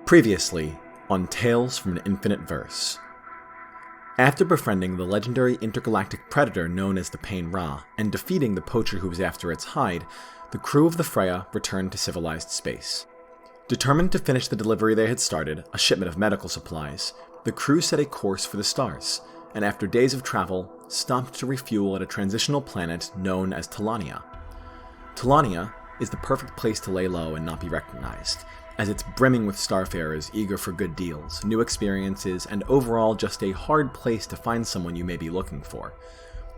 Previously on Tales from an Infinite Verse. After befriending the legendary intergalactic predator known as the Pain Ra and defeating the poacher who was after its hide, the crew of the Freya returned to civilized space. Determined to finish the delivery they had started, a shipment of medical supplies, the crew set a course for the stars, and after days of travel, stopped to refuel at a transitional planet known as Talania. Talania is the perfect place to lay low and not be recognized, as it's brimming with starfarers eager for good deals, new experiences, and overall just a hard place to find someone you may be looking for.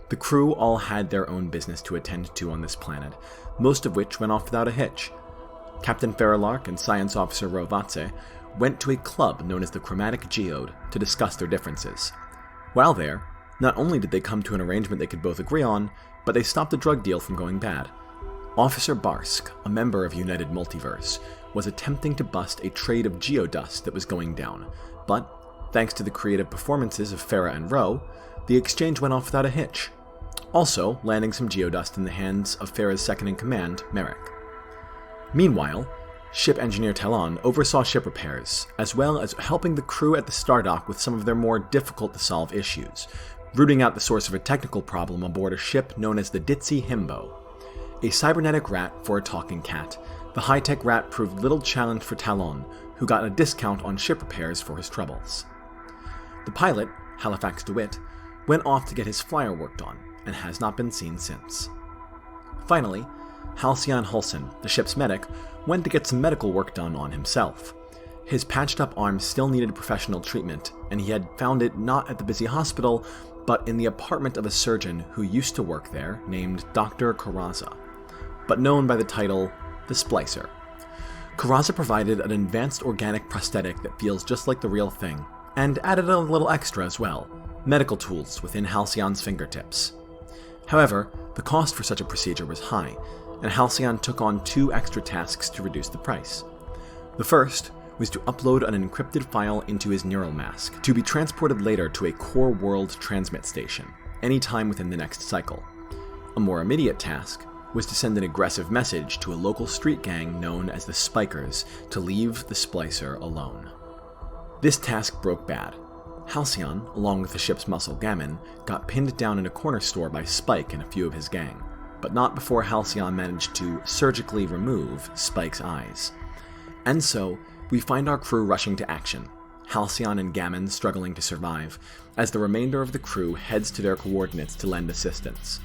The crew all had their own business to attend to on this planet, most of which went off without a hitch. Captain Phera Lark and Science Officer VaTze went to a club known as the Chromatic Geode to discuss their differences. While there, not only did they come to an arrangement they could both agree on, but they stopped the drug deal from going bad. Officer Barsk, a member of United Multiverse, was attempting to bust a trade of geodust that was going down, but, thanks to the creative performances of Phera and Ro, the exchange went off without a hitch, also landing some geodust in the hands of Phera's second-in-command, Merrick. Meanwhile, ship engineer Talon oversaw ship repairs, as well as helping the crew at the Stardock with some of their more difficult-to-solve issues, rooting out the source of a technical problem aboard a ship known as the Ditzy Himbo. A cybernetic rat for a talking cat, the high-tech rat proved little challenge for Talon, who got a discount on ship repairs for his troubles. The pilot, Halifax Dewitt, went off to get his flyer worked on, and has not been seen since. Finally, Halcyon Hulsen, the ship's medic, went to get some medical work done on himself. His patched-up arm still needed professional treatment, and he had found it not at the busy hospital, but in the apartment of a surgeon who used to work there named Dr. Karaza, but known by the title the Splicer. Karaza provided an advanced organic prosthetic that feels just like the real thing, and added a little extra as well, medical tools within Halcyon's fingertips. However, the cost for such a procedure was high, and Halcyon took on 2 extra tasks to reduce the price. The first was to upload an encrypted file into his neural mask, to be transported later to a core world transmit station, anytime within the next cycle. A more immediate task was to send an aggressive message to a local street gang known as the Spikers to leave the Splicer alone. This task broke bad. Halcyon, along with the ship's muscle Gammon, got pinned down in a corner store by Spike and a few of his gang, but not before Halcyon managed to surgically remove Spike's eyes. And so, we find our crew rushing to action, Halcyon and Gammon struggling to survive, as the remainder of the crew heads to their coordinates to lend assistance.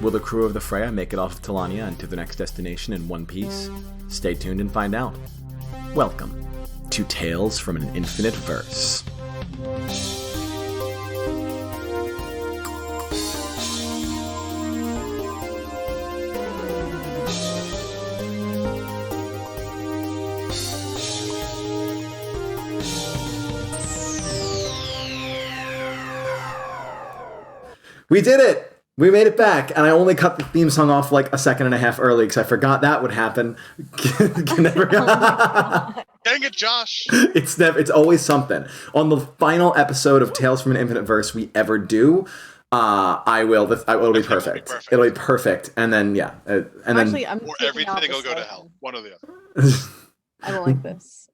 Will the crew of the Freya make it off of Talania and to the next destination in one piece? Stay tuned and find out. Welcome to Tales from an Infinite Verse. We did it! We made it back, and I only cut the theme song off like a second and a half early because I forgot that would happen. Dang it, Josh! It's always something. On the final episode of Tales from an Infinite Verse we ever do, it'll be perfect. It'll be perfect, and then Actually, I'm or everything will go to hell. One or the other. I don't like this.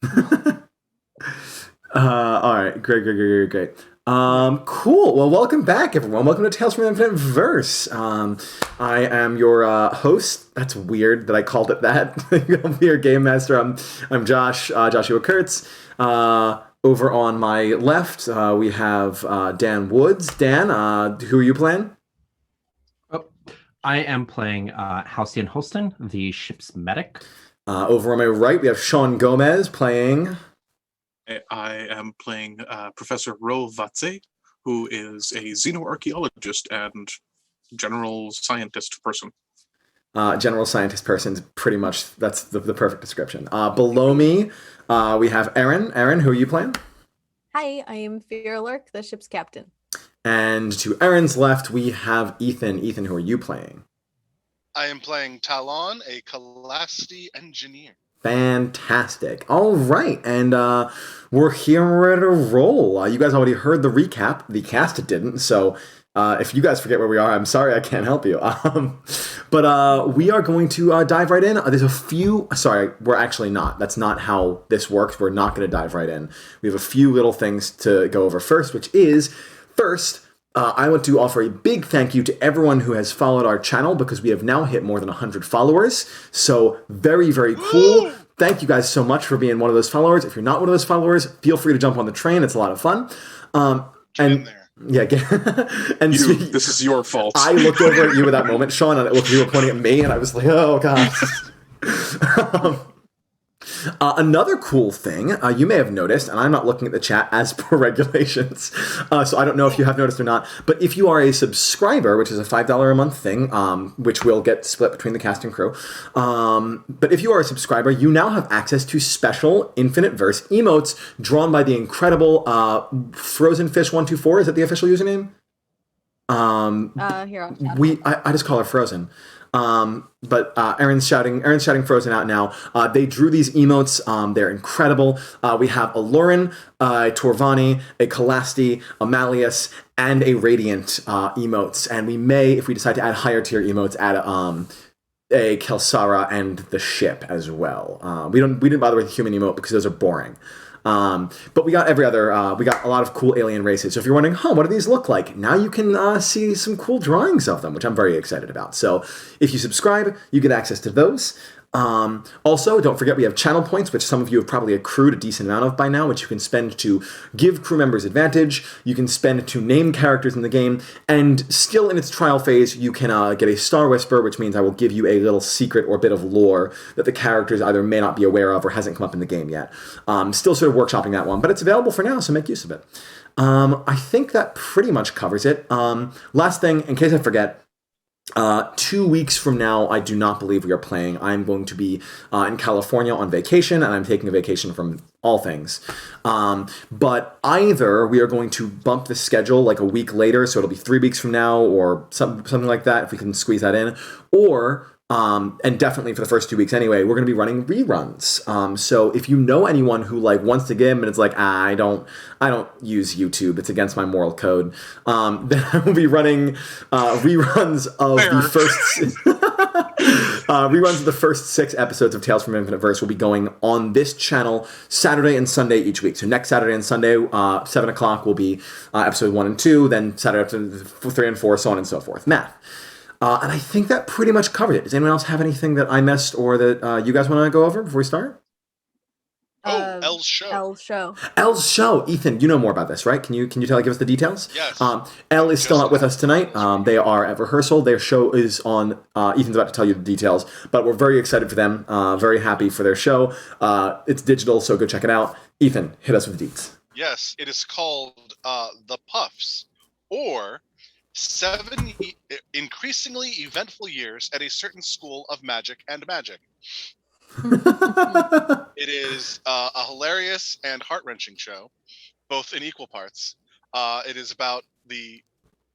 All right, great. Cool. Well, welcome back, everyone. Welcome to Tales from an Infinite Verse. I am your host. That's weird that I called it that. I'll be your game master. I'm Joshua Kurtz. Over on my left, we have Dan Woods. Dan, who are you playing? Oh, I am playing Halcyon Hulsen, the ship's medic. Over on my right, we have Sean Gomes playing. I am playing Professor VaTze, who is a xenoarchaeologist and general scientist person. General scientist person, pretty much, that's the perfect description. Below me, we have Erin. Erin, who are you playing? Hi, I am Lark, the ship's captain. And to Erin's left, we have Ethan. Ethan, who are you playing? I am playing Talon, a Calasti engineer. Fantastic. All right, and we're here and we're ready to roll. You guys already heard the recap. The cast didn't, so if you guys forget where we are, I'm sorry I can't help you. But we are going to dive right in. There's a few... Sorry, we're actually not. That's not how this works. We're not going to dive right in. We have a few little things to go over first, which is, first... I want to offer a big thank you to everyone who has followed our channel because we have now hit more than 100 followers. So very, very cool. Thank you guys so much for being one of those followers. If you're not one of those followers, feel free to jump on the train. It's a lot of fun. In there. Yeah, and this is your fault. I looked over at you at that moment, Sean, and you were pointing at me, and I was like, oh, God. Another cool thing you may have noticed, and I'm not looking at the chat as per regulations, so I don't know if you have noticed or not, but if you are a subscriber, which is a $5 a month thing, which will get split between the cast and crew, but if you are a subscriber, you now have access to special Infinite Verse emotes drawn by the incredible Frozen Fish 124. Is that the official username? Here on chat. I just call her Frozen. But Erin's shouting Frozen out now. They drew these emotes. They're incredible. We have a Ellorah, a Torvani, a Calasti, a Malleus, and a Radiant emotes. And we may, if we decide to add higher tier emotes, add a Kelsara and the ship as well. We didn't bother with the human emote because those are boring. But we got every other, we got a lot of cool alien races. So if you're wondering, what do these look like? Now you can see some cool drawings of them, which I'm very excited about. So if you subscribe, you get access to those. Also, don't forget we have channel points, which some of you have probably accrued a decent amount of by now, which you can spend to give crew members advantage, you can spend to name characters in the game, and still in its trial phase, you can get a Star Whisper, which means I will give you a little secret or bit of lore that the characters either may not be aware of or hasn't come up in the game yet. Still sort of workshopping that one, but it's available for now, so make use of it. I think that pretty much covers it. Last thing, in case I forget, 2 weeks from now, I do not believe we are playing. I'm going to be in California on vacation, and I'm taking a vacation from all things. But either we are going to bump the schedule like a week later, so it'll be 3 weeks from now, or something like that, if we can squeeze that in, or... and definitely for the first 2 weeks anyway, we're going to be running reruns. So if you know anyone who wants to game and it's like, I don't use YouTube, it's against my moral code, then I will be running reruns of the first reruns of the first 6 episodes of Tales from Infinite Verse will be going on this channel Saturday and Sunday each week. So next Saturday and Sunday, 7 o'clock will be episode 1 and 2, then Saturday episode 3 and 4, so on and so forth. Math. And I think that pretty much covered it. Does anyone else have anything that I missed or that you guys want to go over before we start? Elle's show. Elle's show. Ethan, you know more about this, right? Can you give us the details? Yes. Elle is still not with us tonight. They are at rehearsal. Their show is on. Ethan's about to tell you the details, but we're very excited for them. Very happy for their show. It's digital, so go check it out. Ethan, hit us with the deets. Yes, it is called The Puffs, or 7 increasingly eventful years at a certain school of magic and magic. It is a hilarious and heart-wrenching show, both in equal parts. It is about the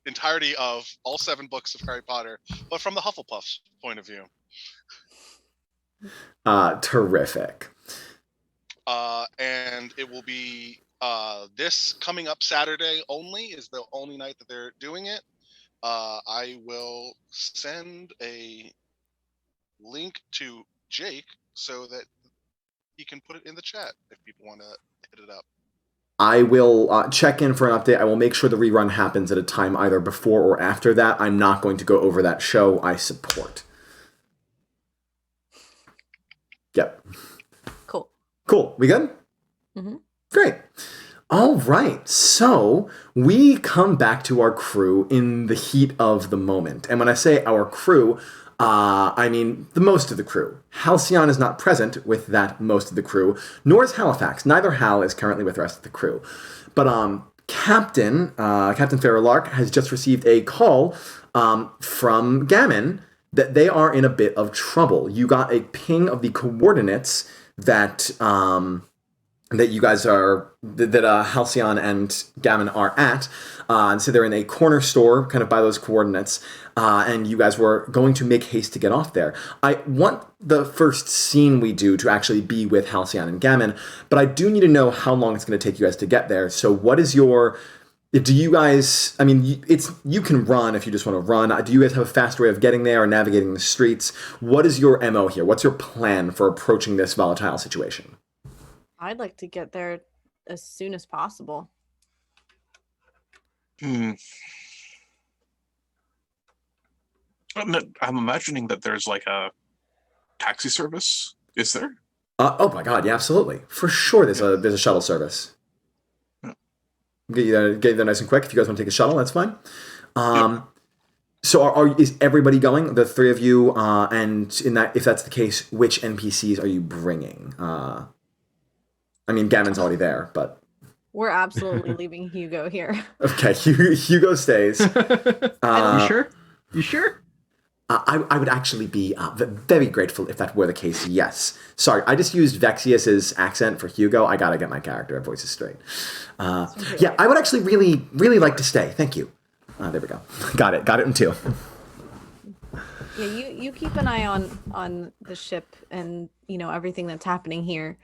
entirety of all 7 books of Harry Potter, but from the Hufflepuff's point of view. Terrific. And it will be this coming up Saturday only is the only night that they're doing it. I will send a link to Jake so that he can put it in the chat if people want to hit it up. I will check in for an update. I will make sure the rerun happens at a time either before or after that. I'm not going to go over that show. I support. Yep. Cool. We good? Mm-hmm. Great. All right. So we come back to our crew in the heat of the moment. And when I say our crew, I mean the most of the crew. Halcyon is not present with that most of the crew, nor is Halifax. Neither Hal is currently with the rest of the crew. But Captain Phera Lark has just received a call from Gammon that they are in a bit of trouble. You got a ping of the coordinates that that you guys are, that Halcyon and Gammon are at. And so they're in a corner store, kind of by those coordinates, and you guys were going to make haste to get off there. I want the first scene we do to actually be with Halcyon and Gammon, but I do need to know how long it's going to take you guys to get there. So what is your... Do you guys... I mean, you can run if you just want to run. Do you guys have a fast way of getting there or navigating the streets? What is your MO here? What's your plan for approaching this volatile situation? I'd like to get there as soon as possible. I'm imagining that there's like a taxi service. Is there? Oh my god, yeah, absolutely. For sure there's a shuttle service. Yeah. Get you there nice and quick. If you guys want to take a shuttle, that's fine. So is everybody going? The three of you, and if that's the case, which NPCs are you bringing? I mean, Gammon's already there, but... We're absolutely leaving Hugo here. Okay, Hugo stays. You sure? You sure? I would actually be very grateful if that were the case, yes. Sorry, I just used Vexius's accent for Hugo. I gotta get my character voices straight. Yeah, I would actually really, really like to stay. Thank you. There we go. Got it in two. Yeah, you keep an eye on the ship and, everything that's happening here.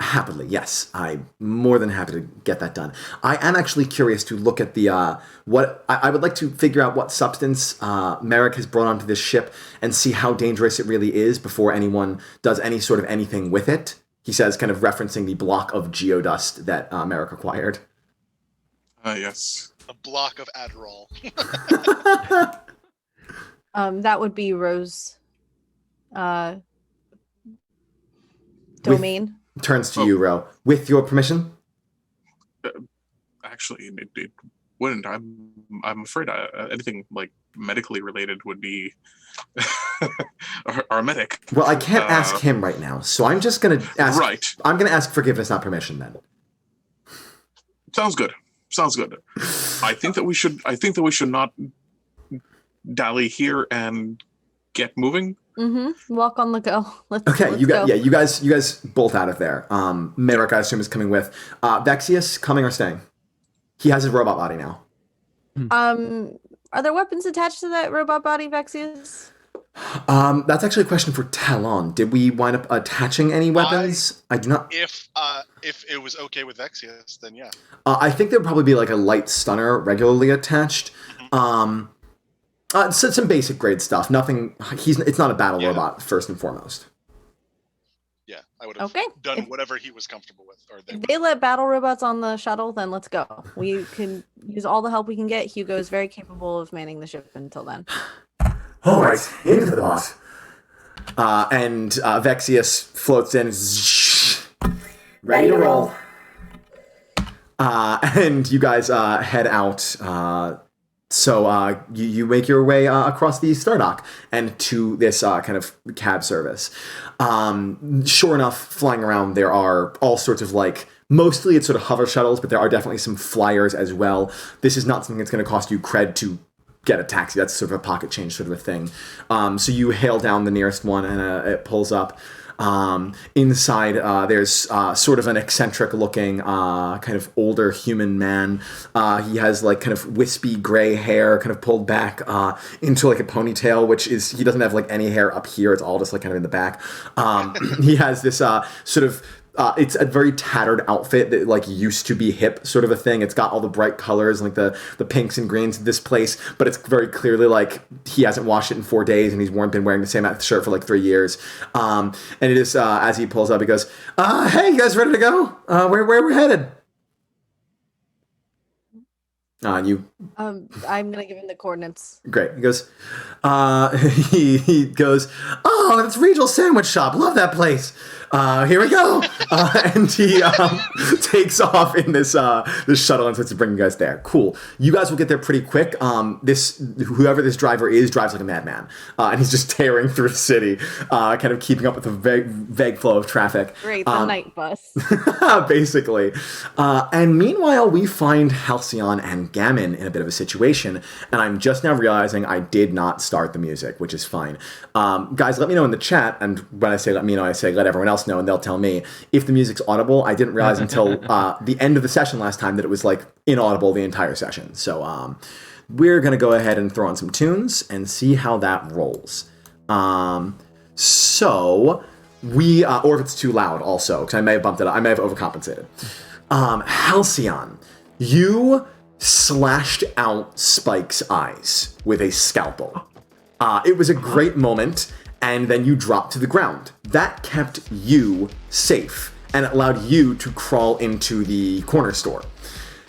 Happily, yes. I'm more than happy to get that done. I am actually curious to look at the what I would like to figure out what substance Merrick has brought onto this ship and see how dangerous it really is before anyone does any sort of anything with it. He says, kind of referencing the block of geodust that Merrick acquired. Yes. A block of Adderall. That would be Rose domain. Turns to you, Ro. With your permission? Actually, it wouldn't. I'm afraid anything like medically related would be our medic. Well, I can't ask him right now, so I'm just gonna ask. Right. I'm gonna ask forgiveness, not permission. Then. Sounds good. I think that we should not dally here and get moving. Mm-hmm. Walk on the go. Let's go. You guys bolt out of there. Merrick, I assume, is coming with. Vexius, coming or staying? He has his robot body now. Are there weapons attached to that robot body, Vexius? That's actually a question for Talon. Did we wind up attaching any weapons? I do not. If it was okay with Vexius, then yeah. I think there'd probably be like a light stunner regularly attached. Some basic grade stuff. Nothing. It's not a battle robot first and foremost. Yeah, I would have done whatever he was comfortable with. Or if they let battle robots on the shuttle, then let's go. We can use all the help we can get. Hugo is very capable of manning the ship until then. All right, into the bot. And Vexius floats in. Ready to roll. And you guys head out. So you make your way across the Stardock and to this kind of cab service. Sure enough, flying around, there are all sorts of mostly it's sort of hover shuttles, but there are definitely some flyers as well. This is not something that's going to cost you cred to get a taxi. That's sort of a pocket change sort of a thing. So you hail down the nearest one and it pulls up. Inside, there's sort of an eccentric looking, kind of older human man. He has kind of wispy gray hair kind of pulled back, into a ponytail, which is, he doesn't have any hair up here. It's all just kind of in the back. He has this, sort of, it's a very tattered outfit that used to be hip sort of a thing. It's got all the bright colors, the pinks and greens of this place, but it's very clearly he hasn't washed it in 4 days and he's been wearing the same shirt for 3 years. And it is, as he pulls up, he goes, hey, you guys ready to go? Where we're headed? You. I'm gonna give him the coordinates. Great. He goes, he goes, oh, that's Regional Sandwich Shop. Love that place. Here we go. And he takes off in this shuttle and starts to bring you guys there. Cool. You guys will get there pretty quick. Whoever this driver is drives like a madman, and he's just tearing through the city, kind of keeping up with the vague flow of traffic. Great, the night bus. Basically. And meanwhile, we find Halcyon and Gammon in a bit of a situation, and I'm just now realizing I did not start the music, which is fine. Guys, let me know in the chat, and when I say let me know, I say let everyone else else know, and they'll tell me if the music's audible. I didn't realize until the end of the session last time that it was like inaudible the entire session. So we're going to go ahead and throw on some tunes and see how that rolls. So we, or if it's too loud also, because I may have bumped it up. I may have overcompensated. Halcyon, you slashed out Spike's eyes with a scalpel. It was a great moment, and then you dropped to the ground. That kept you safe, and it allowed you to crawl into the corner store.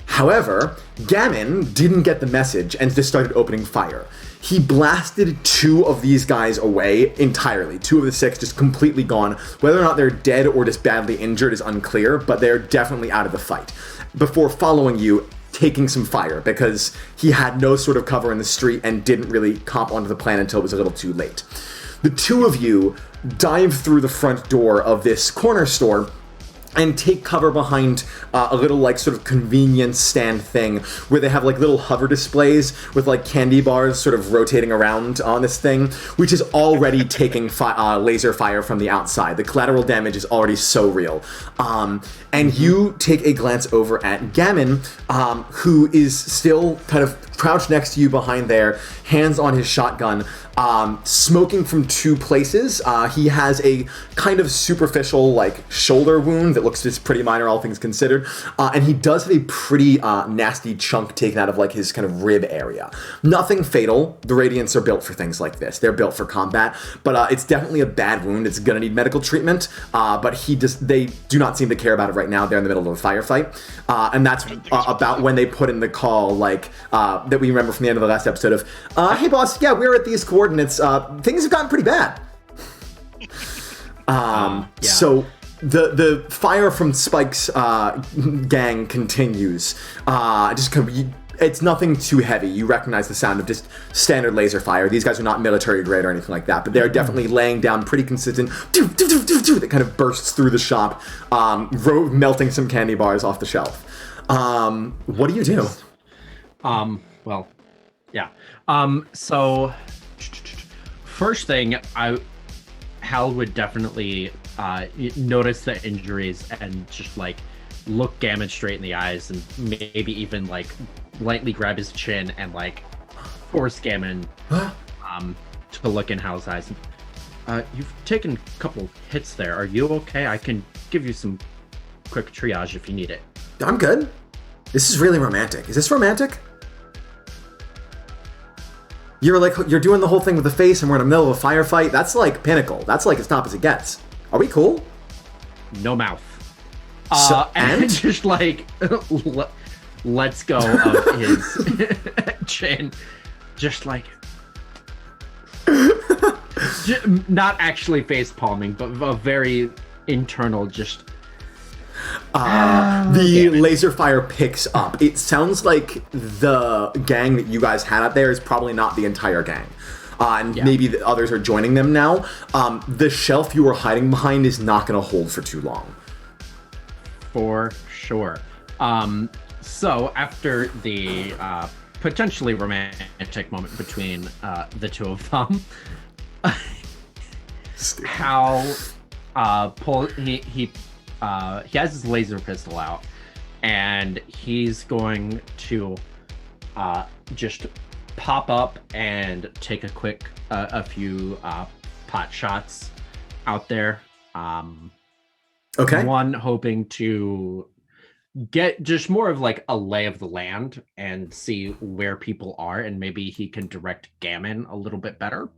However, Gammon didn't get the message and just started opening fire. He blasted 2 of these guys away entirely. 2 of the 6 just completely gone. Whether or not they're dead or just badly injured is unclear, but they're definitely out of the fight. Before following you, taking some fire, because he had no sort of cover in the street and didn't really comp onto the plan until it was a little too late. The 2 of you dive through the front door of this corner store and take cover behind a little like sort of convenience stand thing where they have like little hover displays with like candy bars sort of rotating around on this thing, which is already taking laser fire from the outside. The collateral damage is already so real. And you take a glance over at Gammon, who is still kind of crouched next to you behind there, hands on his shotgun, smoking from 2 places. He has a kind of superficial like shoulder wound that looks just pretty minor, all things considered. And he does have a pretty nasty chunk taken out of like his kind of rib area. Nothing fatal. The Radiants are built for things like this. They're built for combat, but it's definitely a bad wound. It's gonna need medical treatment. But they do not seem to care about it right now. They're in the middle of a firefight. And that's about when they put in the call, like, that we remember from the end of the last episode of, hey boss, yeah, we're at these coordinates. Things have gotten pretty bad. So the fire from Spike's gang continues. It's nothing too heavy. You recognize the sound of just standard laser fire. These guys are not military grade or anything like that, but they're definitely laying down pretty consistent that kind of bursts through the shop, melting some candy bars off the shelf. What do you do? Well, yeah. So first thing, Hal would definitely notice the injuries and just like look Gammon straight in the eyes and maybe even like lightly grab his chin and like force Gammon to look in Hal's eyes. You've taken a couple hits there. Are you okay? I can give you some quick triage if you need it. I'm good. This is really romantic. Is this romantic? You're doing the whole thing with the face and we're in the middle of a firefight. That's like pinnacle. That's like as top as it gets. Are we cool? No mouth. And just like lets go of his chin. Just like not actually face palming, but a very internal just the laser fire picks up. It sounds like the gang that you guys had out there is probably not the entire gang. Maybe the others are joining them now. The shelf you were hiding behind is not going to hold for too long. For sure. So after the potentially romantic moment between the 2 of them, Hal he has his laser pistol out, and he's going to just pop up and take a few pot shots out there. Okay. One hoping to get just more of like a lay of the land and see where people are, and maybe he can direct Gammon a little bit better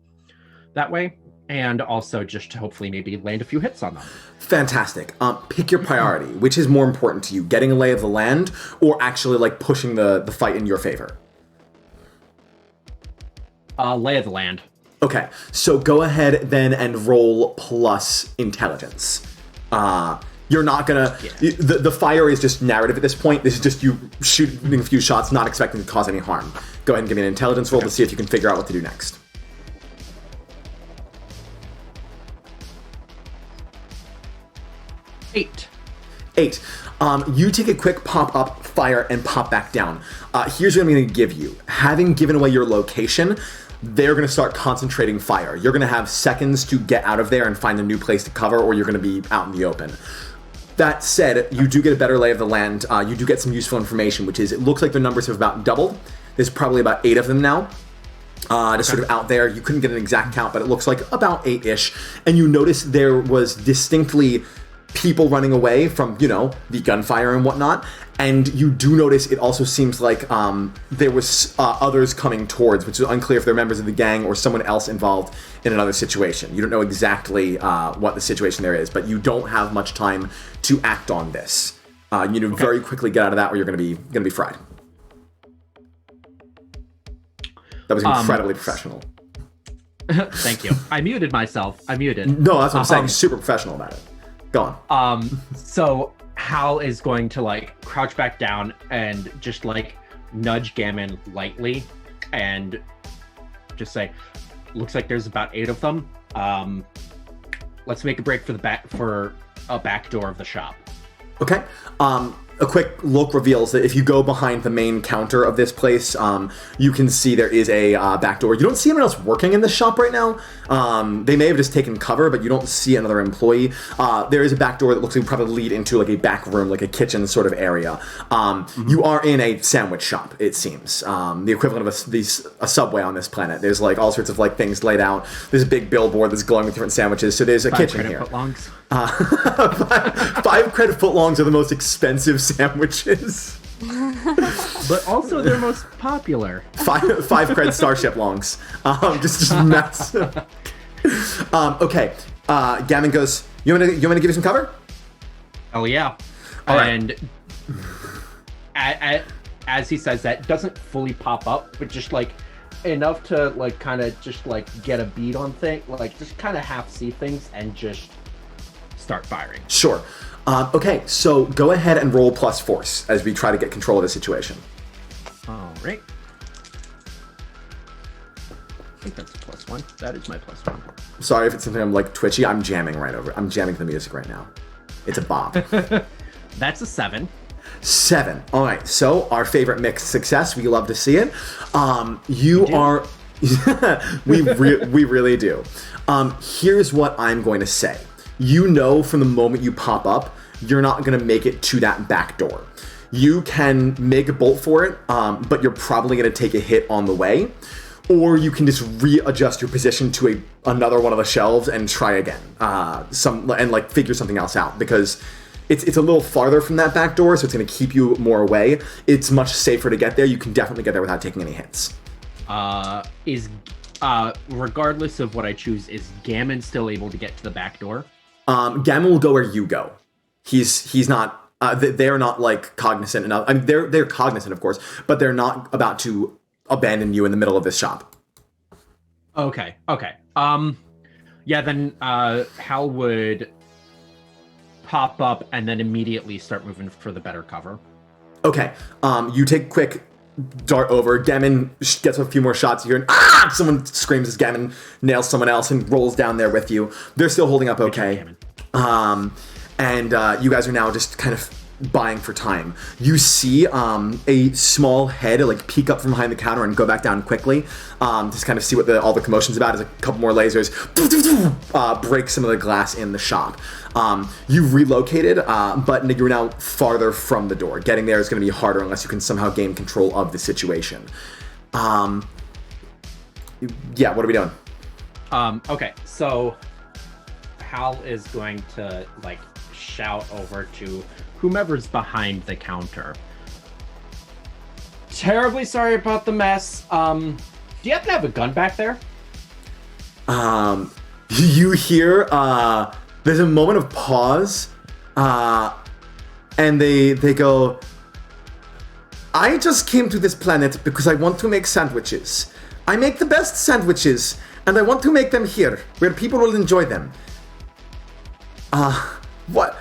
that way. And also just to hopefully maybe land a few hits on them. Fantastic. Pick your priority. Which is more important to you, getting a lay of the land or actually like pushing the fight in your favor? Lay of the land. Okay, so go ahead then and roll plus intelligence. You're not gonna... Yeah. The fire is just narrative at this point. This is just you shooting a few shots, not expecting to cause any harm. Go ahead and give me an intelligence roll to see if you can figure out what to do next. 8. You take a quick pop up, fire, and pop back down. Here's what I'm going to give you. Having given away your location, they're going to start concentrating fire. You're going to have seconds to get out of there and find a new place to cover, or you're going to be out in the open. That said, you do get a better lay of the land. You do get some useful information, which is it looks like their numbers have about doubled. There's probably about 8 of them now. Just sort of out there. You couldn't get an exact count, but it looks like about 8-ish. And you notice there was distinctly people running away from, the gunfire and whatnot. And you do notice it also seems like there was others coming towards, which is unclear if they're members of the gang or someone else involved in another situation. You don't know exactly what the situation there is, but you don't have much time to act on this. Very quickly get out of that, or you're going to be fried. That was incredibly professional. Thank you. I muted myself. I muted. No, that's what I'm saying. Super professional about it. Go on. So Hal is going to crouch back down and just nudge Gammon lightly and just say, looks like there's about 8 of them. Let's make a break for a back door of the shop. Okay. A quick look reveals that if you go behind the main counter of this place, you can see there is a back door. You don't see anyone else working in this shop right now. They may have just taken cover, but you don't see another employee. There is a back door that looks like it would probably lead into a back room, a kitchen sort of area. You are in a sandwich shop, it seems. The equivalent of a Subway on this planet. There's all sorts of things laid out. There's a big billboard that's glowing with different sandwiches. So there's a kitchen here. 5 credit footlongs are the most expensive sandwiches. But also they're most popular. 5 cred Starship longs. Just massive. Okay. Gammon goes, you want me to give you some cover? Oh yeah. All right. And as he says that, doesn't fully pop up, but just enough to kind of just get a bead on things, just kind of half see things and just start firing. Sure. Okay, so go ahead and roll plus force as we try to get control of the situation. All right. I think that's a +1. That is my +1. Sorry if it's something I'm twitchy. I'm jamming I'm jamming to the music right now. It's a bomb. That's a 7. 7. All right. So our favorite mixed success. We love to see it. You are. we really do. Here's what I'm going to say. From the moment you pop up, you're not going to make it to that back door. You can make a bolt for it, but you're probably going to take a hit on the way. Or you can just readjust your position to another one of the shelves and try again. Figure something else out, because it's a little farther from that back door, so it's going to keep you more away. It's much safer to get there. You can definitely get there without taking any hits. Regardless of what I choose, is Gammon still able to get to the back door? Gammon will go where you go. He's not. They're not cognizant enough. I mean, they're cognizant, of course, but they're not about to abandon you in the middle of this shop. Okay. Yeah. Then Hal would pop up and then immediately start moving for the better cover. Okay. You take a quick dart over. Gammon gets a few more shots. You hear someone screams as Gammon nails someone else and rolls down there with you. They're still holding up okay. And you guys are now just kind of buying for time. You see a small head peek up from behind the counter and go back down quickly. Just kind of see what all the commotion's about. As a couple more lasers break some of the glass in the shop. You've relocated, but you're now farther from the door. Getting there is going to be harder unless you can somehow gain control of the situation. Yeah, what are we doing? Okay, so Hal is going to shout over to whomever's behind the counter. Terribly sorry about the mess. Do you happen to have a gun back there? You hear there's a moment of pause, and they go, I just came to this planet because I want to make sandwiches. I make the best sandwiches, and I want to make them here, where people will enjoy them. What?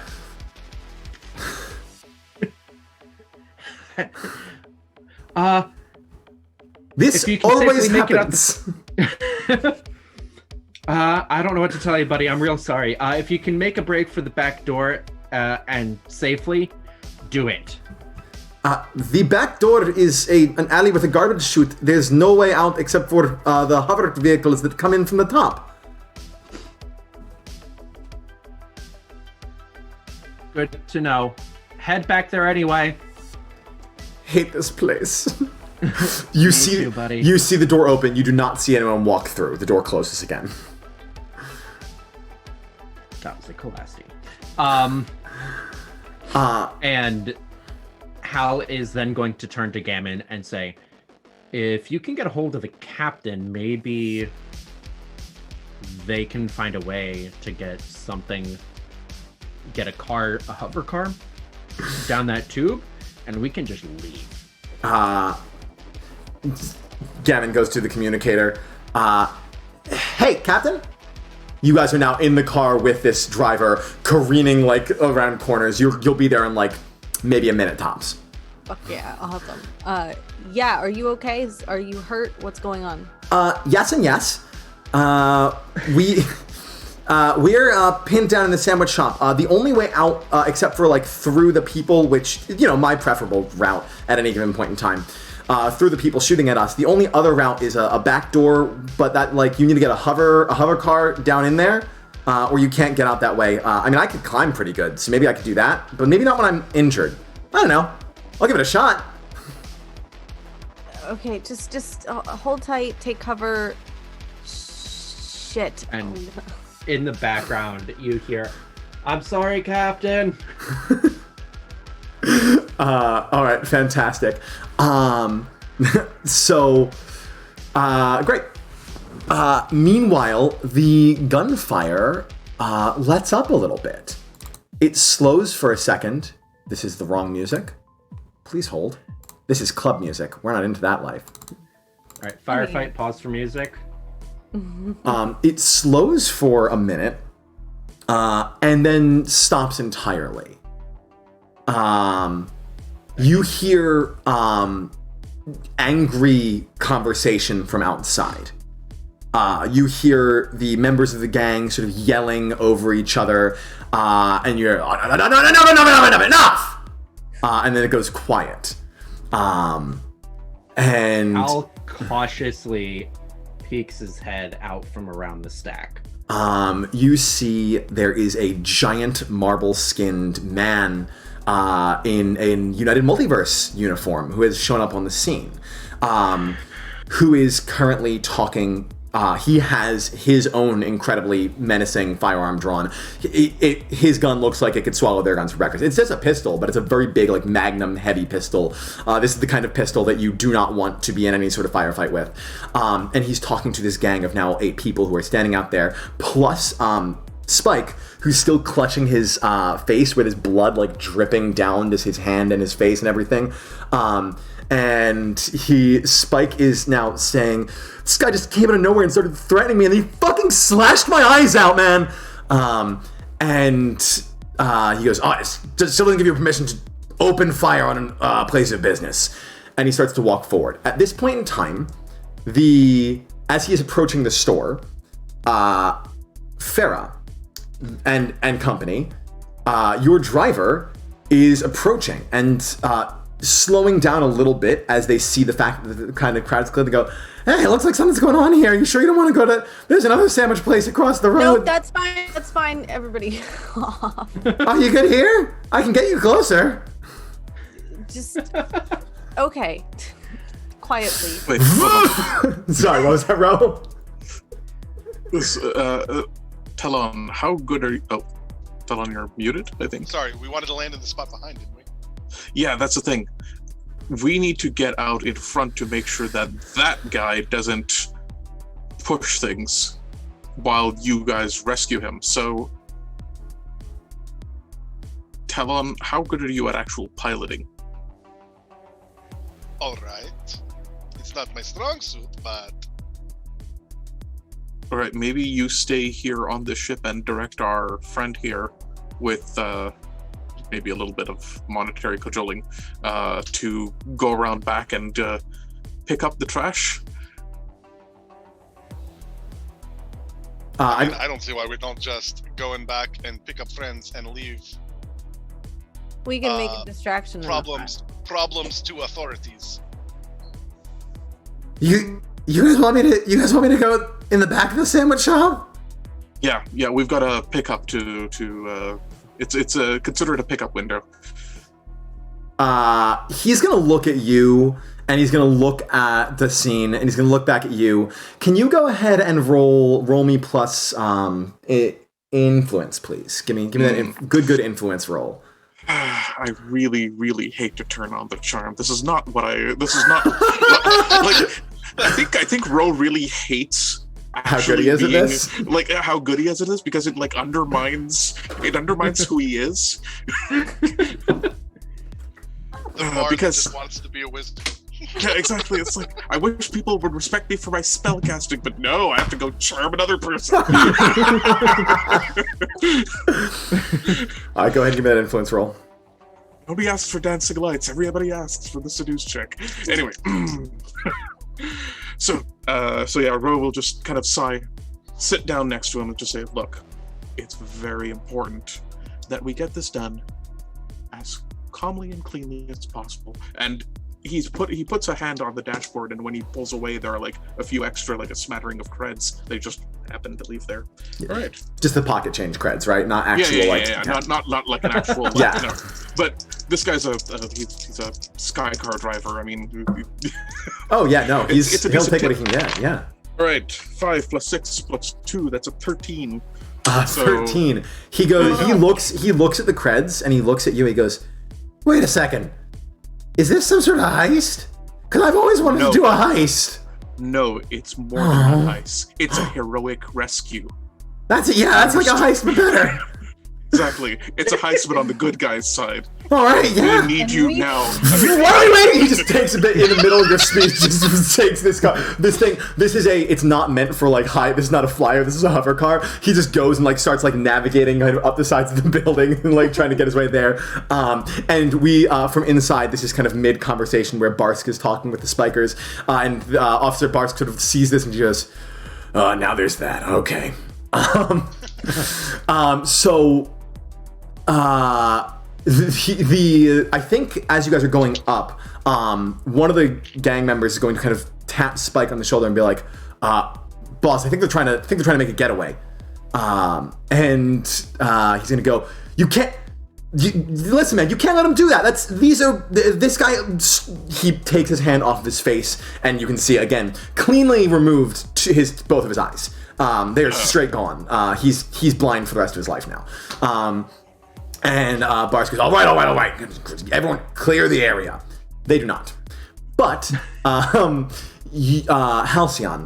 This always happens. I don't know what to tell you, buddy. I'm real sorry. If you can make a break for the back door and safely, do it. The back door is an alley with a garbage chute. There's no way out except for the hover vehicles that come in from the top. Good to know. Head back there anyway. Hate this place. You see the door open. You do not see anyone walk through. The door closes again. That was a classy. And Hal is then going to turn to Gammon and say, if you can get a hold of the captain, maybe they can find a way to get a hover car down that tube, and we can just leave. Gammon goes to the communicator. Hey, Captain? You guys are now in the car with this driver careening like around corners. You'll be there in like maybe a minute tops. Fuck yeah, awesome. Yeah, are you okay? Are you hurt? What's going on? Yes and yes. We're pinned down in the sandwich shop. The only way out, except for like through the people, which, my preferable route at any given point in time, through the people shooting at us. The only other route is a back door, but that like you need to get a hover car down in there, or you can't get out that way. I could climb pretty good, so maybe I could do that, but maybe not when I'm injured. I don't know. I'll give it a shot. Okay, just hold tight, take cover. Shit. And in the background, you hear, "I'm sorry, Captain." All right, fantastic. Great. Meanwhile, the gunfire lets up a little bit. It slows for a second. This is the wrong music. Please hold. This is club music. We're not into that life. All right, firefight, pause for music. It slows for a minute, and then stops entirely. You hear angry conversation from outside. You hear the members of the gang sort of yelling over each other, and you're enough! And then it goes quiet. And Al cautiously peeks his head out from around the stack. You see there is a giant marble-skinned man in a United Multiverse uniform who has shown up on the scene, who is currently talking. He has his own incredibly menacing firearm drawn. His gun looks like it could swallow their guns for breakfast. It's just a pistol, but it's a very big, like, magnum heavy pistol. This is the kind of pistol that you do not want to be in any sort of firefight with. And he's talking to this gang of now 8 people who are standing out there, plus Spike, who's still clutching his face with his blood like dripping down to his hand and his face and everything. And Spike is now saying, this guy just came out of nowhere and started threatening me, and he fucking slashed my eyes out, man. And he goes, oh, it still doesn't give you permission to open fire on a place of business. And he starts to walk forward. At this point in time, as he is approaching the store, Phera and company, your driver is approaching and slowing down a little bit as they see the fact that the kind of crowd's clear. They go, hey, it looks like something's going on here. You sure you don't want to go to... There's another sandwich place across the road. No, that's fine, everybody. Are you good here? I can get you closer. Just... Okay. Quietly. Wait, Sorry, what was that, Ro? Talon, how good are you? Oh, Talon, you're muted, I think. Sorry, we wanted to land in the spot behind, didn't we? Yeah, that's the thing. We need to get out in front to make sure that guy doesn't push things while you guys rescue him. So, Talon, how good are you at actual piloting? All right. It's not my strong suit, but... All right, maybe you stay here on the ship and direct our friend here with maybe a little bit of monetary cajoling to go around back and pick up the trash. I don't see why we don't just go in back and pick up friends and leave We can make a distraction. problems problems to authorities. You guys want me to go in the back of the sandwich shop? Yeah, we've got a pickup to it's a consider it a pickup window. He's gonna look at you, and he's gonna look at the scene, and he's gonna look back at you. Can you go ahead and roll me plus influence, please? Give me that good influence roll. I really, really hate to turn on the charm. This is not like. I think Ro really hates how good he is at this. Like how good he is at this because it like undermines who he is. The bard just wants to be a wizard. Yeah, exactly. It's like, I wish people would respect me for my spell casting, but no, I have to go charm another person. All right, go ahead and give me that influence roll. Nobody asks for dancing lights. Everybody asks for the seduce check. Anyway. So yeah, Ro will just kind of sigh, sit down next to him and just say, look, it's very important that we get this done as calmly and cleanly as possible. And he puts a hand on the dashboard, and when he pulls away, there are like a few extra, like a smattering of creds. They just happen to leave there. Yeah. Right. Just the pocket change creds, right? Not actual Not like an actual yeah. No. But this guy's he's a sky car driver. I mean, oh yeah, no, he'll take what he can get. Yeah. All right, 5 + 6 + 2. That's a 13. 13. He goes. He looks at the creds, and he looks at you. He goes, "Wait a second. Is this some sort of heist? Because I've always wanted to do a heist." No, it's more than a heist. It's a heroic rescue. That's it. Yeah, that's like a heist, but better. Exactly. It's a heist, but on the good guy's side. All right, yeah. We need you now. Wait! He just takes a bit in the middle of your speech. Just takes this car. This thing. It's not meant for like high. This is not a flyer. This is a hover car. He just goes and like starts like navigating kind of up the sides of the building and like trying to get his way there. And we from inside. This is kind of mid conversation where Barsk is talking with the Spikers, and Officer Barsk sort of sees this and he goes, "Now there's that. Okay." I think as you guys are going up, one of the gang members is going to kind of tap Spike on the shoulder and be like, "Boss, I think they're trying to make a getaway." And he's gonna go, listen, man, you can't let him do that. This guy." He takes his hand off of his face, and you can see again cleanly removed both of his eyes. They're straight gone. He's blind for the rest of his life now. And Barsk goes, all right. Everyone clear the area. They do not. But, Halcyon,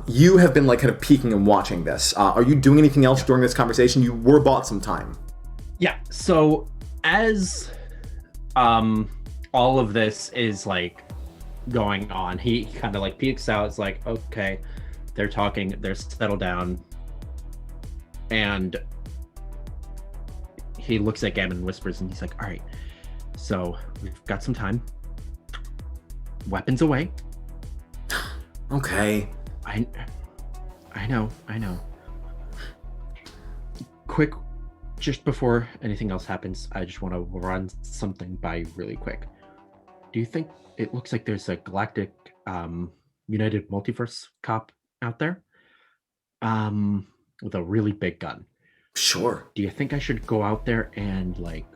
you have been like kind of peeking and watching this. Are you doing anything else during this conversation? You were bought some time. Yeah, so as all of this is like going on, he kind of like peeks out. It's like, okay, they're talking, they're settled down. And he looks at Gammon and whispers, and he's like, all right, so we've got some time. Weapons away. Okay. I know. Quick, just before anything else happens, I just want to run something by you really quick. Do you think it looks like there's a galactic United Multiverse cop out there? With a really big gun. Sure. Do you think I should go out there and like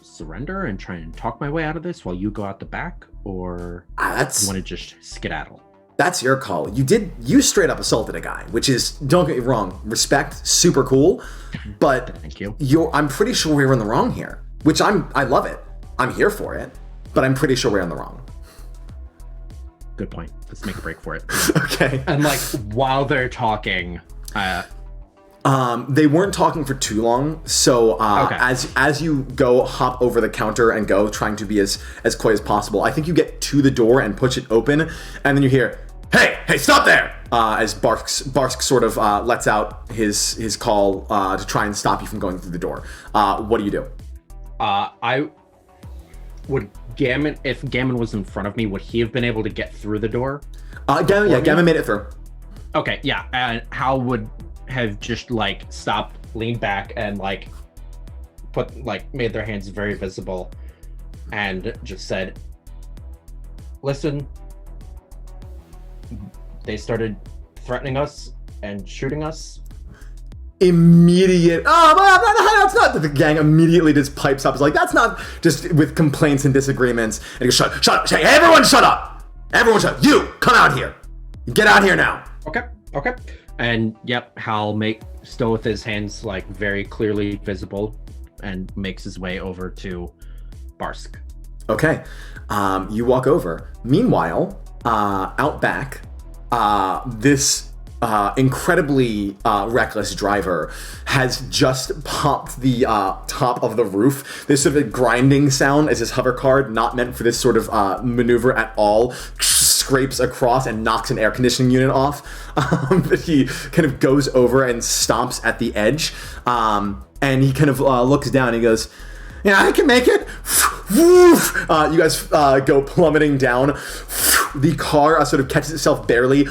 surrender and try and talk my way out of this while you go out the back, or you want to just skedaddle? That's your call. You straight up assaulted a guy, which is, don't get me wrong, respect, super cool, but thank you. I'm pretty sure we were in the wrong here, which I love it. I'm here for it, but I'm pretty sure we're in the wrong. Good point. Let's make a break for it. Okay. And like while they're talking, they weren't talking for too long, so okay. As you go hop over the counter and go trying to be as coy as possible, I think you get to the door and push it open, and then you hear, hey, stop there! As Barsk sort of lets out his call to try and stop you from going through the door. What do you do? I would Gammon, if Gammon was in front of me, would he have been able to get through the door? Gammon made it through. Okay, yeah, and Hal would have just like stopped, leaned back, and like made their hands very visible, and just said, listen, they started threatening us and shooting us. Immediate, that's not, the gang immediately just pipes up. It's like, that's not, just with complaints and disagreements. And he goes, shut up, hey, everyone shut up. Everyone shut up. You, come out here. Get out here now. Okay. And yep, Hal still with his hands like very clearly visible, and makes his way over to Barsk. Okay, you walk over. Meanwhile, out back, this incredibly reckless driver has just popped the top of the roof. This sort of a grinding sound as his hover car, not meant for this sort of maneuver at all, scrapes across and knocks an air conditioning unit off. He kind of goes over and stops at the edge, and he kind of looks down and he goes, yeah, I can make it. You guys go plummeting down. The car sort of catches itself barely,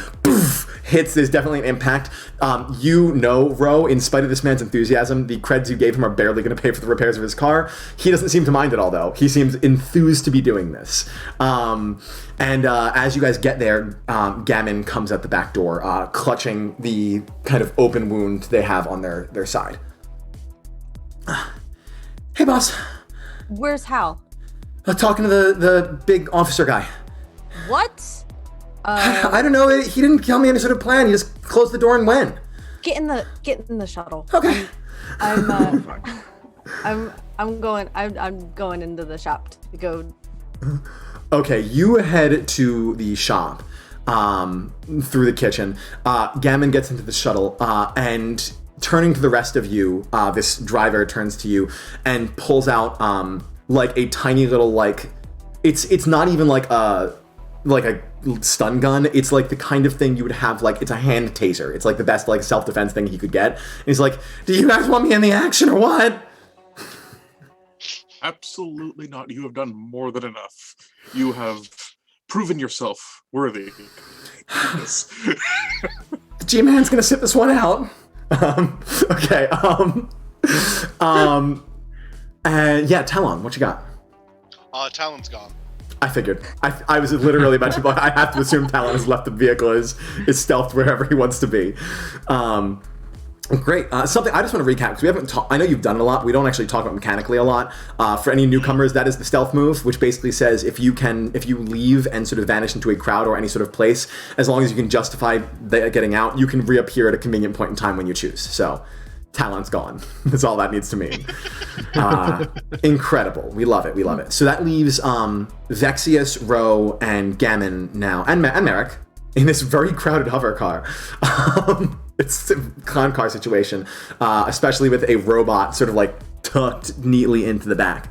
hits. There's definitely an impact. Ro, in spite of this man's enthusiasm, the creds you gave him are barely going to pay for the repairs of his car. He doesn't seem to mind at all, though. He seems enthused to be doing this. And as you guys get there, Gammon comes at the back door, clutching the kind of open wound they have on their side. Hey, boss. Where's Hal? Talking to the big officer guy. What? I don't know. He didn't tell me any sort of plan. He just closed the door and went. Get in the shuttle. Okay. I'm going into the shop to go. Okay, you head to the shop through the kitchen. Gammon gets into the shuttle and turning to the rest of you, this driver turns to you and pulls out like a tiny little it's not even like a stun gun. It's like the kind of thing you would have, like, it's a hand taser. It's like the best like self-defense thing he could get. And he's like, do you guys want me in the action or what? Absolutely not. You have done more than enough. You have proven yourself worthy. Yes. G-Man's gonna sit this one out. Okay. And yeah, Talon, what you got? Talon's gone. I figured. I was literally about to. I have to assume Talon has left the vehicle, is stealthed wherever he wants to be. Great. Something I just want to recap, because we haven't talked. I know you've done it a lot. We don't actually talk about mechanically a lot. For any newcomers, that is the stealth move, which basically says if you leave and sort of vanish into a crowd or any sort of place, as long as you can justify getting out, you can reappear at a convenient point in time when you choose. So, Talon's gone. That's all that needs to mean. Incredible. We love it. We love it. So that leaves Vexius, Ro, and Gammon now, and Merrick in this very crowded hover car. It's a clown car situation, especially with a robot sort of like tucked neatly into the back.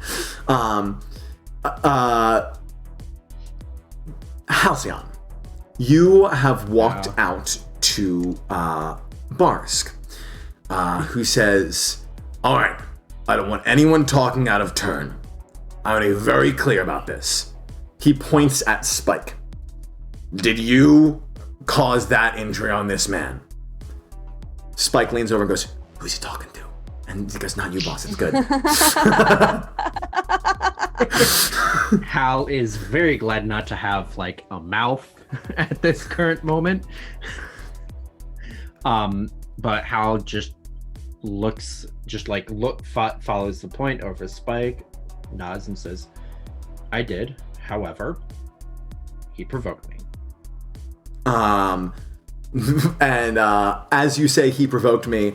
Halcyon, you have walked out to Barsk, who says, all right, I don't want anyone talking out of turn. I want to be very clear about this. He points at Spike. Did you cause that injury on this man? Spike leans over and goes, who's he talking to? And he goes, not you, boss, it's good. Hal is very glad not to have like a mouth at this current moment. But Hal just follows the point over Spike, nods and says, I did, however, he provoked me. And as you say, he provoked me.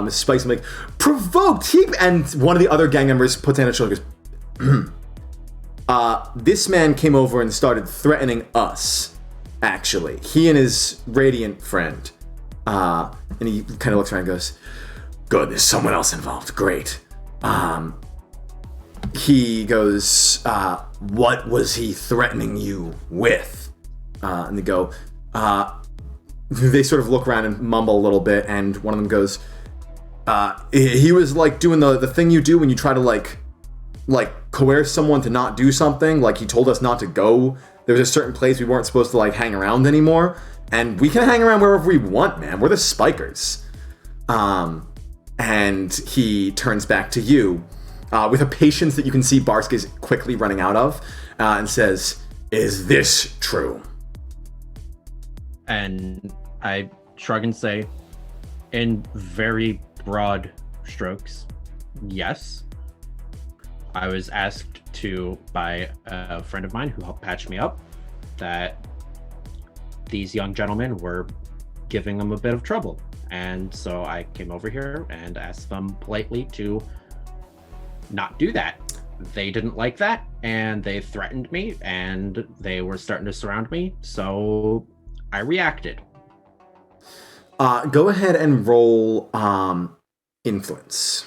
Spike's like, provoked? And one of the other gang members puts on his shoulder and goes, this man came over and started threatening us, actually. He and his radiant friend. And he kind of looks around and goes, good, there's someone else involved. Great. He goes, what was he threatening you with? And they go, they sort of look around and mumble a little bit, and one of them goes, he was like doing the thing you do when you try to like coerce someone to not do something. Like, he told us not to go. There was a certain place we weren't supposed to like hang around anymore, and we can hang around wherever we want, man. We're the Spikers. And he turns back to you with a patience that you can see Barsk is quickly running out of, and says, Is this true? And I shrug and say, in very broad strokes, yes. I was asked by a friend of mine who helped patch me up that these young gentlemen were giving them a bit of trouble. And so I came over here and asked them politely to not do that. They didn't like that, and they threatened me, and they were starting to surround me, so I reacted. Go ahead and roll influence.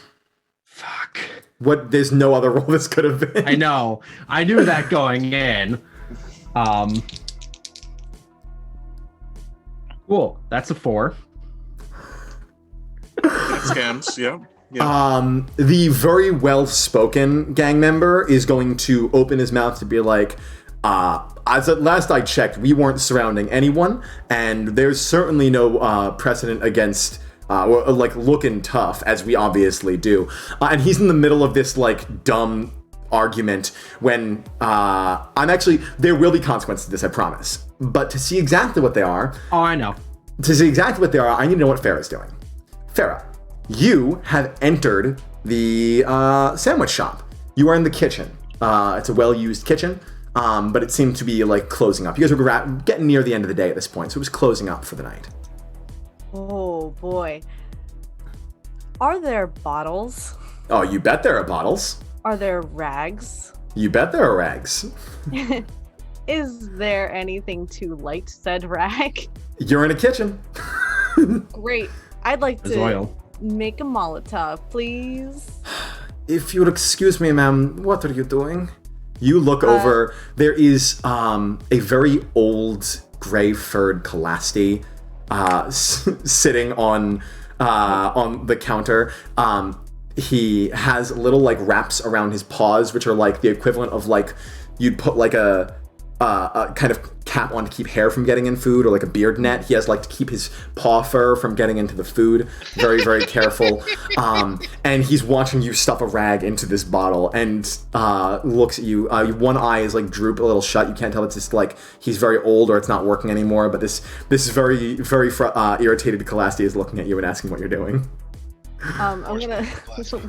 Fuck. What? There's no other roll this could have been. I know. I knew that going in. Cool. That's a 4. That scans, yeah. The very well-spoken gang member is going to open his mouth to be like, as at last I checked, we weren't surrounding anyone, and there's certainly no precedent against like looking tough, as we obviously do. And he's in the middle of this like dumb argument when there will be consequences to this, I promise. But to see exactly what they are... Oh, I know. To see exactly what they are, I need to know what Phera's doing. Phera, you have entered the sandwich shop. You are in the kitchen. It's a well-used kitchen, but it seemed to be like closing up. You guys were getting near the end of the day at this point, so it was closing up for the night. Oh boy. Are there bottles? Oh, you bet there are bottles. Are there rags? You bet there are rags. Is there anything to light said rag? You're in a kitchen. Great. I'd like There's to oil. make a Molotov, please. If you'll excuse me, ma'am, what are you doing? You look over. There is a very old gray-furred Calasti sitting on the counter. He has little like wraps around his paws, which are like the equivalent of like you'd put like a kind of cap on to keep hair from getting in food, or like a beard net. He has like to keep his paw fur from getting into the food. Very, very careful. And he's watching you stuff a rag into this bottle and looks at you. One eye is like droop a little shut. You can't tell it's just like he's very old or it's not working anymore. But this very, very irritated Calasti is looking at you and asking what you're doing. I'm gonna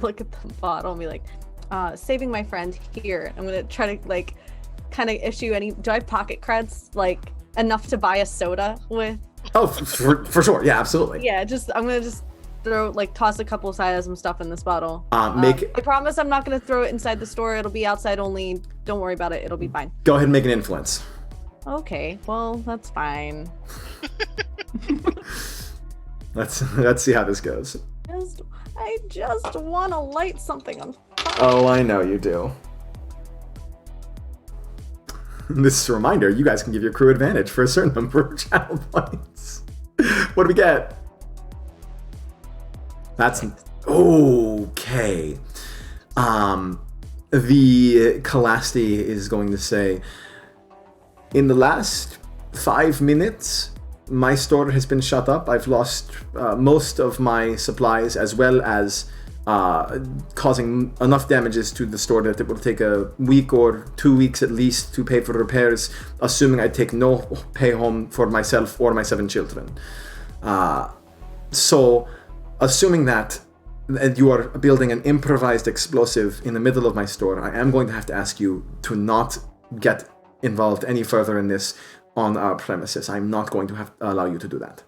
look at the bottle and be like, saving my friend here. I'm gonna try to like kind of issue do I have pocket creds like enough to buy a soda with? Oh, for sure. Yeah, absolutely. Yeah, I'm gonna just toss a couple of Siasm stuff in this bottle. I promise I'm not gonna throw it inside the store. It'll be outside only. Don't worry about it. It'll be fine. Go ahead and make an influence. Okay, well, that's fine. Let's see how this goes. I just want to light something on fire. Oh, I know you do. This is a reminder, you guys can give your crew advantage for a certain number of channel points. What do we get? That's okay. The Calasti is going to say, in the last 5 minutes, my store has been shut up. I've lost most of my supplies, as well as causing enough damages to the store that it will take a week or 2 weeks at least to pay for repairs, assuming I take no pay home for myself or my 7 children. So, assuming that you are building an improvised explosive in the middle of my store, I am going to have to ask you to not get involved any further in this on our premises. I'm not going to allow you to do that.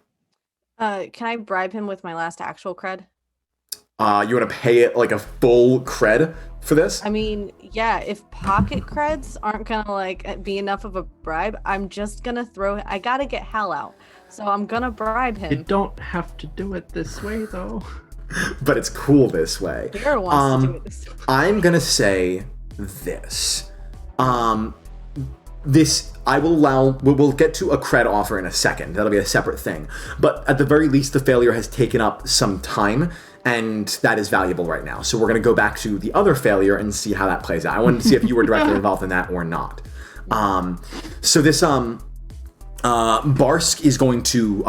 Can I bribe him with my last actual cred? You want to pay it like a full cred for this? I mean, yeah, if pocket creds aren't gonna be enough of a bribe, I'm just gonna I gotta get Hal out. So I'm gonna bribe him. You don't have to do it this way, though. But it's cool this way. Phera wants to do it this way. I'm gonna say this. This I will allow. We'll get to a cred offer in a second. That'll be a separate thing. But at the very least, the failure has taken up some time, and that is valuable right now. So we're going to go back to the other failure and see how that plays out. I wanted to see if you were directly involved in that or not. So this Barsk is going to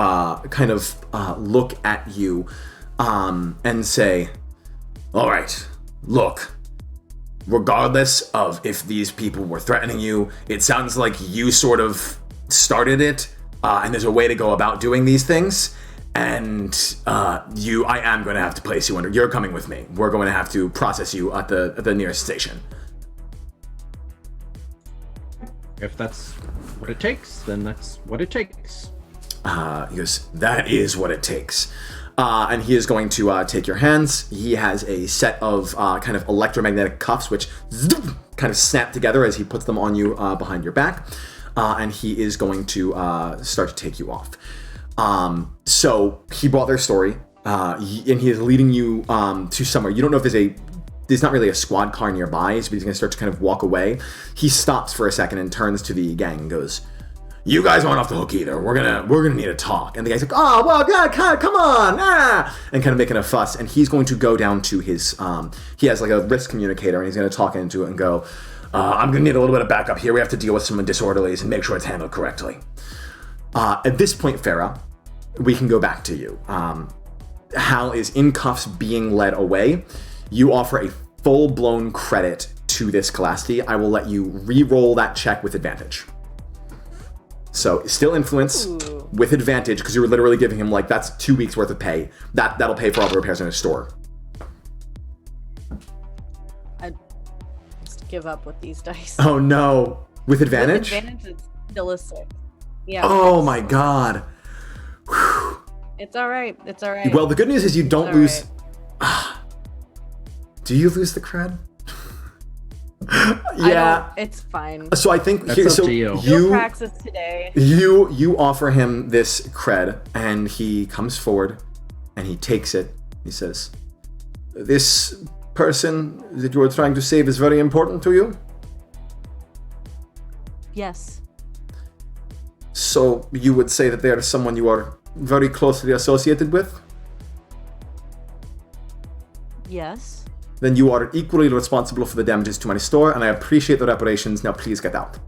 kind of look at you and say, "All right, look, regardless of if these people were threatening you, it sounds like you sort of started it, and there's a way to go about doing these things. And I am going to have to place you under. You're coming with me. We're going to have to process you at the nearest station. If that's what it takes, then that's what it takes. He goes, that is what it takes. And he is going to take your hands. He has a set of kind of electromagnetic cuffs, which kind of snap together as he puts them on you behind your back. And he is going to start to take you off. So he brought their story, and he is leading you to somewhere. You don't know if there's not really a squad car nearby, so he's going to start to kind of walk away. He stops for a second and turns to the gang and goes, you guys aren't off the hook either. We're gonna need a talk. And the guy's like, oh, well, God, come on, and kind of making a fuss. And he's going to go down to his, he has like a risk communicator, and he's going to talk into it and go, I'm going to need a little bit of backup here. We have to deal with some disorderlies and make sure it's handled correctly. At this point, Phera, we can go back to you. Hal is in cuffs being led away. You offer a full-blown credit to this Calasti. I will let you re-roll that check with advantage. So, still influence with advantage, because you were literally giving him, like, that's 2 weeks worth of pay. That'll pay for all the repairs in his store. I just give up with these dice. Oh, no. With advantage? With advantage, it's still a 6. Yeah. Oh, my God. Whew. It's all right. It's all right. Well, the good news is you don't lose... Do you lose the cred? Yeah, it's fine. So I think that's up to you. You praxis today. You offer him this cred, and he comes forward, and he takes it. He says, "This person that you are trying to save is very important to you." Yes. So you would say that they are someone you are very closely associated with? Yes. Then you are equally responsible for the damages to my store, and I appreciate the reparations. Now please get out.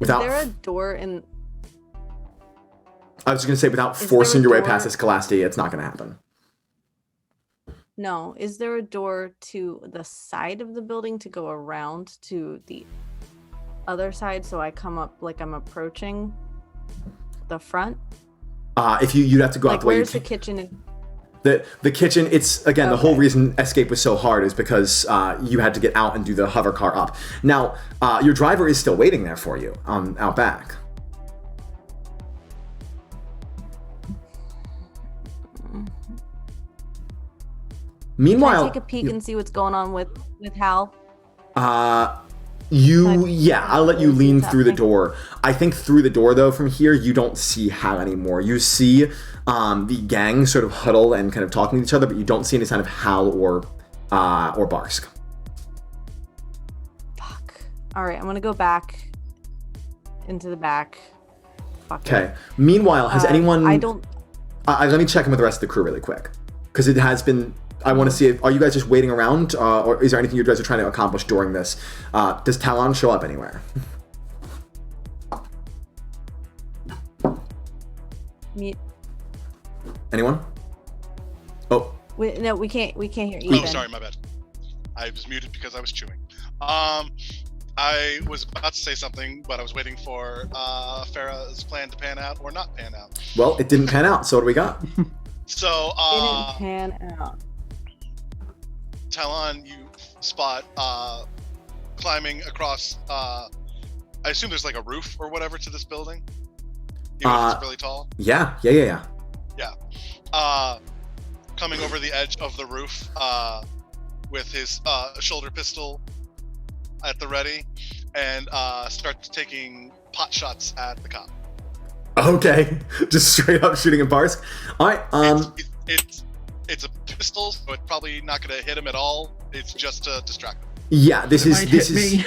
Is there a door in... I was just going to say, without forcing your way past this Calasti, it's not going to happen. No. Is there a door to the side of the building to go around to the other side so I come up like I'm approaching the front? If you'd have to go out the way. Where's the kitchen? The kitchen, it's, again, the whole reason escape was so hard is because you had to get out and do the hover car up. Now, your driver is still waiting there for you out back. Meanwhile, can I take a peek and see what's going on with Hal? I'll let you lean through the door. I think through the door, though, from here, you don't see Hal anymore. You see the gang sort of huddle and kind of talking to each other, but you don't see any sign of Hal or Barsk. Fuck. All right, I'm gonna go back into the back. Okay. Meanwhile, has anyone... I don't... let me check in with the rest of the crew really quick. Because it has been... I want to see, are you guys just waiting around, or is there anything you guys are trying to accomplish during this? Does Talon show up anywhere? Anyone? Oh. No, we can't hear you. Oh, sorry, my bad. I was muted because I was chewing. I was about to say something, but I was waiting for Phera's plan to pan out or not pan out. Well, it didn't pan out, so what do we got? So, didn't pan out. Talon, you spot climbing across, I assume there's like a roof or whatever to this building? Even if it's really tall? Yeah. Coming over the edge of the roof with his shoulder pistol at the ready and starts taking pot shots at the cop. Okay, just straight up shooting at Barsk. All right. It's a pistol, so it's probably not going to hit him at all. It's just to distract him. Yeah, this is this is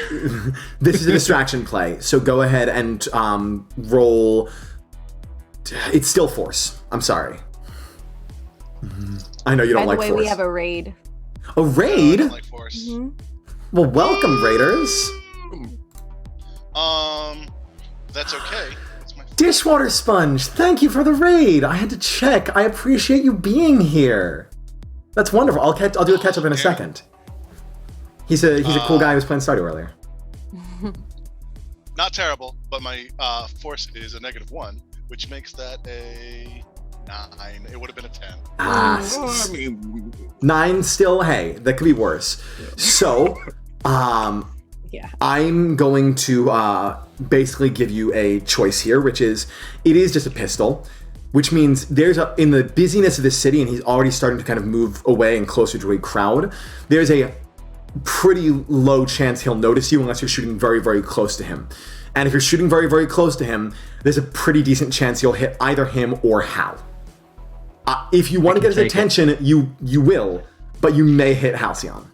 a distraction play. So go ahead and roll. It's still force. I'm sorry. I know you don't like force. By the way, we have a raid. A raid? No, I don't like force. Mm-hmm. Well, welcome, raiders. That's okay. It's my Dishwater Sponge, thank you for the raid. I had to check. I appreciate you being here. That's wonderful. I'll do a catch up in a second. He's a cool guy who was playing Stardew earlier. Not terrible, but my force is a -1, which makes that a 9. It would have been a 10. I mean, 9 still, hey, that could be worse. So, Yeah. I'm going to basically give you a choice here, which is, it is just a pistol, which means in the busyness of the city, and he's already starting to kind of move away and closer to a crowd, there's a pretty low chance he'll notice you unless you're shooting very, very close to him. And if you're shooting very, very close to him, there's a pretty decent chance you'll hit either him or Hal. If you want to get his attention, you will, but you may hit Halcyon.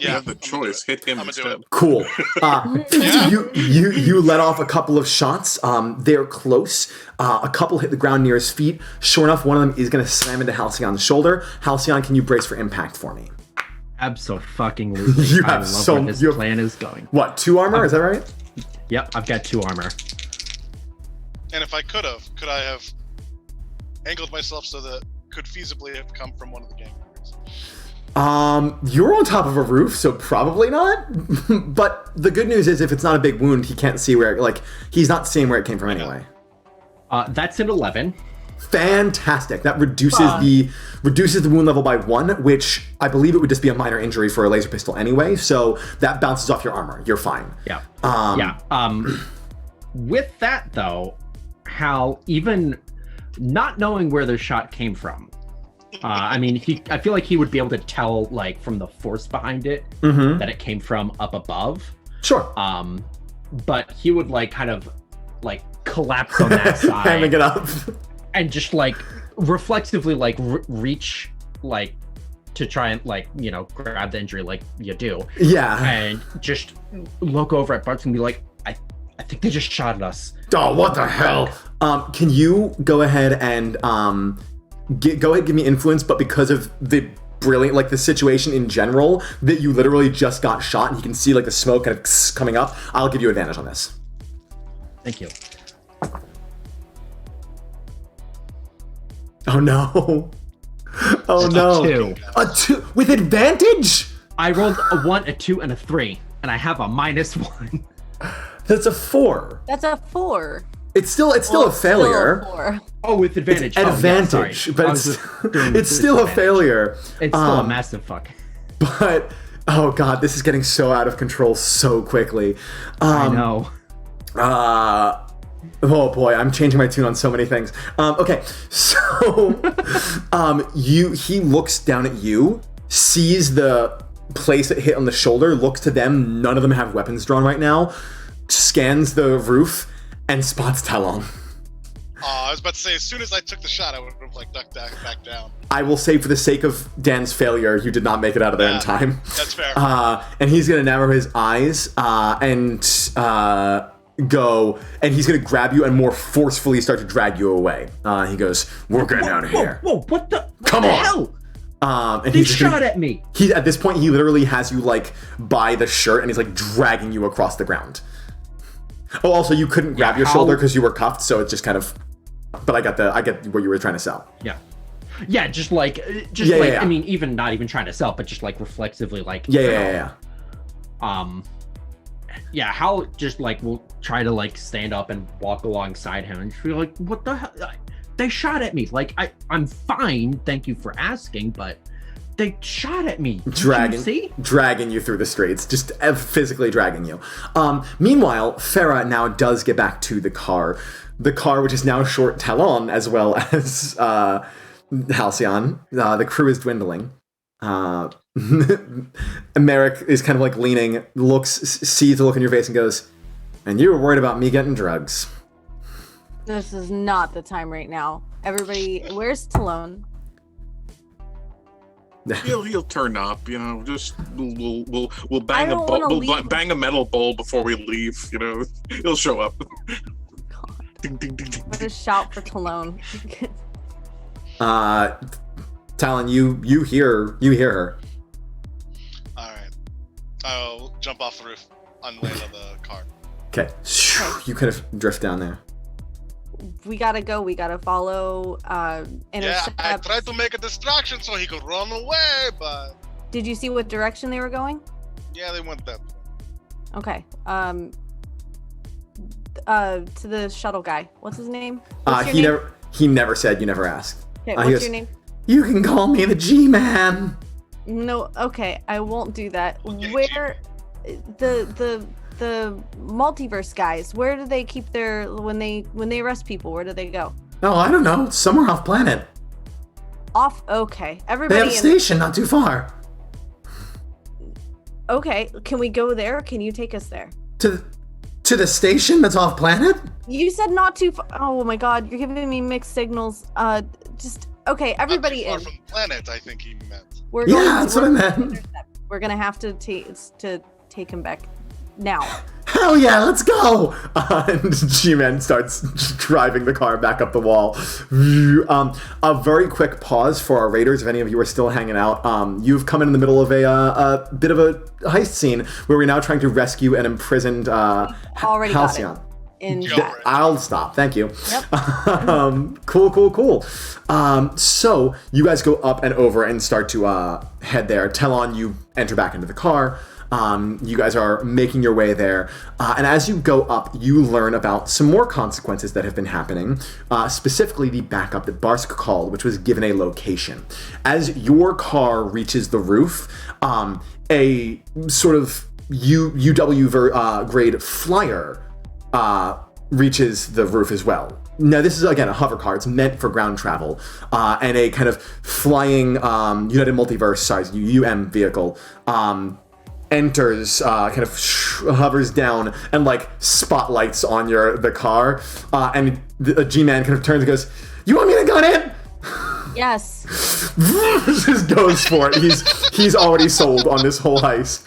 you have the choice. Hit him instead. Cool. You let off a couple of shots. They're close. A couple hit the ground near his feet. Sure enough, one of them is going to slam into Halcyon's shoulder. Halcyon, can you brace for impact for me? Absolutely. You have I love where this plan is going. What, 2 armor? Is that right? Yep, I've got 2 armor. And if I could I have angled myself so that could feasibly have come from one of the gang members? You're on top of a roof, so probably not. But the good news is, if it's not a big wound, he can't see he's not seeing where it came from anyway. That's an 11. Fantastic. That reduces the wound level by 1, which I believe it would just be a minor injury for a laser pistol anyway. So that bounces off your armor. You're fine. Yeah. With that though, Hal, even not knowing where the shot came from, I feel like he would be able to tell, from the force behind it, that it came from up above. Sure. But he would collapse on that side, hamming it up, and just reflexively reach to try and grab the injury like you do. Yeah. And just look over at Bartz and be like, I think they just shot at us. Oh, what the hell? Can you go ahead and give me influence, but because of the brilliant, the situation in general, that you literally just got shot and you can see the smoke kind of coming up, I'll give you advantage on this. Thank you. Oh no. Oh no. A 2 with advantage? I rolled a 1, a 2, and a 3, and I have a -1. That's a 4. That's a 4. It's still a failure. Still a 4. Oh, with advantage. It's advantage, but it's still a failure. It's still a massive fuck. But oh god, this is getting so out of control so quickly. I know. Oh boy, I'm changing my tune on so many things. Okay, so he looks down at you, sees the place that hit on the shoulder, looks to them. None of them have weapons drawn right now. Scans the roof and spots Talon. I was about to say, as soon as I took the shot, I would have ducked back down. I will say, for the sake of Dan's failure, you did not make it out of there in time. That's fair. And he's gonna narrow his eyes and go, and he's gonna grab you and more forcefully start to drag you away. He goes, "We're getting out of here." Whoa! What the? Come on! Hell? And they shot at me. At this point, he literally has you by the shirt, and he's dragging you across the ground. Oh, also, you couldn't grab your shoulder because you were cuffed, so it's just kind of. But I get what you were trying to sell. Yeah, just yeah. I mean, even not even trying to sell, but just reflexively, Yeah. Yeah, Hal just will try to stand up and walk alongside him and feel what the hell? They shot at me. I'm fine. Thank you for asking, but they shot at me. Dragging you through the streets, just physically dragging you. Meanwhile, Phera now does get back to the car, which is now short Talon as well as Halcyon. The crew is dwindling. Merrick is kind of leaning, sees the look in your face and goes, "And you were worried about me getting drugs." This is not the time right now. Everybody, where's Talon? He'll turn up, just we'll bang bang a metal bowl before we leave, he'll show up. Ding, ding, ding, ding. I'm gonna shout for Talon. Talon, you hear her. All right, I'll jump off the roof. unland of the car. Okay. You kind of drift down there. We gotta go. We gotta follow. Intercept. Yeah, I tried to make a distraction so he could run away, but Did you see what direction they were going? yeah, they went that way. Okay. To the shuttle guy. What's his name? What's your name? He never said. You never asked. Okay, he what's goes, your name? You can call me the G-Man. No. Okay, I won't do that. Okay, Where the multiverse guys? Where do they keep their when they arrest people? Where do they go? Oh, I don't know. Somewhere off planet. Off. Okay. They Everybody. have a station not too far. Okay. Can we go there? Or can you take us there? To the station that's off planet? You said not too far. Oh my God, you're giving me mixed signals. Just okay. Everybody Not in. too far from the planet, I think he meant. We're Yeah, going that's what I meant. We're gonna have to take him back now. Hell yeah, let's go! And G-Man starts driving the car back up the wall. A very quick pause for our raiders, if any of you are still hanging out. You've come in the middle of a bit of a heist scene where we're now trying to rescue an imprisoned Already Halcyon. got it in Yeah. chat. I'll stop. Thank you. Yep. Cool. So you guys go up and over and start to head there. Telon, you enter back into the car. You guys are making your way there. And as you go up, you learn about some more consequences that have been happening, specifically the backup that Barsk called, which was given a location. As your car reaches the roof, a sort of UW grade flyer reaches the roof as well. Now, this is, again, a hover car. It's meant for ground travel. And a kind of flying United Multiverse size UM vehicle enters, kind of hovers down and like spotlights on the car. And the G-Man kind of turns and goes, "You want me to gun it?" Yes. Just goes for it. He's already sold on this whole heist.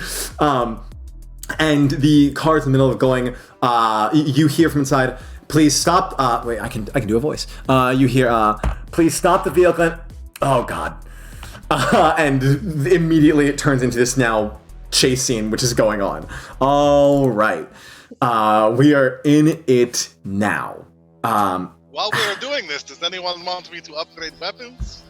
And the car is in the middle of going. You hear from inside, "Please stop." Wait, I can do a voice. You hear, "Please stop the vehicle." Oh God. And immediately it turns into this now chase scene, which is going on. All right. We are in it now. While we are doing this, does anyone want me to upgrade weapons?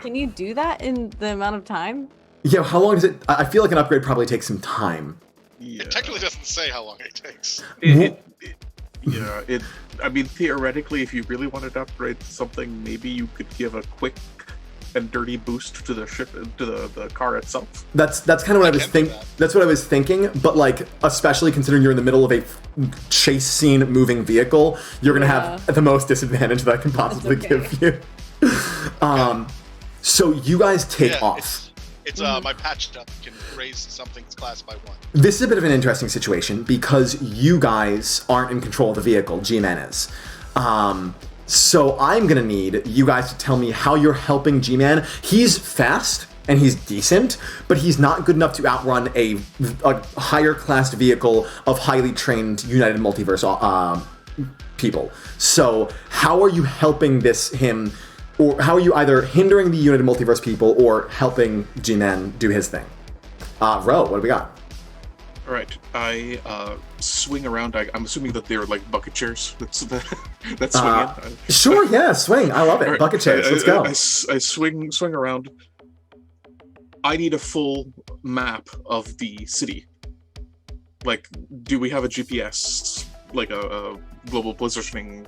Can you do that in the amount of time? Yeah, how long does it... I feel like an upgrade probably takes some time. Yeah. It technically doesn't say how long it takes. I mean, theoretically, if you really wanted to upgrade something, maybe you could give a quick and dirty boost to the ship, to the car itself. That's kind of what I was thinking. That's what I was thinking. But like, especially considering you're in the middle of a chase scene moving vehicle, you're gonna have the most disadvantage that I can possibly give you. So you guys take off. It's my patched up can raise something's class by 1. This is a bit of an interesting situation because you guys aren't in control of the vehicle. G-Man is. So I'm gonna need you guys to tell me how you're helping G-Man. He's fast and he's decent, but he's not good enough to outrun a higher class vehicle of highly trained United Multiverse people. So how are you helping him, or how are you either hindering the United Multiverse people or helping G-Man do his thing? Ro, what do we got? All right, I swing around. I'm assuming that they're like bucket chairs. That's swing in. Sure, yeah, swing. I love it. Right. Bucket chairs. Let's go. I swing around. I need a full map of the city. Like, do we have a GPS, like a global positioning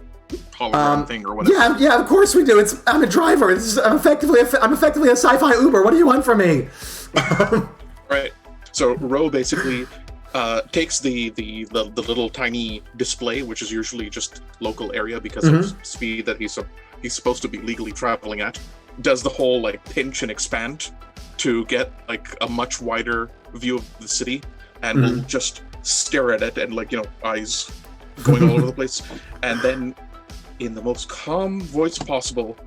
hologram thing or whatever? Yeah, of course we do. I'm a driver. I'm effectively a sci-fi Uber. What do you want from me? Right. So Ro basically takes the little tiny display, which is usually just local area because of speed that he's supposed to be legally traveling at, does the whole like pinch and expand to get like a much wider view of the city, and will just stare at it and like, eyes going all over the place, and then in the most calm voice possible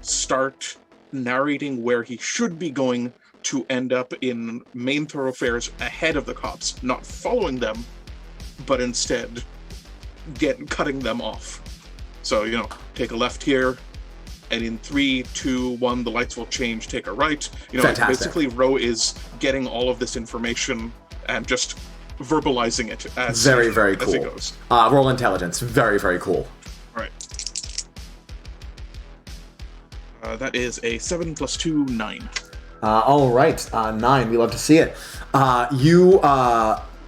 start narrating where he should be going to end up in main thoroughfares ahead of the cops, not following them, but instead cutting them off. So, take a left here, and in 3, 2, 1, the lights will change, take a right. Fantastic. Basically, Ro is getting all of this information and just verbalizing it as very, very cool. As it goes. Roll intelligence. Very, very cool. All right. That is a 7 + 2, 9. All right, 9. We love to see it.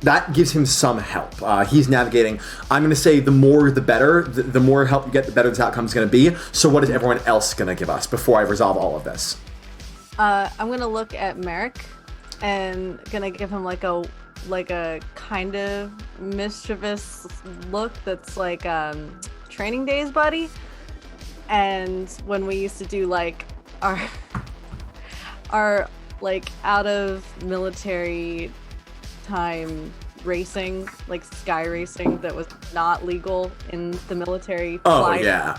That gives him some help. He's navigating. I'm going to say the more the better. The more help you get, the better this outcome is going to be. So what is everyone else going to give us before I resolve all of this? I'm going to look at Merrick and going to give him like a kind of mischievous look that's like Training Days buddy. And when we used to do like our like out of military time racing, like sky racing that was not legal in the military. Oh yeah.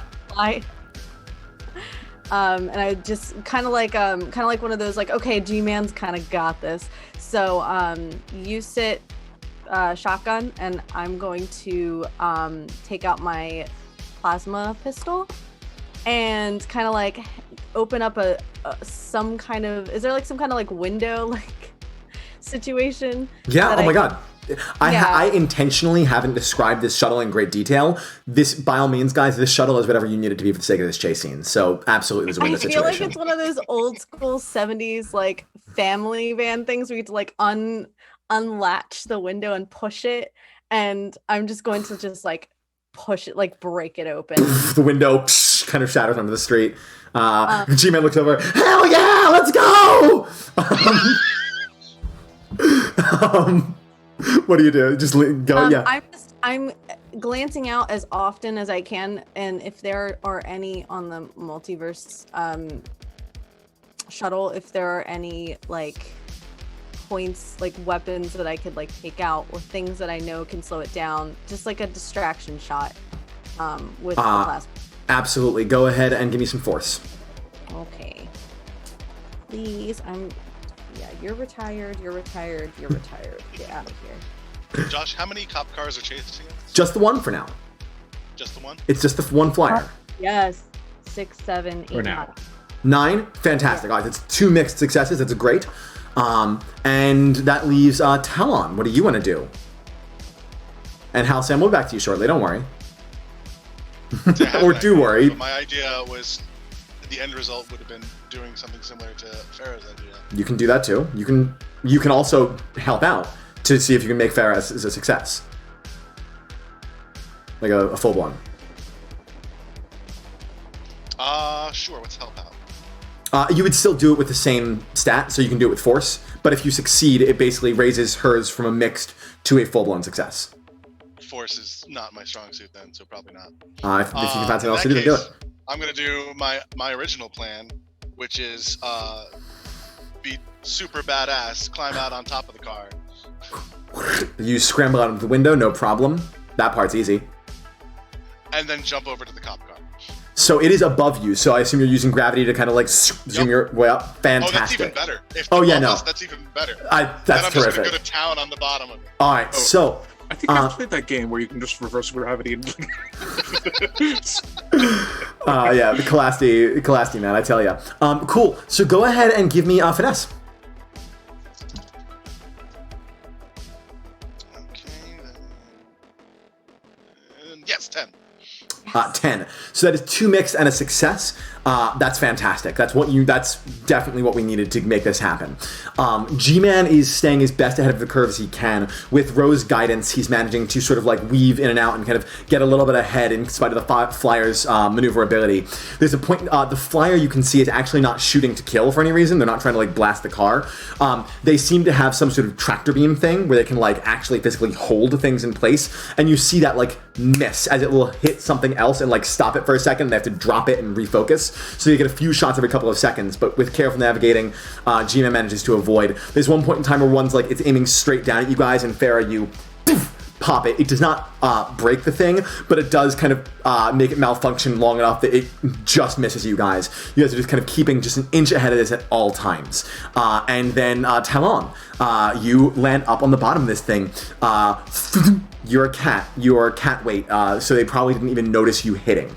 And I just kind of like one of those like, okay, G-Man's kind of got this. So you sit shotgun, and I'm going to take out my plasma pistol and kind of like open up some kind of, is there like some kind of like window like situation? Yeah. Oh my God. I intentionally haven't described this shuttle in great detail. This, by all means, guys, this shuttle is whatever you need it to be for the sake of this chase scene. So absolutely, there's a window situation. I feel like it's one of those old school 70s like family van things where you have to like unlatch the window and push it. And I'm just going to just like push it, like break it open. The window kind of shatters onto the street. G-Man looks over. Hell yeah, let's go! What do you do? Just go? Yeah. I'm glancing out as often as I can, and if there are any on the multiverse shuttle, if there are any like points, like weapons that I could like take out, or things that I know can slow it down, just like a distraction shot with the plasma. Absolutely. Go ahead and give me some force. Okay. Please, you're retired. Get out of here. Josh, how many cop cars are chasing us? Just the one for now. Just the one? It's just the one flyer. Yes. 6, 7, 8. For now. 9? Fantastic. Yeah. All right, that's 2 mixed successes. That's great. And that leaves Talon. What do you want to do? And Halcyon, we'll be back to you shortly. Don't worry. Or do worry. But my idea was the end result would have been doing something similar to Phera's idea. You can do that too. You can also help out to see if you can make Phera as a success. Like a full blown. Sure, let's help out. You would still do it with the same stat, so you can do it with force. But if you succeed, it basically raises hers from a mixed to a full blown success. Force is not my strong suit then, so probably not. If you can find something else to do, then do it. I'm gonna do my original plan, which is be super badass, climb out on top of the car. You scramble out of the window, no problem. That part's easy. And then jump over to the cop car. So it is above you, so I assume you're using gravity to kind of like zoom your way up. Fantastic. Oh, that's even better. That's even better. That's then I'm terrific. just gonna go to town on the bottom of it. All right, so I think I've played that game where you can just reverse gravity and yeah, the Calasti man, I tell ya. Cool. So go ahead and give me finesse. Okay. Yes, 10. 10. So that is 2 mixed and a success. That's fantastic. That's definitely what we needed to make this happen. G-Man is staying as best ahead of the curve as he can. With Ro's guidance, he's managing to sort of like weave in and out and kind of get a little bit ahead in spite of the flyer's maneuverability. There's a point, the flyer you can see is actually not shooting to kill for any reason. They're not trying to like blast the car. They seem to have some sort of tractor beam thing where they can like actually physically hold things in place. And you see that like miss as it will hit something else and like stop it for a second. They have to drop it and refocus. So you get a few shots every couple of seconds, but with careful navigating, G-Man manages to avoid. There's one point in time where one's like, it's aiming straight down at you guys, and Phera, you pop it. It does not break the thing, but it does kind of make it malfunction long enough that it just misses you guys. You guys are just kind of keeping just an inch ahead of this at all times. And then Talon, you land up on the bottom of this thing. You're a cat. You're cat weight, so they probably didn't even notice you hitting.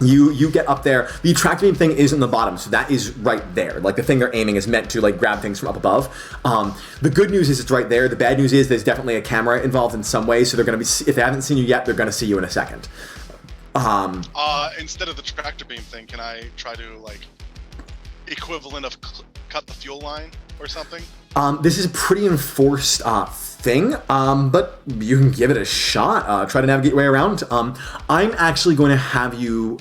You get up there. The tractor beam thing is in the bottom, so that is right there. Like the thing they're aiming is meant to like grab things from up above. The good news is it's right there. The bad news is there's definitely a camera involved in some way, so they're going to be, if they haven't seen you yet, they're going to see you in a second. Instead of the tractor beam thing, can I try to like equivalent of cut the fuel line or something? This is a pretty enforced thing, but you can give it a shot. Try to navigate your way around. I'm actually going to have you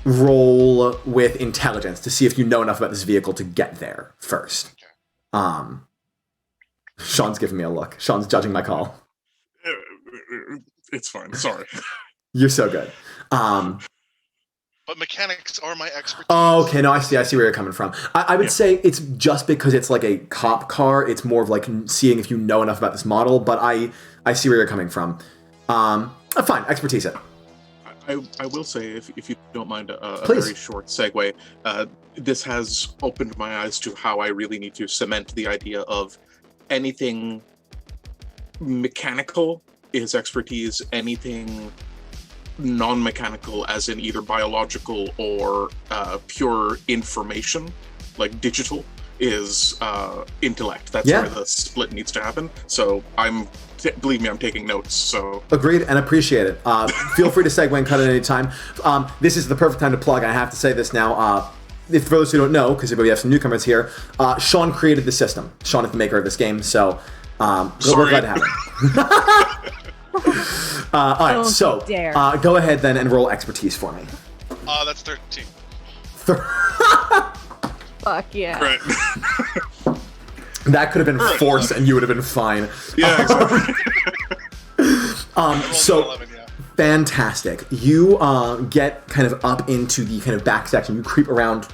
roll with intelligence to see if you know enough about this vehicle to get there first. Okay. Sean's giving me a look. Sean's judging my call. It's fine. Sorry. You're so good. But mechanics are my expertise. Oh, okay. No, I see where you're coming from. I would say it's just because it's like a cop car. It's more of like seeing if you know enough about this model. But I see where you're coming from. Fine. Expertise it. I will say, if you don't mind, a Please. very short segue. This has opened my eyes to how I really need to cement the idea of anything mechanical is expertise. Anything non-mechanical, as in either biological or pure information, like digital, is intellect. That's where the split needs to happen. So believe me, I'm taking notes. So agreed and appreciate it. Feel free to segue and cut at any time. This is the perfect time to plug. I have to say this now. If for those who don't know, because we have some newcomers here, Sean created the system. Sean is the maker of this game, so we're glad to have him. All right, so go ahead then and roll expertise for me. That's 13. Fuck yeah. right. That could have been force and you would have been fine. Yeah, exactly. So 11, yeah. fantastic. You get kind of up into the kind of back section. You creep around,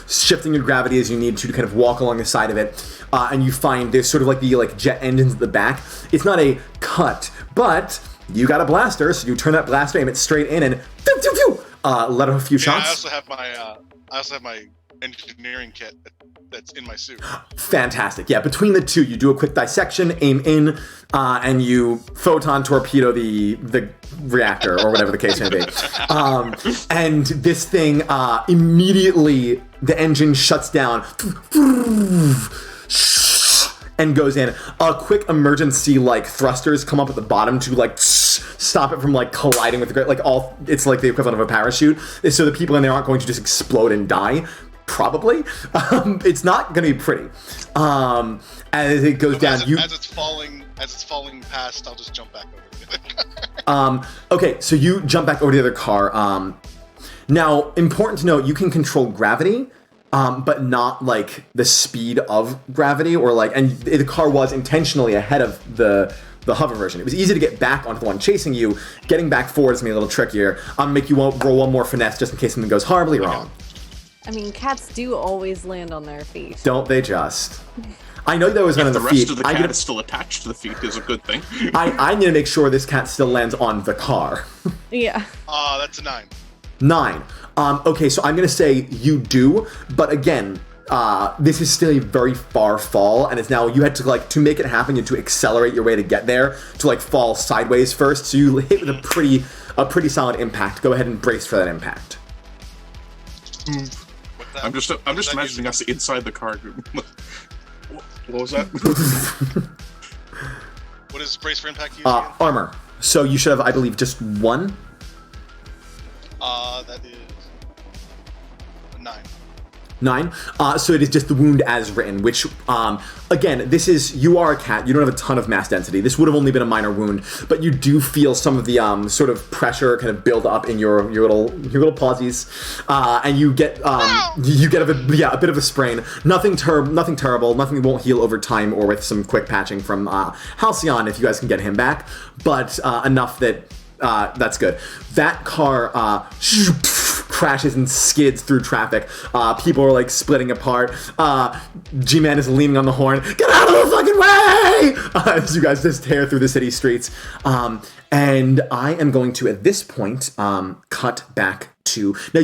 shifting your gravity as you need to kind of walk along the side of it, and you find there's sort of like the jet engines at the back. It's not a cut, but you got a blaster, so you turn that blaster, aim it straight in, and let off a few shots. I also have my engineering kit that's in my suit. Fantastic. Yeah, between the two, you do a quick dissection, aim in, and you photon torpedo the reactor, or whatever the case may be. And this thing, immediately, the engine shuts down and goes in. Quick emergency, thrusters come up at the bottom to, stop it from, colliding with the ground. It's like the equivalent of a parachute. So the people in there aren't going to just explode and die. Probably. It's not going to be pretty. As it goes down, as it's falling past, I'll just jump back over. Okay, so you jump back over to the other car. Now, important to note, you can control gravity, but not the speed of gravity, and the car was intentionally ahead of the hover version. It was easy to get back onto the one chasing you. Getting back forward is going to be a little trickier. I'll make you roll one more finesse just in case something goes horribly wrong. I mean, cats do always land on their feet. Don't they just? I know that was one of the feet. If the rest of the cat is still attached to the feet is a good thing. I need to make sure this cat still lands on the car. Yeah. That's a 9. 9. Okay, so I'm going to say you do, but again, this is still a very far fall, and it's now you had to make it happen, you had to accelerate your way to get there, to fall sideways first, so you hit with a pretty solid impact. Go ahead and brace for that impact. I'm just imagining us inside the car. What was that? What is brace for impact use again? Armor. So you should have, I believe, just 1. That is 9. 9. So it is just the wound as written, which, again, you are a cat. You don't have a ton of mass density. This would have only been a minor wound, but you do feel some of the sort of pressure kind of build up in your little pawsies, and you get a bit of a sprain. Nothing terrible. Nothing that won't heal over time or with some quick patching from Halcyon if you guys can get him back, but enough that that's good. That car crashes and skids through traffic. People are splitting apart. G-Man is leaning on the horn. Get out of the fucking way! As you guys just tear through the city streets. And I am going to, at this point, cut back to... Now,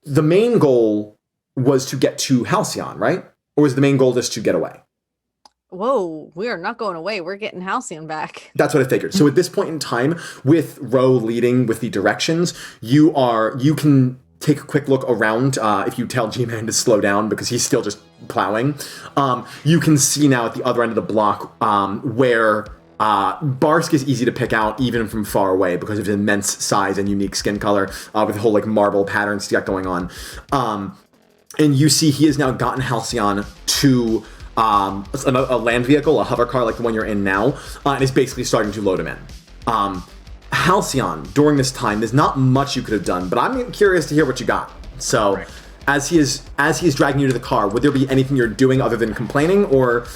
the main goal was to get to Halcyon, right? Or was the main goal just to get away? Whoa, we are not going away. We're getting Halcyon back. That's what I figured. So at this point in time, with Ro leading with the directions, you can take a quick look around. If you tell G-Man to slow down because he's still just plowing, you can see now at the other end of the block where Barsk is easy to pick out even from far away because of his immense size and unique skin color with the whole like marble patterns he's got going on. And you see he has now gotten Halcyon to a land vehicle, a hover car like the one you're in now, and is basically starting to load him in. Halcyon, during this time, there's not much you could have done, but I'm curious to hear what you got. So, right. as he is dragging you to the car, would there be anything you're doing other than complaining, or?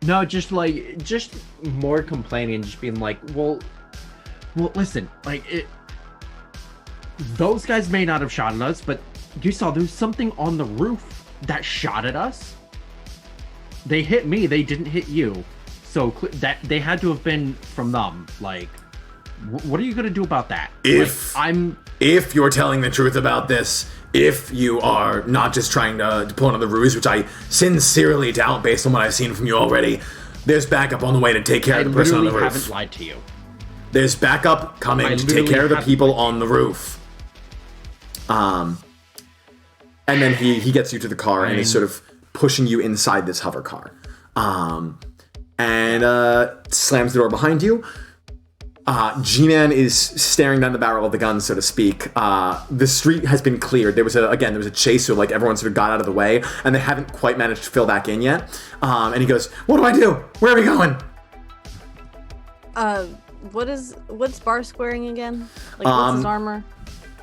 No, just more complaining, just being like, well, listen, those guys may not have shot at us, but you saw there was something on the roof that shot at us. They hit me, they didn't hit you. So that they had to have been from them. Like, what are you gonna do about that? If you're telling the truth about this, if you are not just trying to pull another ruse, which I sincerely doubt based on what I've seen from you already, there's backup on the way to take care of the person on the roof. I haven't lied to you. There's backup coming to take care of the people on the roof. And then he gets you to the car and is sort of pushing you inside this hover car. And slams the door behind you. G-Man is staring down the barrel of the gun, so to speak. The street has been cleared. There was a chase, so like everyone sort of got out of the way, and they haven't quite managed to fill back in yet. And he goes, "What do I do? Where are we going?" What's Barsk wearing again? Like, what's his armor?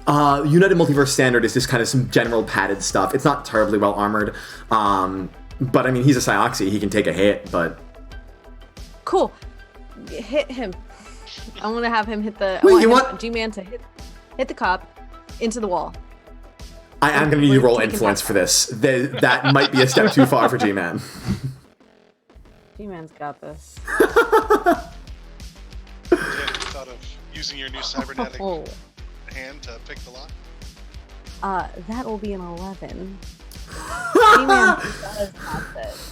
United Multiverse Standard is just kind of some general padded stuff. It's not terribly well armored. But I mean, he's a Cyoxy. He can take a hit, but... Cool. Hit him. I want to have him hit the... Wait, you want... G-Man to hit the cop into the wall. I am going to need you to roll influence for this. That might be a step too far for G-Man. G-Man's got this. Yeah, you thought of using your new cybernetic hand to pick the lock? That will be an 11. G-Man does have this.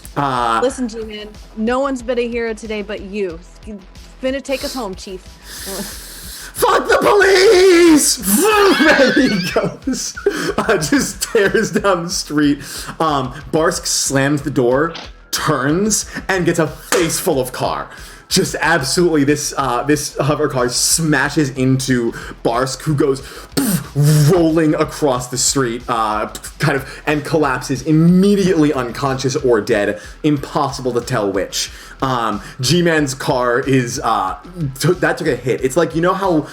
Listen, G-Man, no one's been a hero today but you. You're gonna take us home, Chief. Fuck the police! There he goes. Just tears down the street. Barsk slams the door, turns, and gets a face full of car. Just absolutely, this hover car smashes into Barsk, who goes rolling across the street, and collapses, immediately unconscious or dead. Impossible to tell which. G-Man's car is that took a hit. It's like, you know how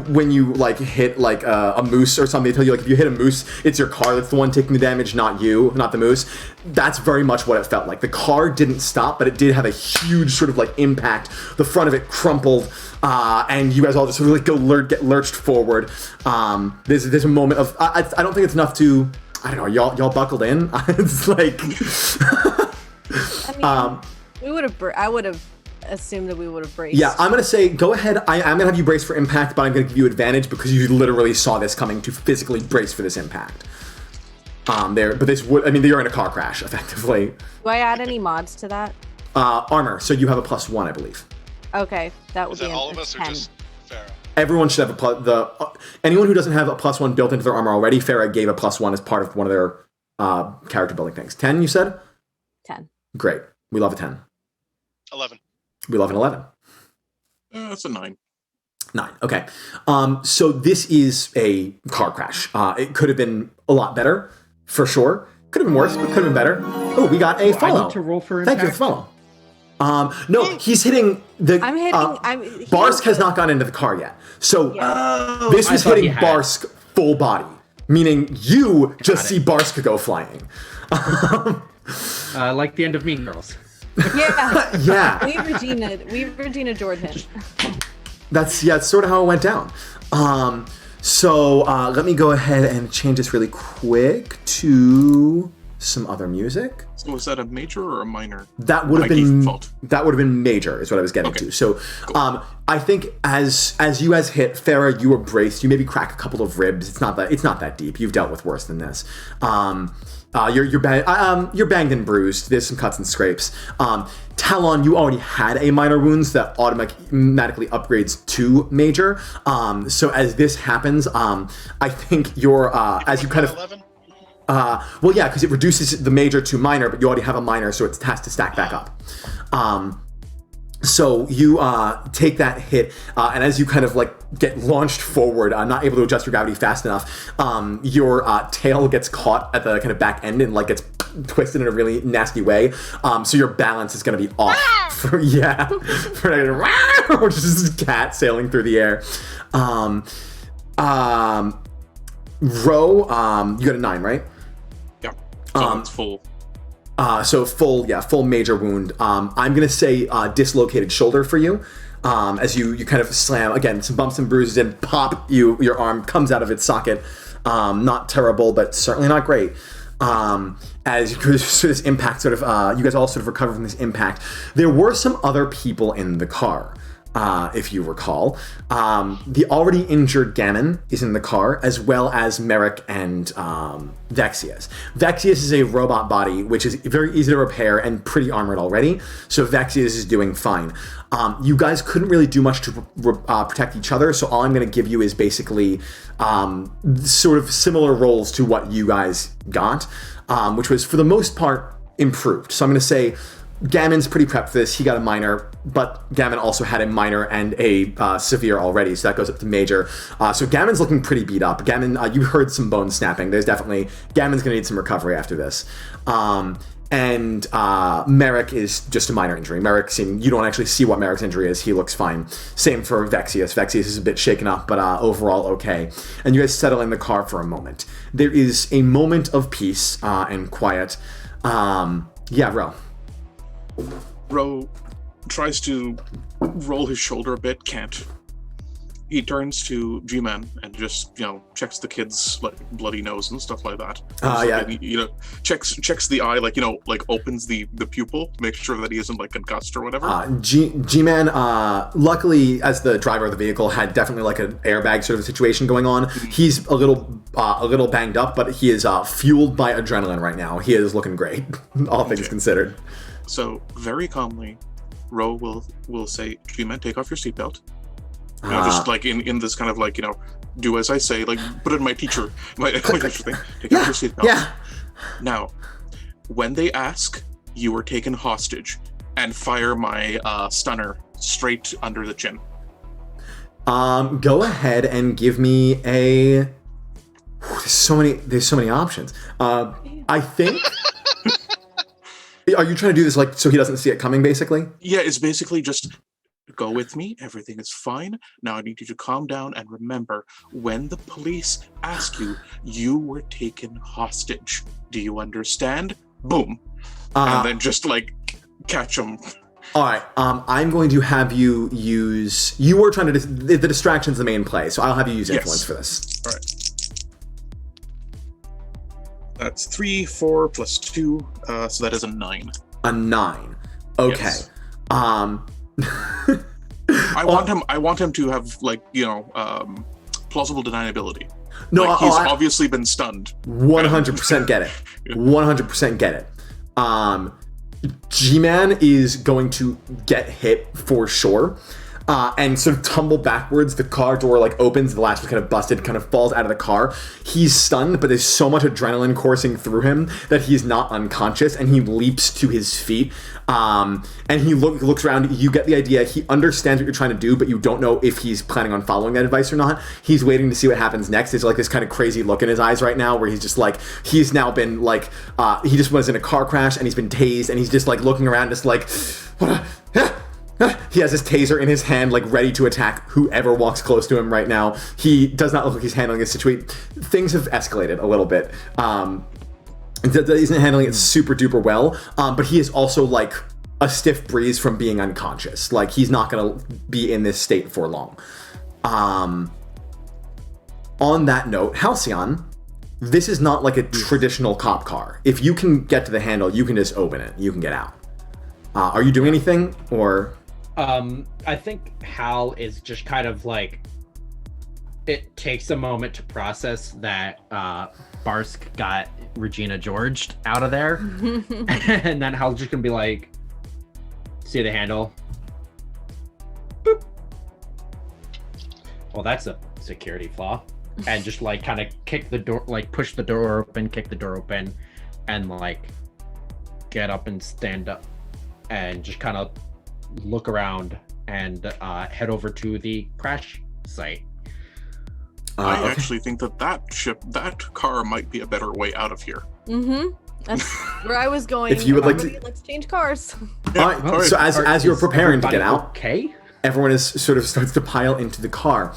when you like hit like a moose or something, they tell you like if you hit a moose, it's your car that's the one taking the damage, not you, not the moose. That's very much what it felt like. The car didn't stop, but it did have a huge sort of like impact. The front of it crumpled, and you guys all just sort of like get lurched forward. There's a moment of I don't think it's enough to, I don't know, y'all buckled in. It's like I would have assumed that we would have braced. Yeah, I'm gonna say go ahead. I'm gonna have you brace for impact, but I'm gonna give you advantage because you literally saw this coming to physically brace for this impact. They're in a car crash effectively. Do I add any mods to that? Armor. So you have a +1, I believe. Okay, that would be all of us 10. Or just Phera? Everyone should have anyone who doesn't have a +1 built into their armor already. Phera gave a +1 as part of one of their character building things. 10, you said? 10. Great. We love a 10. 11. We love an 11. That's a 9. 9. Okay. So this is a car crash. It could have been a lot better, for sure. Could have been worse, but could have been better. Oh, we got a follow. I need to roll for impact. Thank you for follow. No, he's hitting the... I'm hitting... Barsk has not gone into the car yet. So this was hitting Barsk full body, meaning you just see Barsk go flying. Like the end of Mean Girls. Yeah. Yeah. We Regina Jordan. That's sort of how it went down. So let me go ahead and change this really quick to some other music. So was that a major or a minor? That would have been major, is what I was getting to. So, cool. I think as you guys hit Phera, you were braced. You maybe crack a couple of ribs. It's not that deep. You've dealt with worse than this. You're banged and bruised. There's some cuts and scrapes. Talon, you already had a minor wounds that automatically upgrades to major. So as this happens, I think you're as you kind of 11? well, yeah, because it reduces the major to minor, but you already have a minor, so it has to stack back up. So you take that hit, and as you kind of like get launched forward, not able to adjust your gravity fast enough, your tail gets caught at the kind of back end and like gets twisted in a really nasty way. So your balance is going to be off. For which is this cat sailing through the air. Ro, you got a 9, right? Yeah. So it's full. So full major wound. I'm gonna say dislocated shoulder for you. As you kind of slam again, some bumps and bruises, and pop, your arm comes out of its socket. Not terrible, but certainly not great. As you go through this impact, sort of, you guys all sort of recover from this impact. There were some other people in the car. If you recall. The already injured Gammon is in the car, as well as Merrick and VaTze. VaTze is a robot body, which is very easy to repair and pretty armored already, so VaTze is doing fine. You guys couldn't really do much to protect each other, so all I'm going to give you is basically sort of similar rolls to what you guys got, which was, for the most part, improved. So I'm going to say Gammon's pretty prepped for this. He got a minor, but Gammon also had a minor and a severe already, so that goes up to major. So Gammon's looking pretty beat up. Gammon, you heard some bone snapping. Gammon's going to need some recovery after this. And Merrick is just a minor injury. You don't actually see what Merrick's injury is. He looks fine. Same for VaTze. VaTze is a bit shaken up, but overall okay. And you guys settle in the car for a moment. There is a moment of peace and quiet. Ro. Ro tries to roll his shoulder a bit, can't. He turns to G-Man and just, checks the kid's like bloody nose and stuff like that. Checks the eye, opens the pupil to make sure that he isn't like concussed or whatever. G-Man, luckily, as the driver of the vehicle, had definitely like an airbag sort of situation going on. He's a little banged up, but he is fueled by adrenaline right now. He is looking great, all things considered. So very calmly, Ro will say, G-Man, take off your seatbelt. Just like in this kind of like, do as I say, like put it in my teacher thing. Take off your seatbelt. Yeah. Now, when they ask, you are taken hostage, and fire my stunner straight under the chin. Go ahead and give me a. There's so many options. I think. Are you trying to do this like so he doesn't see it coming, basically? Yeah, it's basically just go with me. Everything is fine. Now I need you to calm down and remember, when the police ask you, you were taken hostage. Do you understand? Boom. And then just like catch them. All right. I'm going to have you use. You were trying to. The distraction's the main play, so I'll have you use influence for this. All right. That's 3, 4 plus 2, so that is a 9. A 9. Okay. Yes. I want him to have plausible deniability. No, he's obviously been stunned. 100% get it. 100% get it. G-Man is going to get hit for sure. And sort of tumble backwards. The car door opens, the latch was kind of busted, kind of falls out of the car. He's stunned, but there's so much adrenaline coursing through him that he's not unconscious, and he leaps to his feet. And he looks around. You get the idea. He understands what you're trying to do, but you don't know if he's planning on following that advice or not. He's waiting to see what happens next. There's this kind of crazy look in his eyes right now, where he's just he's now been he just was in a car crash and he's been tased, and he's just looking around, just what? He has his taser in his hand, ready to attack whoever walks close to him right now. He does not look like he's handling this situation. Things have escalated a little bit. He isn't handling it super duper well, but he is also a stiff breeze from being unconscious. He's not going to be in this state for long. On that note, Halcyon, This is not like a traditional cop car. If you can get to the handle, you can just open it. You can get out. Are you doing anything, or? I think Hal is just kind of like, it takes a moment to process that Barsk got Regina Georged out of there. And then Hal's just gonna be like, see the handle? Boop. Well, that's a security flaw. And just like kind of kick the door, like push the door open, kick the door open, and like get up and stand up and just kind of look around and head over to the crash site. I actually think that car might be a better way out of here. That's where I was going. If you would like to, let's change cars. All right. So as you're preparing to get out, okay, everyone is sort of starts to pile into the car.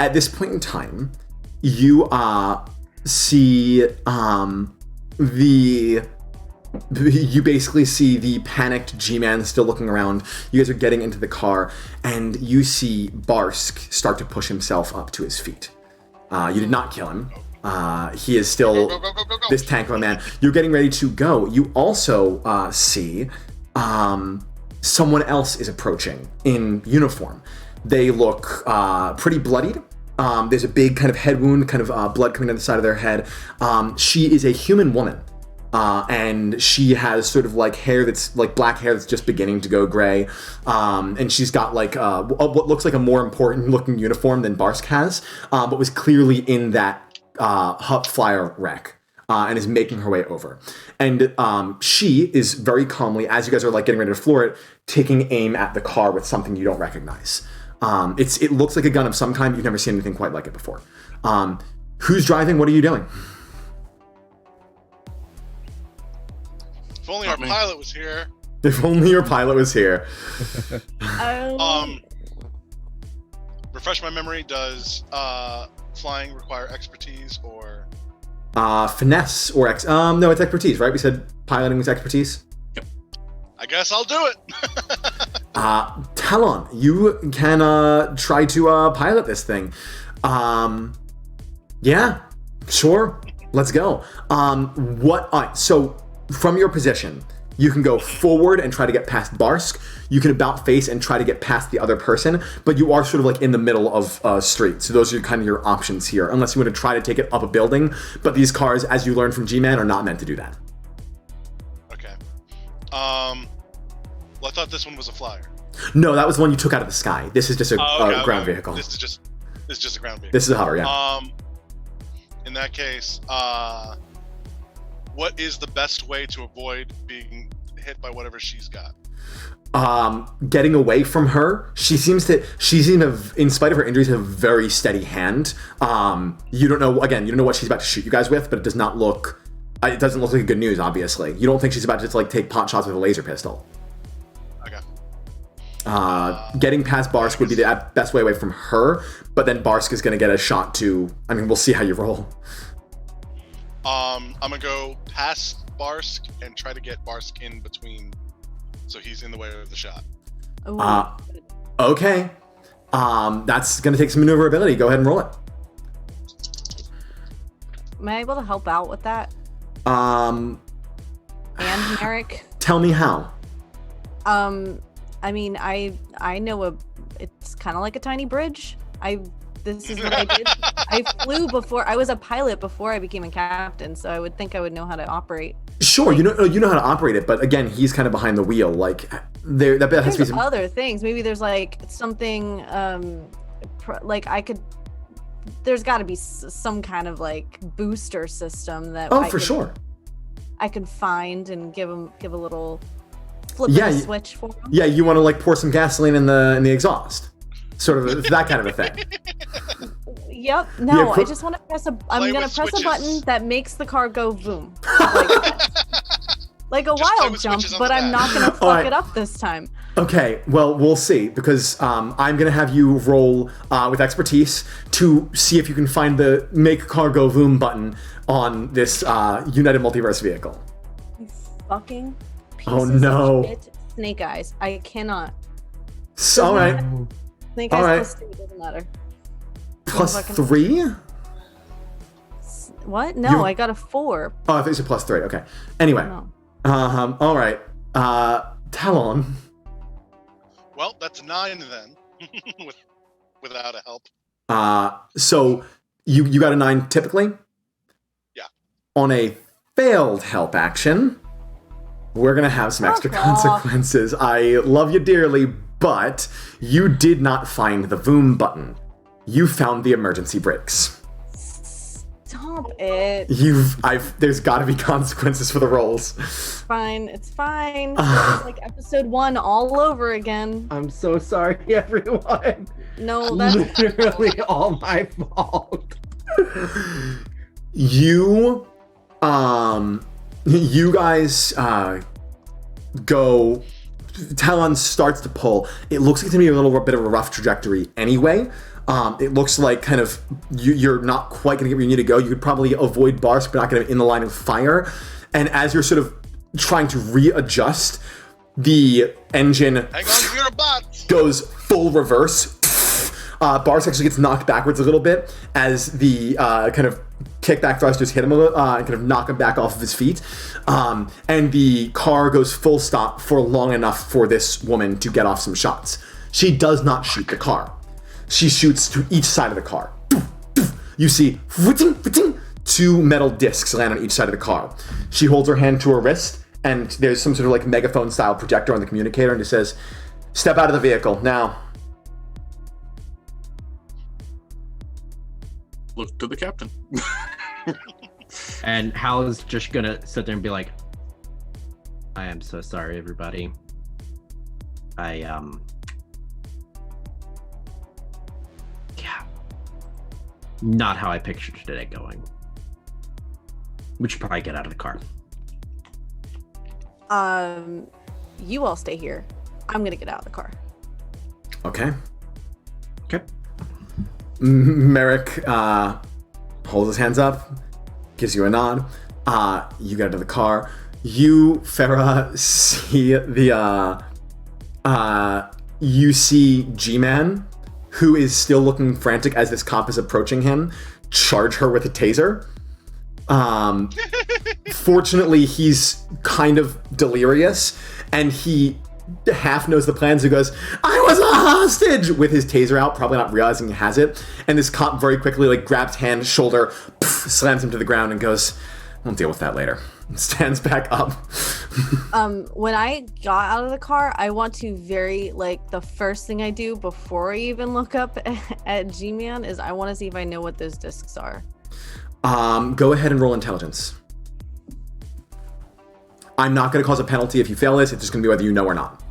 At this point in time, you see you basically see the panicked G-Man still looking around. You guys are getting into the car, and you see Barsk start to push himself up to his feet. You did not kill him. He is still Go. this tank of a man. You're getting ready to go. You also see someone else is approaching in uniform. They look pretty bloodied. There's a big kind of head wound, kind of blood coming down the side of their head. She is a human woman. And she has sort of like hair that's like black hair that's just beginning to go gray. And she's got like what looks like a more important looking uniform than Barsk has, but was clearly in that Hup Flyer wreck. And is making her way over. And she is very calmly, as you guys are like getting ready to floor it, taking aim at the car with something you don't recognize. It looks like a gun of some kind. You've never seen anything quite like it before. Who's driving? What are you doing? If only our pilot was here. If only your pilot was here. Refresh my memory. Does flying require expertise or? Finesse or no, it's expertise, right? We said piloting was expertise. Yep. I guess I'll do it. Talon, you can try to pilot this thing. Yeah, sure. Let's go. So from your position, you can go forward and try to get past Barsk. You can about face and try to get past the other person, but you are sort of like in the middle of a street. So those are kind of your options here, unless you want to try to take it up a building. But these cars, as you learned from G-Man, are not meant to do that. Okay. Well, I thought this one was a flyer. No, that was the one you took out of the sky. This is just a ground vehicle. This is just a ground vehicle. This is a hover, yeah. In that case, what is the best way to avoid being hit by whatever she's got? Getting away from her. She seems to, in spite of her injuries, have a very steady hand. You don't know what she's about to shoot you guys with, but it doesn't look like good news, obviously. You don't think she's about to just like take pot shots with a laser pistol. Okay. Getting past Barsk would be the best way away from her, but then Barsk is going to get a shot to, we'll see how you roll. I'm gonna go past Barsk and try to get Barsk in between, so he's in the way of the shot. Okay. That's gonna take some maneuverability. Go ahead and roll it. Am I able to help out with that? And Merrick? Tell me how. I know it's kind of like a tiny bridge. This is what I did. I flew before. I was a pilot before I became a captain, so I would think I would know how to operate. Sure, you know how to operate it, but again, he's kind of behind the wheel. Like there, that has to be some other things. Maybe there's like something, there's got to be some kind of like booster system that. Sure. I can find and give a little flip of a switch for him. Yeah, you want to like pour some gasoline in the exhaust. Sort of that kind of a thing. Yep. No, I just want to press I'm gonna press a button that makes the car go boom, like a wild jump. But I'm not gonna fuck it up this time. Okay. Well, we'll see, because I'm gonna have you roll with expertise to see if you can find the make car go boom button on this United Multiverse vehicle. You fucking pieces no! Of shit. Snake eyes. I cannot. All right. Snake eyes plus 3 doesn't matter. Plus 3? What? No, I got a 4. Oh, I think it's a +3. Okay. Anyway. No. All right. Talon. Well, that's 9 then, without a help. So you got a 9 typically? Yeah. On a failed help action, we're going to have some extra consequences. I love you dearly, but you did not find the Voom button. You found the emergency brakes. Stop it. There's got to be consequences for the rolls. Fine, it's fine. It's like episode 1 all over again. I'm so sorry, everyone. No, that's literally all my fault. You guys go. Talon starts to pull. It looks like it's gonna be a little bit of a rough trajectory anyway. It looks like kind of you're not quite gonna get where you need to go. You could probably avoid bars, but not gonna be in the line of fire. And as you're sort of trying to readjust, the engine goes full reverse. Bars actually gets knocked backwards a little bit as the kind of kickback thrusters hit him a little, and kind of knock him back off of his feet. And the car goes full stop for long enough for this woman to get off some shots. She does not shoot the car. She shoots to each side of the car. You see 2 metal discs land on each side of the car. She holds her hand to her wrist, and there's some sort of like megaphone style projector on the communicator, and it says, "Step out of the vehicle now." Look to the captain. And Hal is just gonna sit there and be like, I am so sorry, everybody. Yeah. Not how I pictured today going. We should probably get out of the car. You all stay here. I'm gonna get out of the car. Okay. Okay. Merrick holds his hands up, gives you a nod. You get into the car. You, Phera, see you see G-Man, who is still looking frantic as this cop is approaching him, charge her with a taser. Fortunately, he's kind of delirious, and he half knows the plans and goes, "I was a hostage!" with his taser out, probably not realizing he has it. And this cop very quickly grabs hand, shoulder, slams him to the ground and goes, "We'll deal with that later." And stands back up. When I got out of the car, I want to the first thing I do before I even look up at G-Man is I want to see if I know what those discs are. Go ahead and roll intelligence. I'm not going to cause a penalty if you fail this. It's just going to be whether you know or not.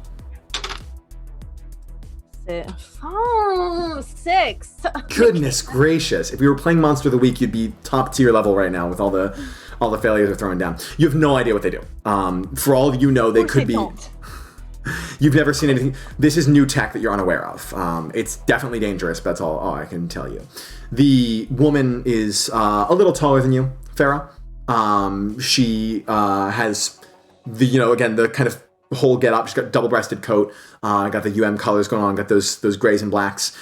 6. Goodness gracious. If we were playing Monster of the Week, you'd be top tier level right now with all the failures they're throwing down. You have no idea what they do. For all you know, they could be... Don't. You've never seen anything. This is new tech that you're unaware of. It's definitely dangerous, but that's all I can tell you. The woman is a little taller than you, Phera. She has the kind of whole get up. She's got double-breasted coat, got the UM colors going on, got those grays and blacks.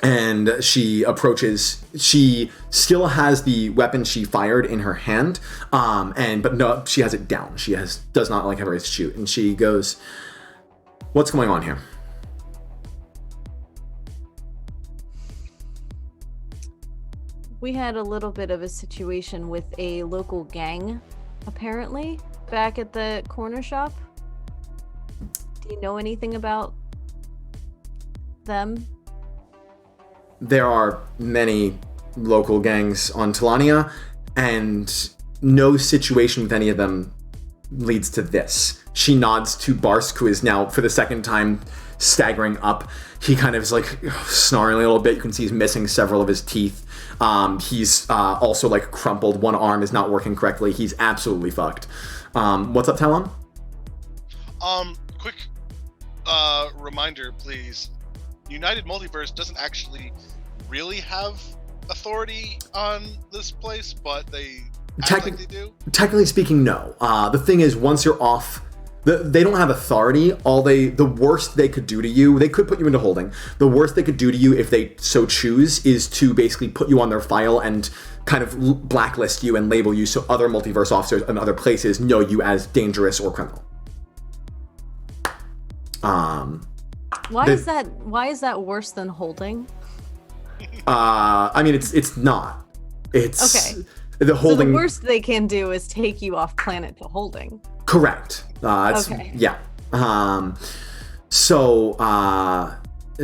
And she approaches. She still has the weapon she fired in her hand, but no, she has it down. She does not have a race to shoot. And she goes, "What's going on here?" We had a little bit of a situation with a local gang, apparently, back at the corner shop. Do you know anything about them? There are many local gangs on Talania, and no situation with any of them leads to this. She nods to Barsk, who is now, for the second time, staggering up. He kind of is snarling a little bit. You can see he's missing several of his teeth. He's also crumpled. One arm is not working correctly. He's absolutely fucked. What's up, Talon? Quick reminder, please. United Multiverse doesn't actually really have authority on this place, but they act like they do. Technically speaking, no. The thing is, once you're off They don't have authority. The worst they could do to you, they could put you into holding. The worst they could do to you, if they so choose, is to basically put you on their file and kind of blacklist you and label you so other multiverse officers in other places know you as dangerous or criminal. Why is that worse than holding? I mean, it's not. It's okay. The holding. So the worst they can do is take you off planet to holding. Correct. Okay. Yeah. So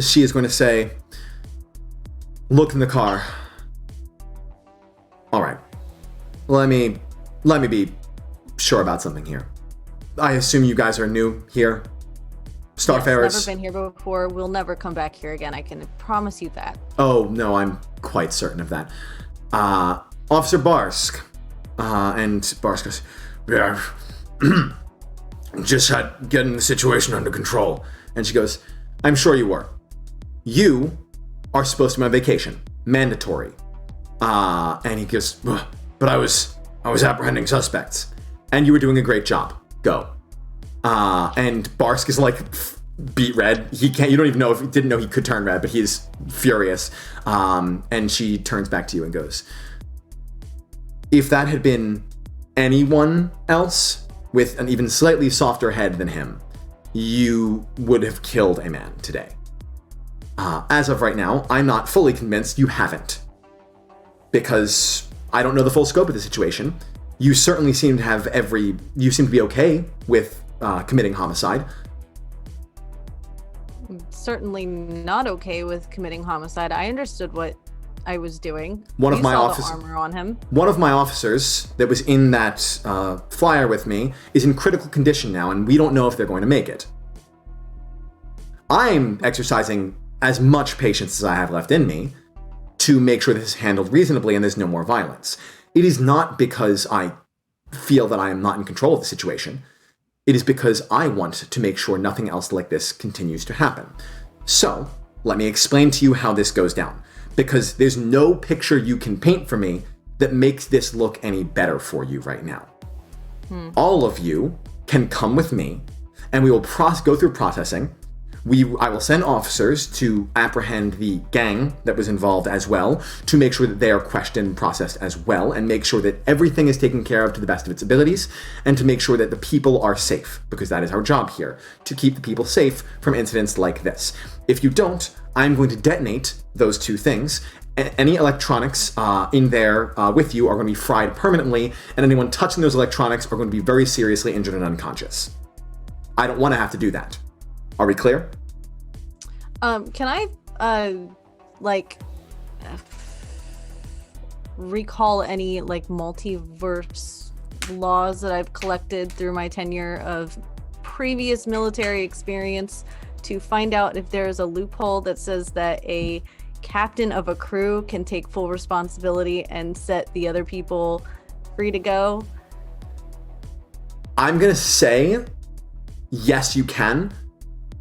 she is going to say, "Look in the car." All right. Let me be sure about something here. I assume you guys are new here. Starfarers. Yes, never been here before. We'll never come back here again. I can promise you that. Oh no, I'm quite certain of that. Officer Barsk. And Barsk goes, "Yeah. Just had getting the situation under control." And she goes, "I'm sure you were. You are supposed to be on vacation. Mandatory." And he goes, "But I was apprehending suspects. And you were doing a great job. Go." And Barsk is like beat red. He can't. You don't even know if he didn't know he could turn red, but he is furious. And she turns back to you and goes, "If that had been anyone else with an even slightly softer head than him, you would have killed a man today. As of right now, I'm not fully convinced you haven't, because I don't know the full scope of the situation. You certainly seem to have you seem to be okay with committing homicide." Certainly not okay with committing homicide. I understood what I was doing. One of You my saw officers, the armor on him. One of my officers that was in that flyer with me is in critical condition now, and we don't know if they're going to make it. I'm exercising as much patience as I have left in me to make sure this is handled reasonably and there's no more violence. It is not because I feel that I am not in control of the situation. It is because I want to make sure nothing else like this continues to happen. So, let me explain to you how this goes down, because there's no picture you can paint for me that makes this look any better for you right now. All of you can come with me, and we will go through processing. I will send officers to apprehend the gang that was involved as well, to make sure that they are questioned and processed as well, and make sure that everything is taken care of to the best of its abilities, and to make sure that the people are safe, because that is our job here, to keep the people safe from incidents like this. If you don't, I'm going to detonate those two things. Any electronics in there with you are going to be fried permanently, and anyone touching those electronics are going to be very seriously injured and unconscious. I don't want to have to do that. Are we clear? Can I, recall any, multiverse laws that I've collected through my tenure of previous military experience to find out if there's a loophole that says that a captain of a crew can take full responsibility and set the other people free to go? I'm going to say, yes, you can.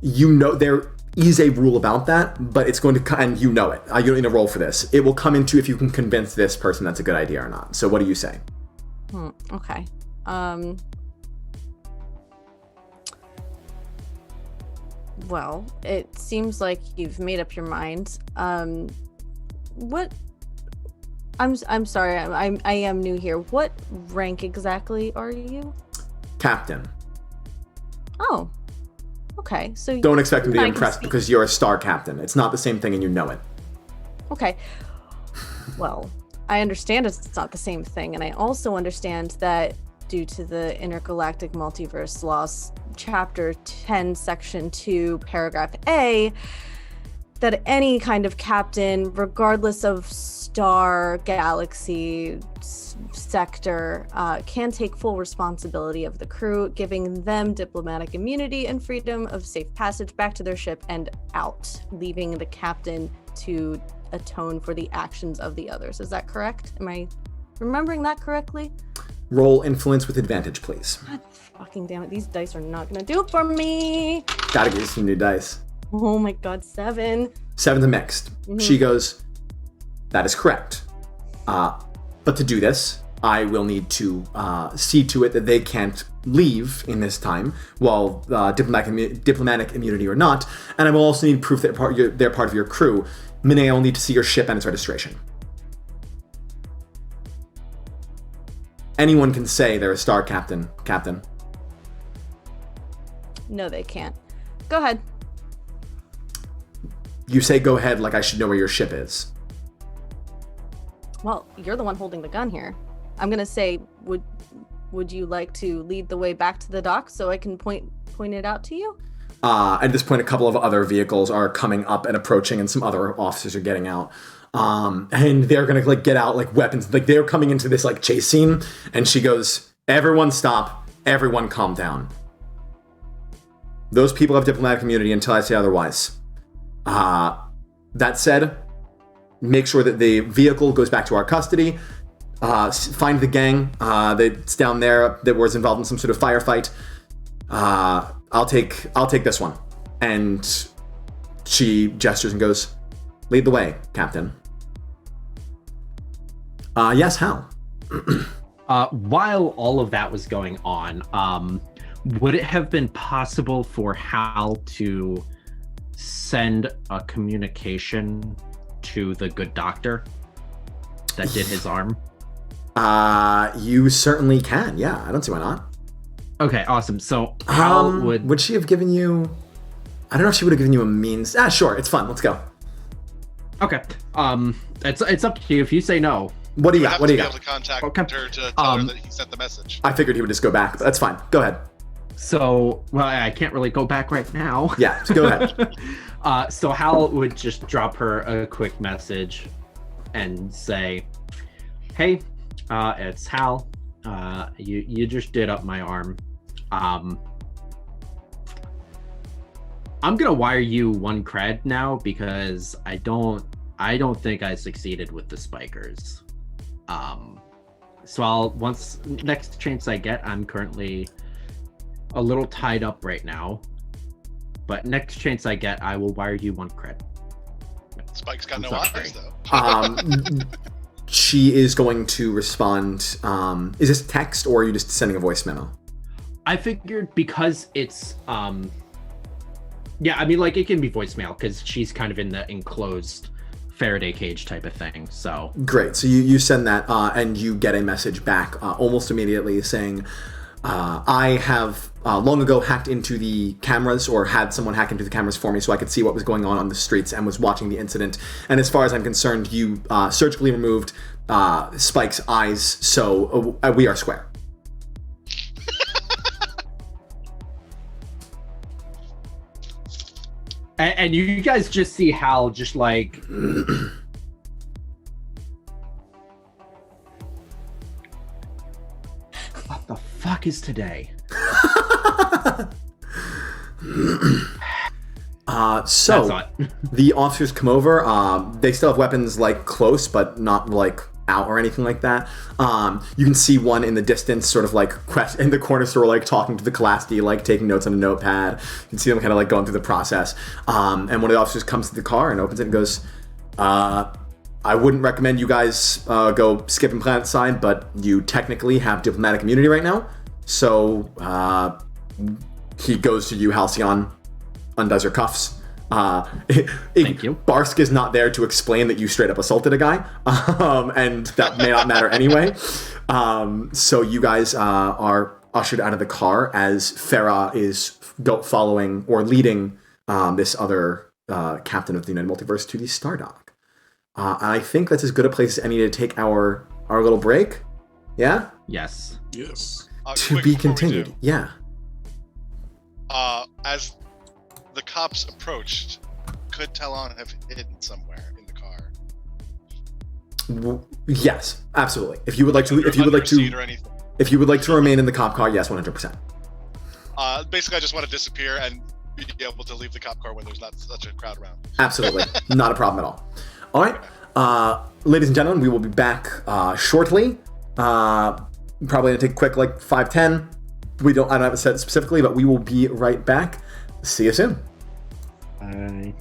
You know, there is a rule about that, but it's going to, and you know it. You don't need to roll for this. It will come into if you can convince this person that's a good idea or not. So what do you say? Okay. Well, it seems like you've made up your mind. What? I'm sorry. I am new here. What rank exactly are you? Captain. Oh. Okay. So don't expect him to be impressed because you're a star captain. It's not the same thing, and you know it. Okay. Well, I understand it's not the same thing, and I also understand that due to the intergalactic multiverse laws, chapter 10, section 2, paragraph A, that any kind of captain, regardless of star, galaxy, sector, can take full responsibility of the crew, giving them diplomatic immunity and freedom of safe passage back to their ship and out, leaving the captain to atone for the actions of the others. Is that correct? Am I remembering that correctly? Roll influence with advantage, please. God fucking damn it. These dice are not going to do it for me. Gotta get you some new dice. Oh my god, 7. 7's a mixed. Mm-hmm. She goes, that is correct. But to do this, I will need to see to it that they can't leave in this time, while diplomatic immunity or not, and I will also need proof that they're part of your crew. Minea will need to see your ship and its registration. Anyone can say they're a star captain. No, they can't. Go ahead. You say go ahead like I should know where your ship is. Well, you're the one holding the gun here. I'm gonna say, would you like to lead the way back to the dock so I can point it out to you? At this point, a couple of other vehicles are coming up and approaching, and some other officers are getting out. And they're gonna like get out like weapons, like they're coming into this like chase scene. And she goes, "Everyone stop! Everyone calm down. Those people have diplomatic immunity until I say otherwise. That said, make sure that the vehicle goes back to our custody. Find the gang that's down there that was involved in some sort of firefight. I'll take this one." And she gestures and goes, "Lead the way, Captain." Yes, Hal. While all of that was going on, would it have been possible for Hal to send a communication to the good doctor that did his arm? You certainly can. Yeah, I don't see why not. Okay, awesome. So Hal would she have given you? I don't know if she would have given you a means. Sure, it's fun. Let's go. Okay. It's up to you. If you say no. What do you got? What do you got? Be able to contact her to tell her that he sent the message. I figured he would just go back, but that's fine. Go ahead. So, well, I can't really go back right now. Yeah, so go ahead. So Hal would just drop her a quick message and say, "Hey, it's Hal. You just did up my arm. I'm gonna wire you 1 cred now because I don't think I succeeded with the spikers. So next chance I get, I'm currently a little tied up right now, but next chance I get, I will wire you 1 cred. Spike's got no eyes though. She is going to respond. Is this text or are you just sending a voice memo? I figured because it's yeah, I mean, like, it can be voicemail because she's kind of in the enclosed Faraday cage type of thing. So great. So you send that and you get a message back almost immediately saying, I have long ago hacked into the cameras, or had someone hack into the cameras for me so I could see what was going on the streets, and was watching the incident. And as far as I'm concerned, you surgically removed Spike's eyes, so we are square. And you guys just see Hal just like... What the fuck is today? So the officers come over. They still have weapons like close, but not like out or anything like that. You can see one in the distance, sort of like in the corner store, like talking to the Calasti, like taking notes on a notepad. You can see them kind of like going through the process. And one of the officers comes to the car and opens it and goes, I wouldn't recommend you guys go skipping planet side, but you technically have diplomatic immunity right now. So he goes to you, Halcyon, undoes your cuffs. Thank you. Barsk is not there to explain that you straight up assaulted a guy, and that may not matter anyway. So you guys are ushered out of the car as Phera is following or leading this other captain of the United Multiverse to the Star Dock. And I think that's as good a place as any to take our little break. Yeah? Yes. Yes. To be continued. Yeah. As the cops approached, could Talon have hidden somewhere in the car? Yes, absolutely. If you would like to remain in the cop car, yes, 100%. Basically, I just want to disappear and be able to leave the cop car when there's not such a crowd around. Absolutely, not a problem at all. All right, ladies and gentlemen, we will be back shortly. Probably gonna take a quick 5-10. I don't have it set specifically, but we will be right back. See you soon. Bye.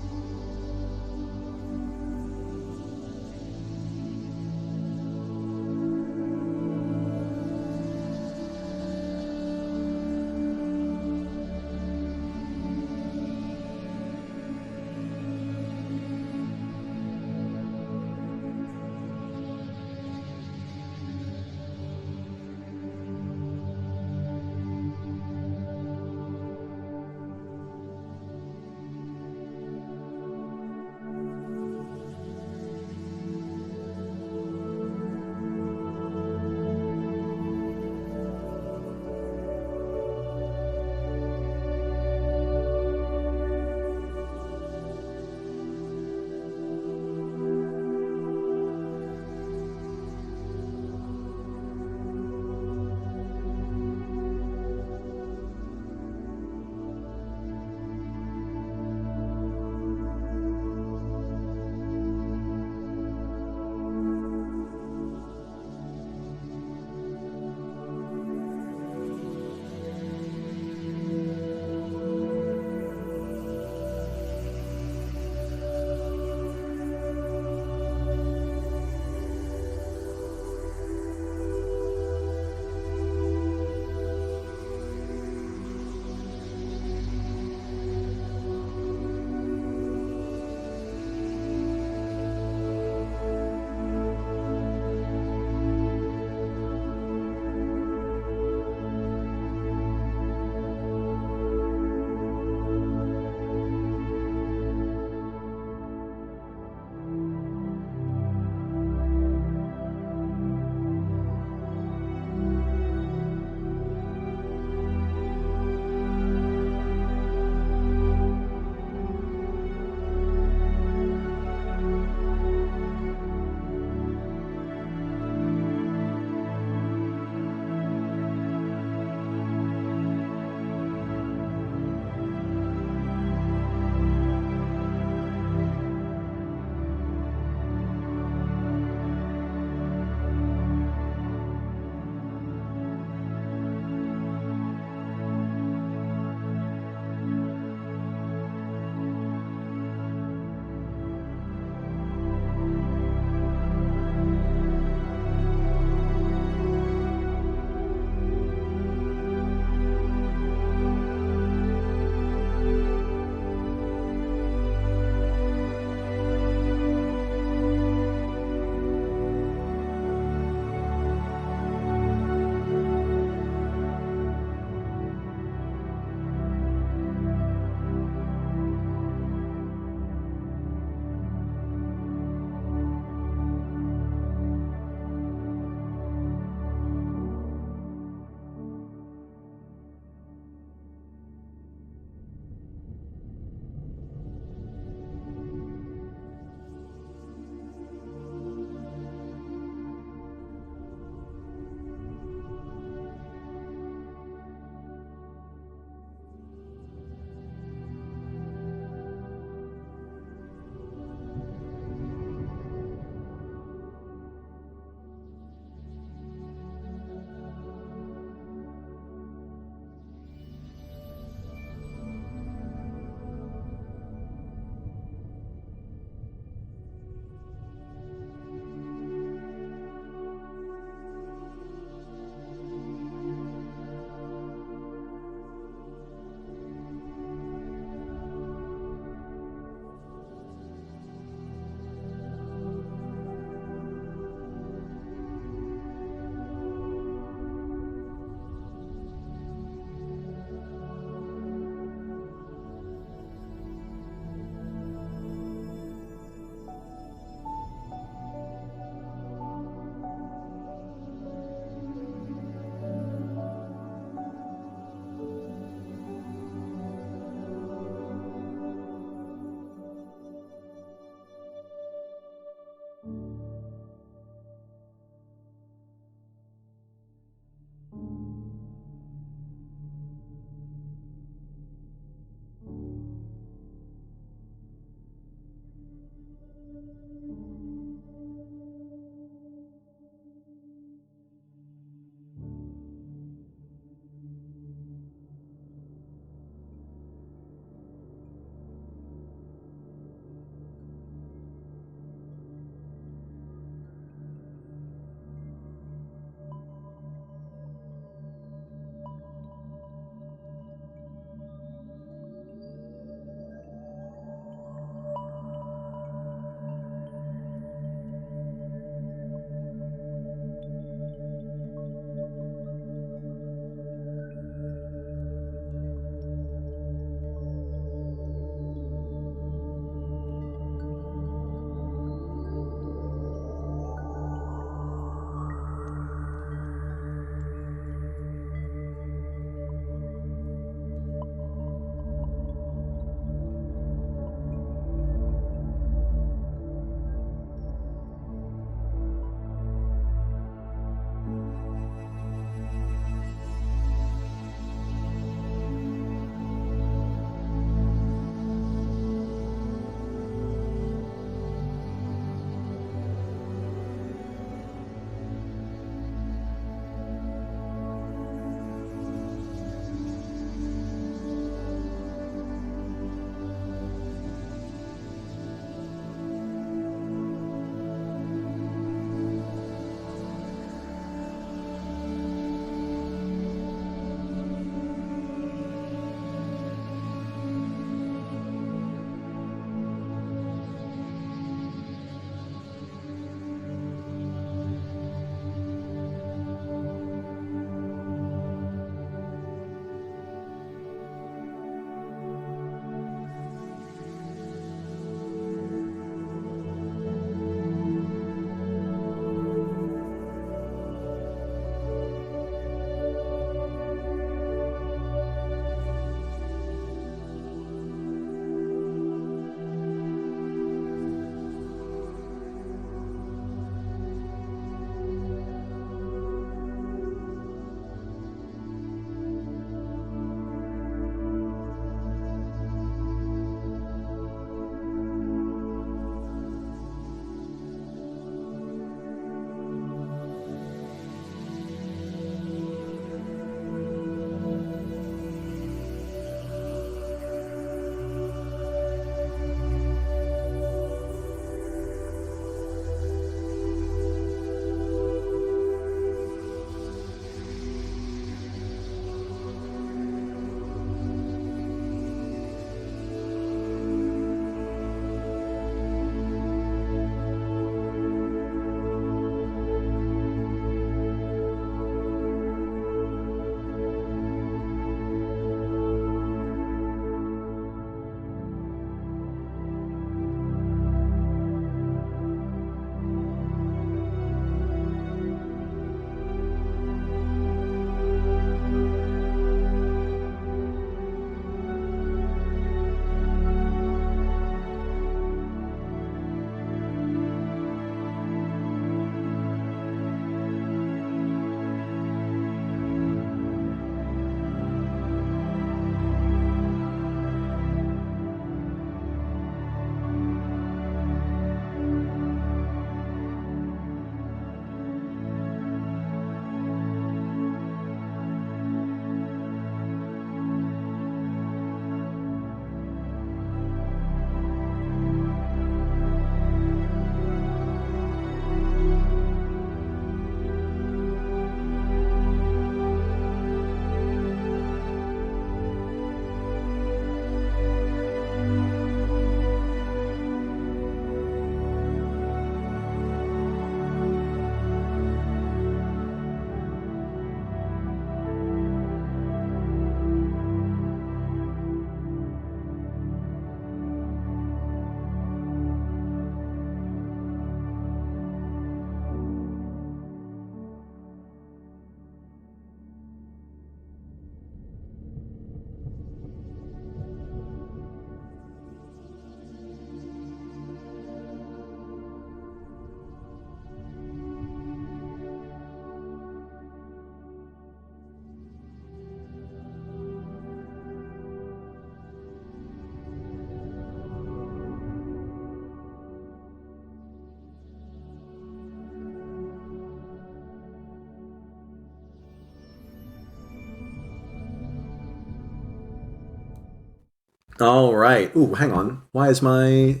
All right. Ooh, hang on. Why is my...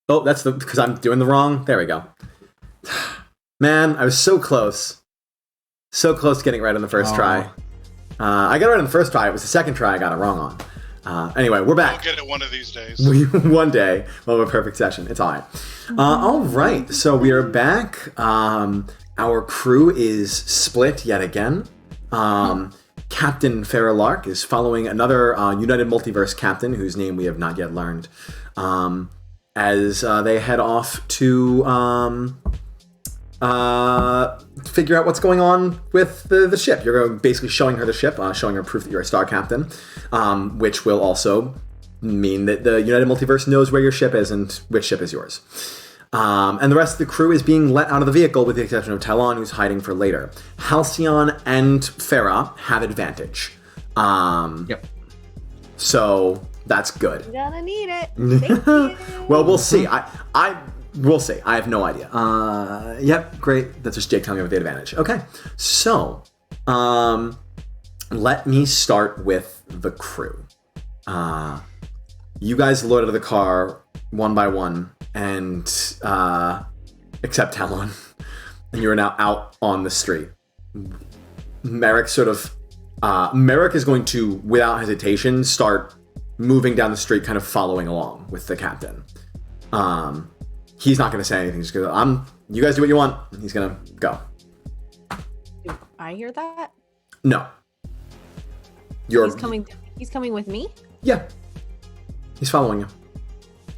Oh, that's because I'm doing the wrong... There we go. Man, I was so close. So close to getting it right on the first try. I got it right on the first try. It was the second try I got it wrong on. Anyway, we're back. I'll get it one of these days. One day, we'll have a perfect session. It's all right. All right, so we are back. Our crew is split yet again. Captain Phera Lark is following another United Multiverse captain, whose name we have not yet learned, as they head off to figure out what's going on with the ship. You're basically showing her the ship, showing her proof that you're a star captain, which will also mean that the United Multiverse knows where your ship is and which ship is yours. And the rest of the crew is being let out of the vehicle with the exception of Talon, who's hiding for later. Halcyon and Phera have advantage. Yep. So that's good. You're gonna need it. Thank you. Well, we'll see. We'll see. I have no idea. Yep, great. That's just Jake telling me with the advantage. Okay. So, let me start with the crew. You guys load out of the car one by one, and except Talon, and you are now out on the street. Merrick is going to, without hesitation, start moving down the street, kind of following along with the captain. He's not going to say anything. He's going to, you guys do what you want. He's going to go. Do I hear that? No. He's coming with me? Yeah. He's following you.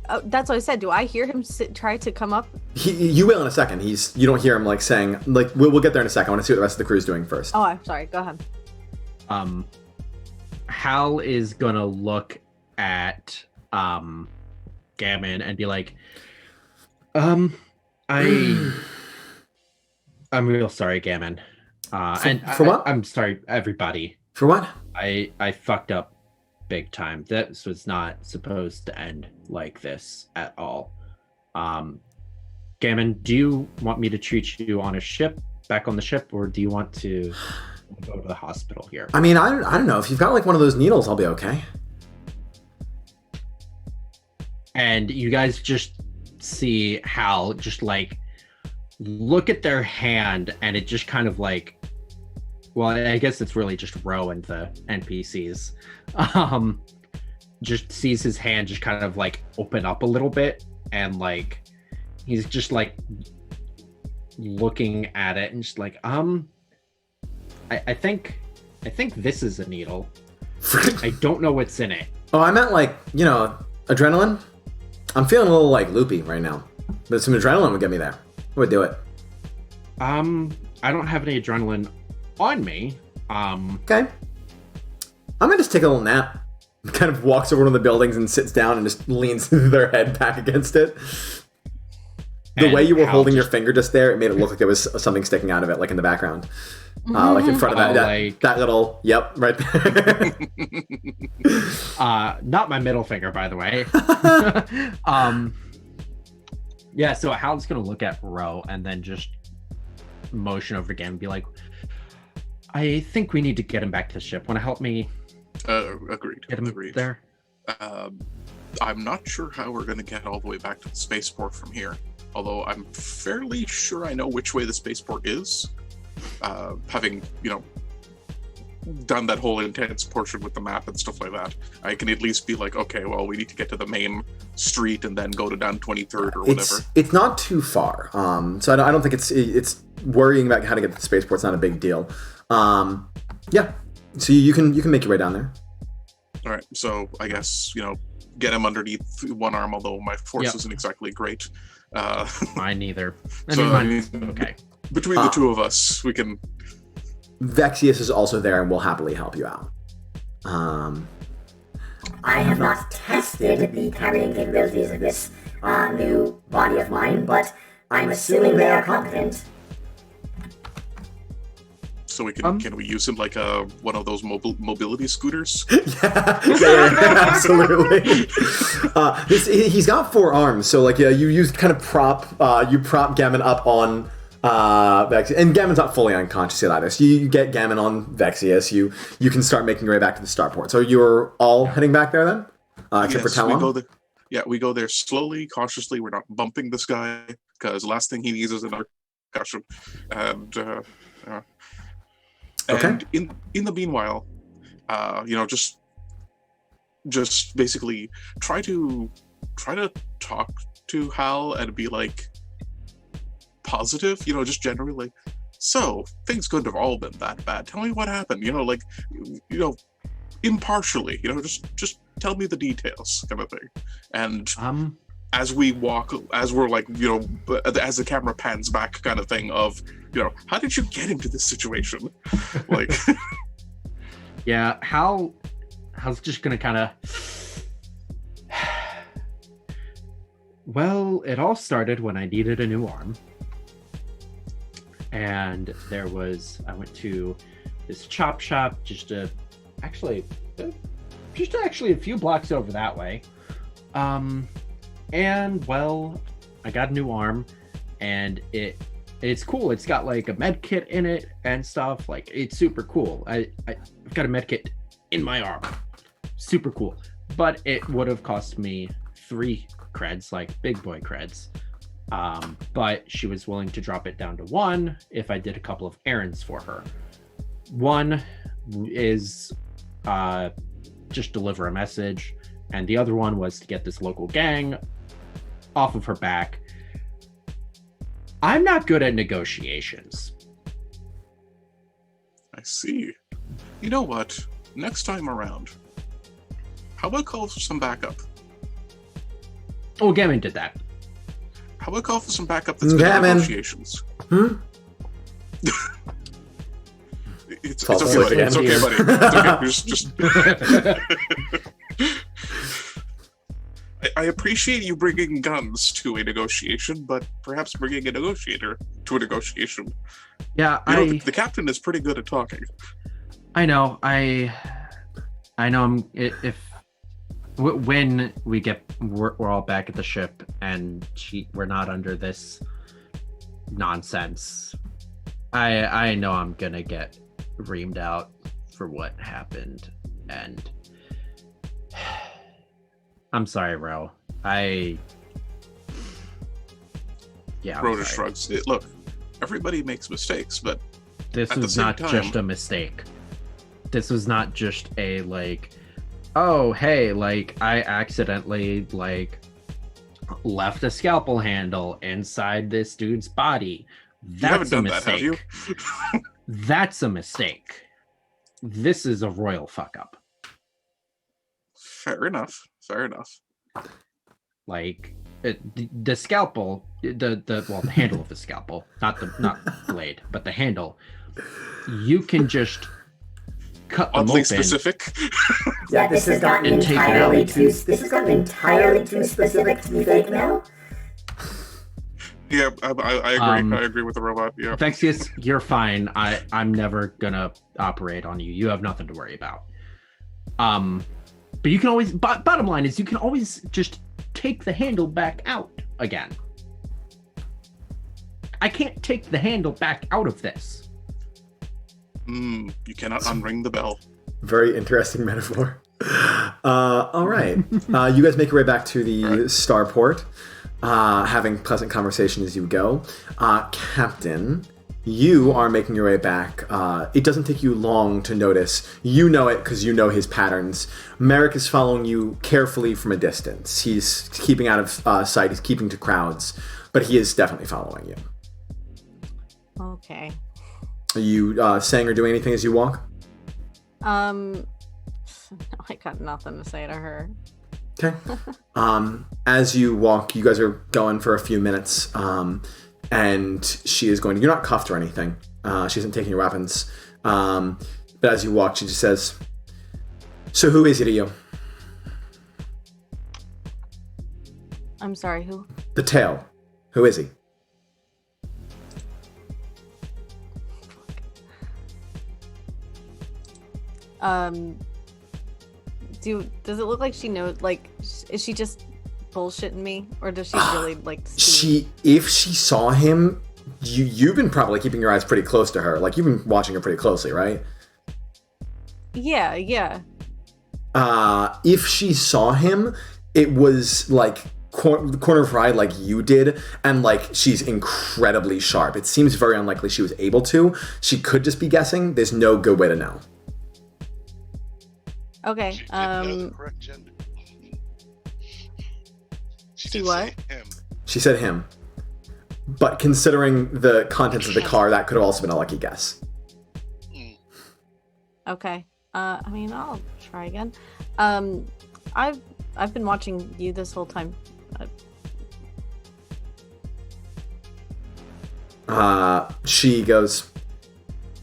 Oh, that's what I said. Do I hear him try to come up? You will in a second. You don't hear him saying, we'll get there in a second. I want to see what the rest of the crew's doing first. Oh, I'm sorry. Go ahead. Hal is gonna look at Gammon and be like, I'm real sorry, Gammon. For what? I'm sorry, everybody. For what? I fucked up big time. This was not supposed to end like this at all. Gammon, do you want me to treat you on a ship, back on the ship, or do you want to go to the hospital here? I mean, I don't know. If you've got one of those needles, I'll be okay. And you guys just see Hal just look at their hand, and it just kind of well, I guess it's really just Ro and the NPCs. Just sees his hand just kind of open up a little bit, and he's just looking at it and just I think this is a needle. I don't know what's in it. Oh, I meant adrenaline. I'm feeling a little loopy right now, but some adrenaline would get me there. It would do it. I don't have any adrenaline on me. Okay. I'm gonna just take a little nap. Kind of walks over to one of the buildings and sits down and just leans their head back against it. The way you were holding your finger just there, it made it look like there was something sticking out of it, in the background. In front of that little, yep, right there. Not my middle finger, by the way. Yeah, so Hal's gonna look at Ro and then just motion over again and be like, I think we need to get him back to the ship. Want to help me? Agreed. Get him Agreed. there? I'm not sure how we're going to get all the way back to the spaceport from here. Although I'm fairly sure I know which way the spaceport is. Having, done that whole intense portion with the map and stuff like that, I can at least be okay, well, we need to get to the main street and then go to down 23rd or whatever. It's not too far. So I don't think it's worrying about how to get to the spaceport's not a big deal. Yeah. So you can make your way down there. All right. So I guess, get him underneath one arm, although my force isn't exactly great. Mine neither. Okay. Between the two of us, we can... VaTze is also there and will happily help you out. I have not tested the carrying capabilities of this new body of mine, but I'm assuming they are competent. So we can we use him like one of those mobility scooters? yeah, absolutely. He's got 4 arms, so you use kind of prop Gammon up on VaTze, and Gammon's not fully unconscious yet either. So you get Gammon on VaTze, you can start making your way back to the starport. So you're all heading back there then? Tripper we go there. Yeah, we go there slowly, cautiously. We're not bumping this guy because the last thing he needs is another concussion. And Okay. and in the meanwhile, just basically try to talk to Hal and be like positive, just generally like, so things couldn't have all been that bad. Tell me what happened, impartially, just tell me the details, kind of thing. And as we walk, as we're like, as the camera pans back, kind of thing of, how did you get into this situation? Like, yeah, Hal's just gonna kind of. Well, it all started when I needed a new arm. And I went to this chop shop just actually a few blocks over that way. And well, I got a new arm and it's cool. It's got like a med kit in it and stuff. Like, it's super cool. I've got a med kit in my arm. Super cool. But it would have cost me 3 creds, like big boy creds. But she was willing to drop it down to 1 if I did a couple of errands for her. 1 is just deliver a message, and the other one was to get this local gang off of her back. I'm not good at negotiations. I see. You know what? Next time around, how about call for some backup? Oh, Gammon did that. How about call for some backup that's good at negotiations? It's okay, buddy. It's okay, buddy. It's okay. I appreciate you bringing guns to a negotiation, but perhaps bringing a negotiator to a negotiation. Yeah, the captain is pretty good at talking. I know. I know. When we're all back at the ship and we're not under this nonsense, I know I'm gonna get reamed out for what happened, and I'm sorry, Ro. Rhoda shrugs. Look, everybody makes mistakes, but this was not just a mistake. This was not just a like, oh hey, like I accidentally like left a scalpel handle inside this dude's body. That's a mistake. That, have you? That's a mistake. This is a royal fuck up. Fair enough. Like the scalpel, the handle of the scalpel, not the blade, but the handle. You can just cut them open. Specific. Yeah, this has gotten entirely too specific to be fake now. Yeah, I agree. I agree with the robot. Yeah. VaTze, you're fine. I'm never gonna operate on you. You have nothing to worry about. But you can always. Bottom line is, you can always just take the handle back out again. I can't take the handle back out of this. You cannot unring the bell. Very interesting metaphor. All right. You guys make your way back to the starport, having pleasant conversation as you go. Captain, you are making your way back. It doesn't take you long to notice. You know it because you know his patterns. Merrick is following you carefully from a distance. He's keeping out of sight. He's keeping to crowds, but he is definitely following you. Okay. Are you saying or doing anything as you walk? No, I got nothing to say to her. Okay. As you walk, you guys are going for a few minutes, and she is going to... You're not cuffed or anything. She isn't taking your weapons. But as you walk, she just says, "So who is he to you?" I'm sorry, who? The tail. Who is he? Does it look like she knows, like, is she just bullshitting me, or does she really like see? If she saw him, you've been probably keeping your eyes pretty close to her. Like, you've been watching her pretty closely, right? Yeah. If she saw him, it was like the corner of her eye like you did, and like she's incredibly sharp. It seems very unlikely she was able to. She could just be guessing. There's no good way to know. Okay. She didn't know the correct gender. She did what? say him. She said him. But considering the contents of the car, that could have also been a lucky guess. Okay. I mean, I'll try again. I've been watching you this whole time. She goes,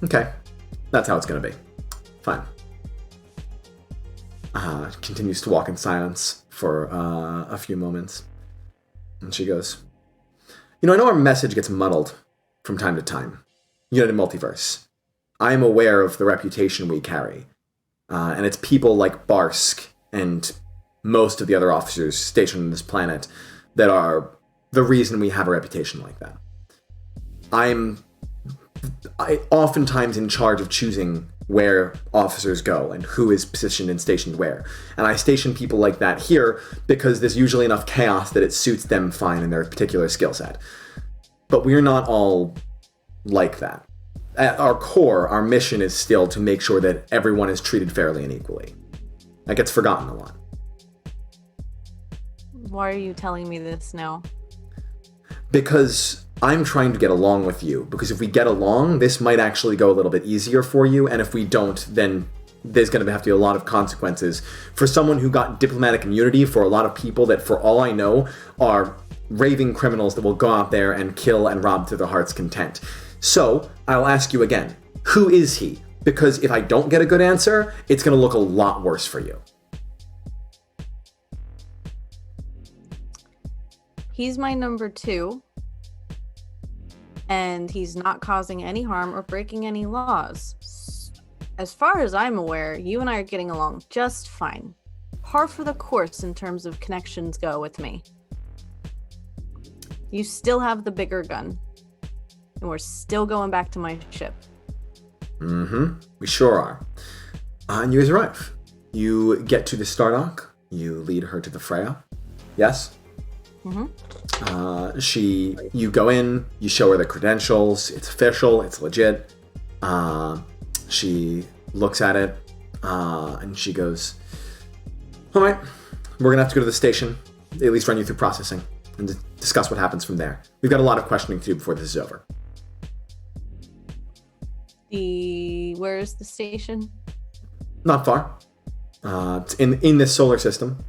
okay, that's how it's gonna be. Fine. Continues to walk in silence for a few moments. And she goes, you know, I know our message gets muddled from time to time. United Multiverse. I am aware of the reputation we carry. And it's people like Barsk and most of the other officers stationed on this planet that are the reason we have a reputation like that. I oftentimes in charge of choosing where officers go and who is positioned and stationed where. And I station people like that here because there's usually enough chaos that it suits them fine in their particular skill set. But we're not all like that. At our core, our mission is still to make sure that everyone is treated fairly and equally. That gets forgotten a lot. Why are you telling me this now? Because I'm trying to get along with you. Because if we get along, this might actually go a little bit easier for you. And if we don't, then there's going to have to be a lot of consequences. For someone who got diplomatic immunity, for a lot of people that, for all I know, are raving criminals that will go out there and kill and rob to their heart's content. So, I'll ask you again, who is he? Because if I don't get a good answer, it's going to look a lot worse for you. He's my number 2. And he's not causing any harm or breaking any laws. As far as I'm aware, you and I are getting along just fine. Par for the course in terms of connections go with me. You still have the bigger gun. And we're still going back to my ship. Mm-hmm. We sure are. And you guys arrive. You get to the Stardock. You lead her to the Freya. Yes? Mm-hmm. You go in, you show her the credentials, it's official, it's legit. She looks at it, and she goes, all right, we're gonna have to go to the station, at least run you through processing, and discuss what happens from there. We've got a lot of questioning to do before this is over. Where is the station? Not far. It's in this solar system.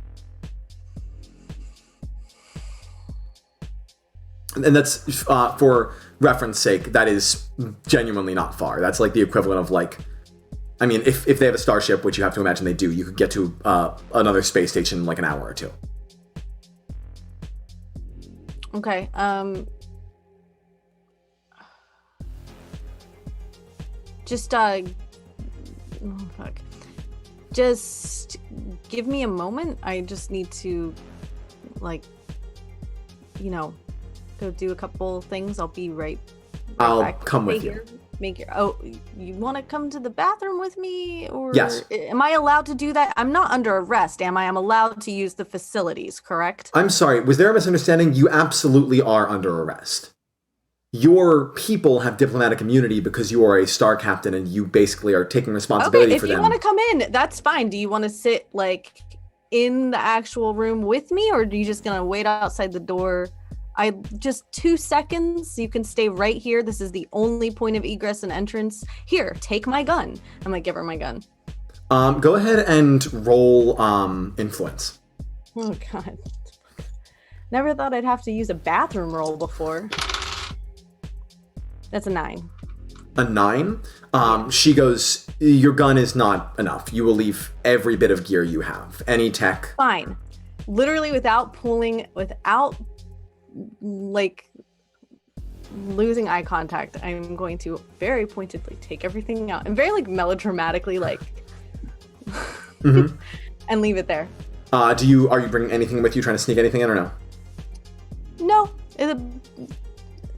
And that's, for reference sake, that is genuinely not far. That's like the equivalent of like, I mean, if they have a starship, which you have to imagine they do, you could get to another space station in like an hour or two. Okay, just, oh, fuck. Just give me a moment. I just need to, like, you know, go do a couple things. I'll be right I'll back. come with you. Oh, you want to come to the bathroom with me? Or Yes. Am I allowed to do that? I'm not under arrest, am I? I'm allowed to use the facilities, correct? I'm sorry, was there a misunderstanding? You absolutely are under arrest. Your people have diplomatic immunity because you are a star captain and you basically are taking responsibility for them. If you want to come in, that's fine. Do you want to sit like in the actual room with me, or are you just gonna wait outside the door? Just 2 seconds. You can stay right here. This is the only point of egress and entrance. Here, take my gun. I'm gonna give her my gun. Go ahead and roll influence. Oh god. Never thought I'd have to use a bathroom roll before. That's a 9. A 9? She goes, your gun is not enough. You will leave every bit of gear you have. Any tech. Fine. Literally without like losing eye contact, I'm going to very pointedly take everything out and very like melodramatically like Mm-hmm. and leave it there. Are you bringing anything with you, trying to sneak anything in or no? No.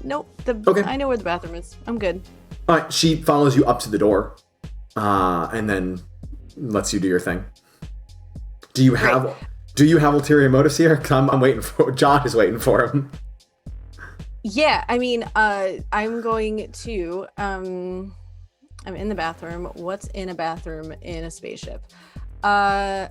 Nope. Okay. I know where the bathroom is. I'm good. All right, she follows you up to the door, and then lets you do your thing. Do you have ulterior motives here? 'Cause I'm waiting for John is waiting for him. Yeah, I mean, I'm going to I'm in the bathroom. What's in a bathroom in a spaceship? I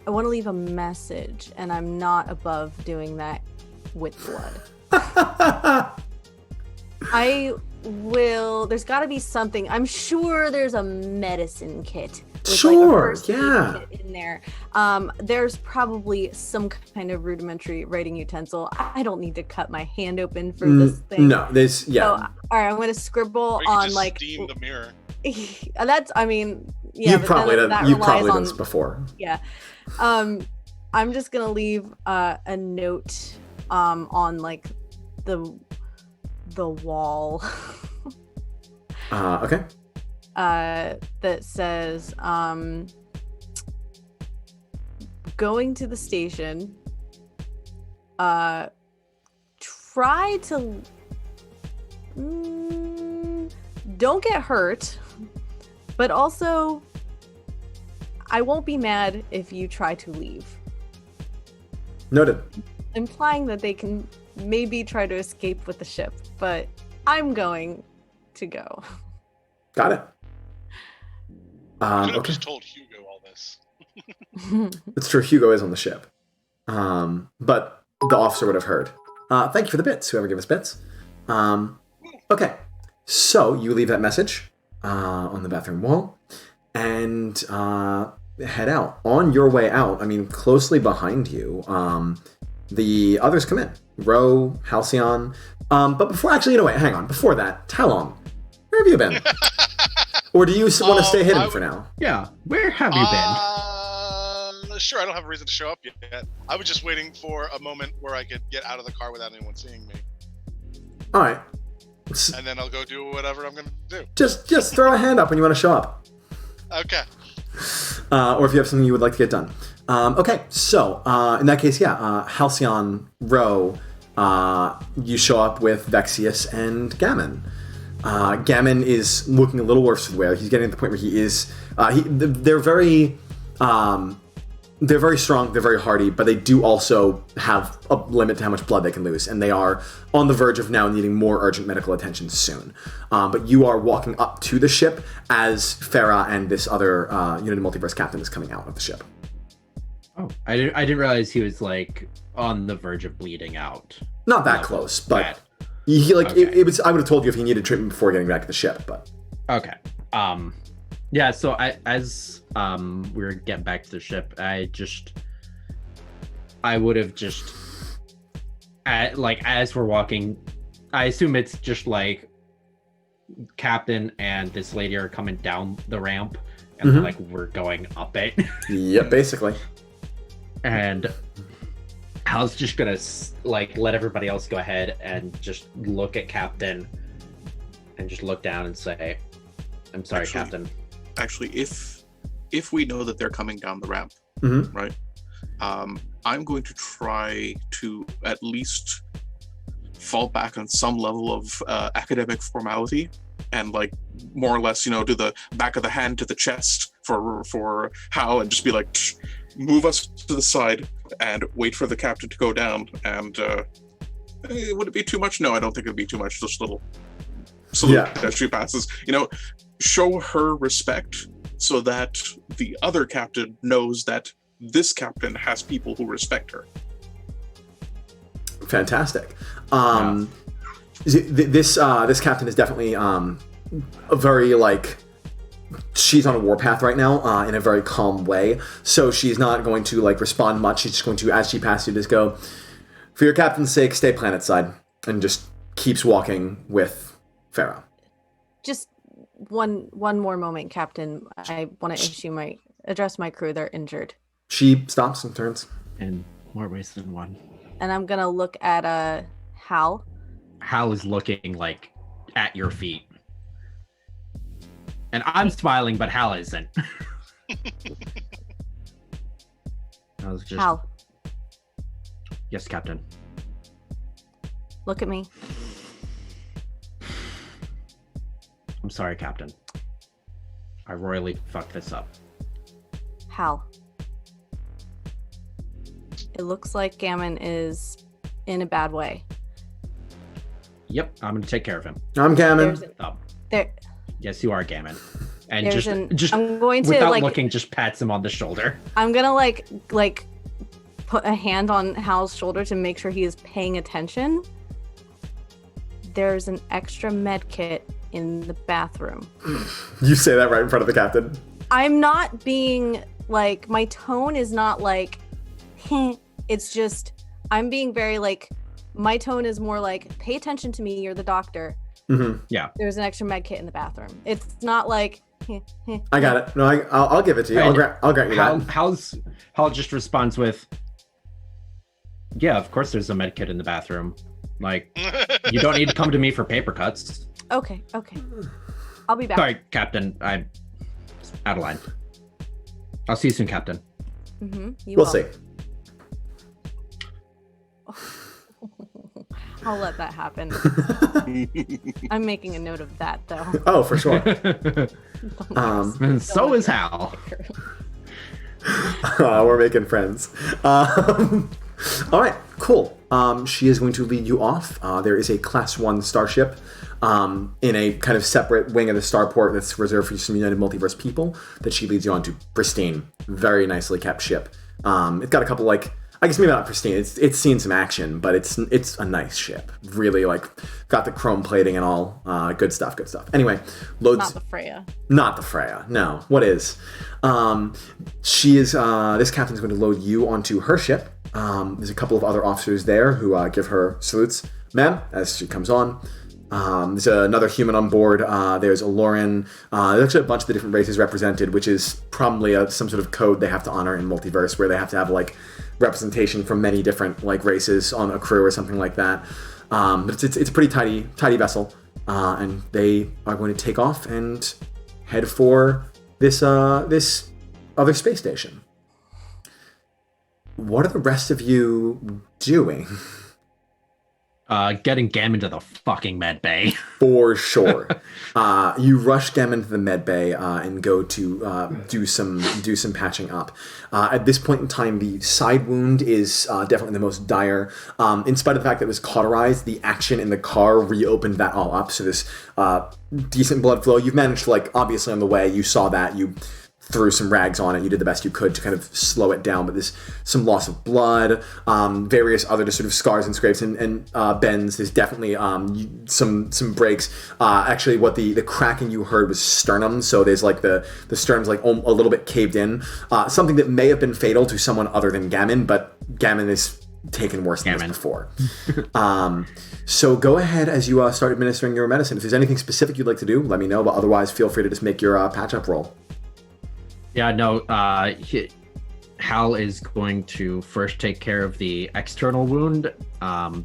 want to leave a message, and I'm not above doing that with blood. There's got to be something. I'm sure there's a medicine kit. With Sure, like a yeah. kit in there. There's probably some kind of rudimentary writing utensil. I don't need to cut my hand open for this thing. No, this, yeah. So, all right, I'm going to scribble Or you could on just like. steam the mirror. That's, I mean, yeah. You've but probably then done, that you've relies probably done on- this before. Yeah. I'm just gonna leave a note on like the wall Okay. that says going to the station, try to don't get hurt, but also I won't be mad if you try to leave. Noted. Implying that they can maybe try to escape with the ship, but I'm going to go. Could Got it. have Okay. just told Hugo all this. It's true, Hugo is on the ship. But the officer would have heard. Thank you for the bits, whoever gave us bits. Okay. So you leave that message on the bathroom wall and head out. On your way out, I mean, closely behind you, the others come in. Ro, Halcyon. But before, actually, you know, wait, hang on. Before that, Talon, where have you been? Or do you want to stay hidden for now? Yeah, where have you been? Sure, I don't have a reason to show up yet. I was just waiting for a moment where I could get out of the car without anyone seeing me. All right. And then I'll go do whatever I'm going to do. Just throw a hand up when you want to show up. Okay. Or if you have something you would like to get done. Okay, so in that case, yeah, Halcyon, Ro, you show up with VaTze and Gammon. Gammon is looking a little worse for the wear. He's getting to the point where he is. They're very strong. They're very hardy, but they do also have a limit to how much blood they can lose, and they are on the verge of now needing more urgent medical attention soon. But you are walking up to the ship as Phera and this other Unity Multiverse captain is coming out of the ship. Oh, I didn't realize he was like on the verge of bleeding out. Not that close, but Bad. he Okay. it was. I would have told you if he needed treatment before getting back to the ship, but Okay. Yeah, so as we were getting back to the ship, I would have just as we're walking, I assume it's just like Captain and this lady are coming down the ramp and Mhm. like we're going up it. Yep, basically. And Hal's just gonna like let everybody else go ahead and just look at Captain and just look down and say, "I'm sorry, Captain." Actually, if we know that they're coming down the ramp, Mhm. right? I'm going to try to at least fall back on some level of academic formality and like more or less, do the back of the hand to the chest for Hal and just be like, move us to the side and wait for the captain to go down. And would it be too much? No, I don't think it'd be too much. Just a little salute Yeah. as she passes. Show her respect so that the other captain knows that this captain has people who respect her. Fantastic. This captain is definitely a very like she's on a warpath right now in a very calm way. So she's not going to like respond much. She's just going to, as she passes you, just go, "For your captain's sake, stay planet side," and just keeps walking with Phera. Just one more moment, Captain. I want to address my crew. They're injured. She stops and turns. In more ways than one. And I'm gonna look at Hal. Hal is looking like at your feet. And I'm smiling, but Hal isn't. I was just Hal, Yes, Captain. Look at me. I'm sorry, Captain. I royally fucked this up. Hal. It looks like Gammon is in a bad way. Yep, I'm gonna take care of him. I'm Gammon. There. Yes, you are Gammon. And There's just I'm going to without like looking, just pats him on the shoulder. I'm gonna like put a hand on Hal's shoulder to make sure he is paying attention. There's an extra med kit in the bathroom. You say that right in front of the captain. I'm not being like, my tone is not like, it's just, I'm being very like, my tone is more like, pay attention to me, you're the doctor. Mm-hmm. Yeah. There's an extra med kit in the bathroom. It's not like, I got it. No, I'll give it to you. I'll grant you that. Hal just responds with, yeah, of course there's a med kit in the bathroom. Like, you don't need to come to me for paper cuts. Okay. I'll be back. Sorry, Captain. I'm out of line. I'll see you soon, Captain. Mm-hmm. We'll see. I'll let that happen. I'm making a note of that, though. Oh, for sure. And so is Hal. We're making friends. All right, cool. She is going to lead you off. There is a Class 1 starship in a kind of separate wing of the starport that's reserved for some United Multiverse people that she leads you on to. Pristine, very nicely kept ship. It's got a couple, like, I guess maybe not pristine. It's seen some action, but it's a nice ship. Really, like, got the chrome plating and all. Good stuff. Anyway, loads. Not the Freya. Not the Freya. No. What is? She is. This captain's going to load you onto her ship. There's a couple of other officers there who give her salutes, ma'am, as she comes on. There's another human on board. There's Ellorah. There's actually a bunch of the different races represented, which is probably some sort of code they have to honor in Multiverse, where they have to have like representation from many different like races on a crew or something like that. But it's a pretty tidy vessel, and they are going to take off and head for this other space station. What are the rest of you doing? Getting Gammon to the fucking med bay. For sure. You rush Gammon to the med bay and go to do some patching up. At this point in time, the side wound is definitely the most dire. In spite of the fact that it was cauterized, the action in the car reopened that all up. So this decent blood flow. You've managed to, like, obviously on the way, you saw that. You threw some rags on it. You did the best you could to kind of slow it down, but there's some loss of blood, various other just sort of scars and scrapes and bends. There's definitely some breaks. Actually, what the cracking you heard was sternum, so there's like the sternum's like a little bit caved in. Something that may have been fatal to someone other than Gammon, but Gammon is taken worse than this before. So go ahead as you start administering your medicine. If there's anything specific you'd like to do, let me know, but otherwise feel free to just make your patch-up roll. Yeah, no, Hal is going to first take care of the external wound,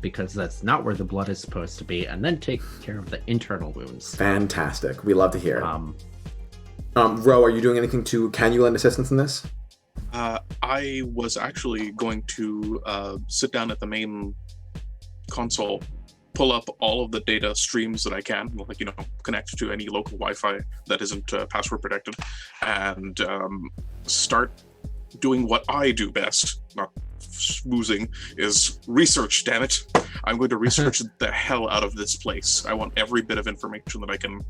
because that's not where the blood is supposed to be, and then take care of the internal wounds. Fantastic. We love to hear it. Ro, are you doing anything can you lend assistance in this? I was actually going to sit down at the main console, pull up all of the data streams that I can, like, connect to any local Wi-Fi that isn't password protected, and start doing what I do best, not schmoozing, is research, damn it. I'm going to research the hell out of this place. I want every bit of information that I can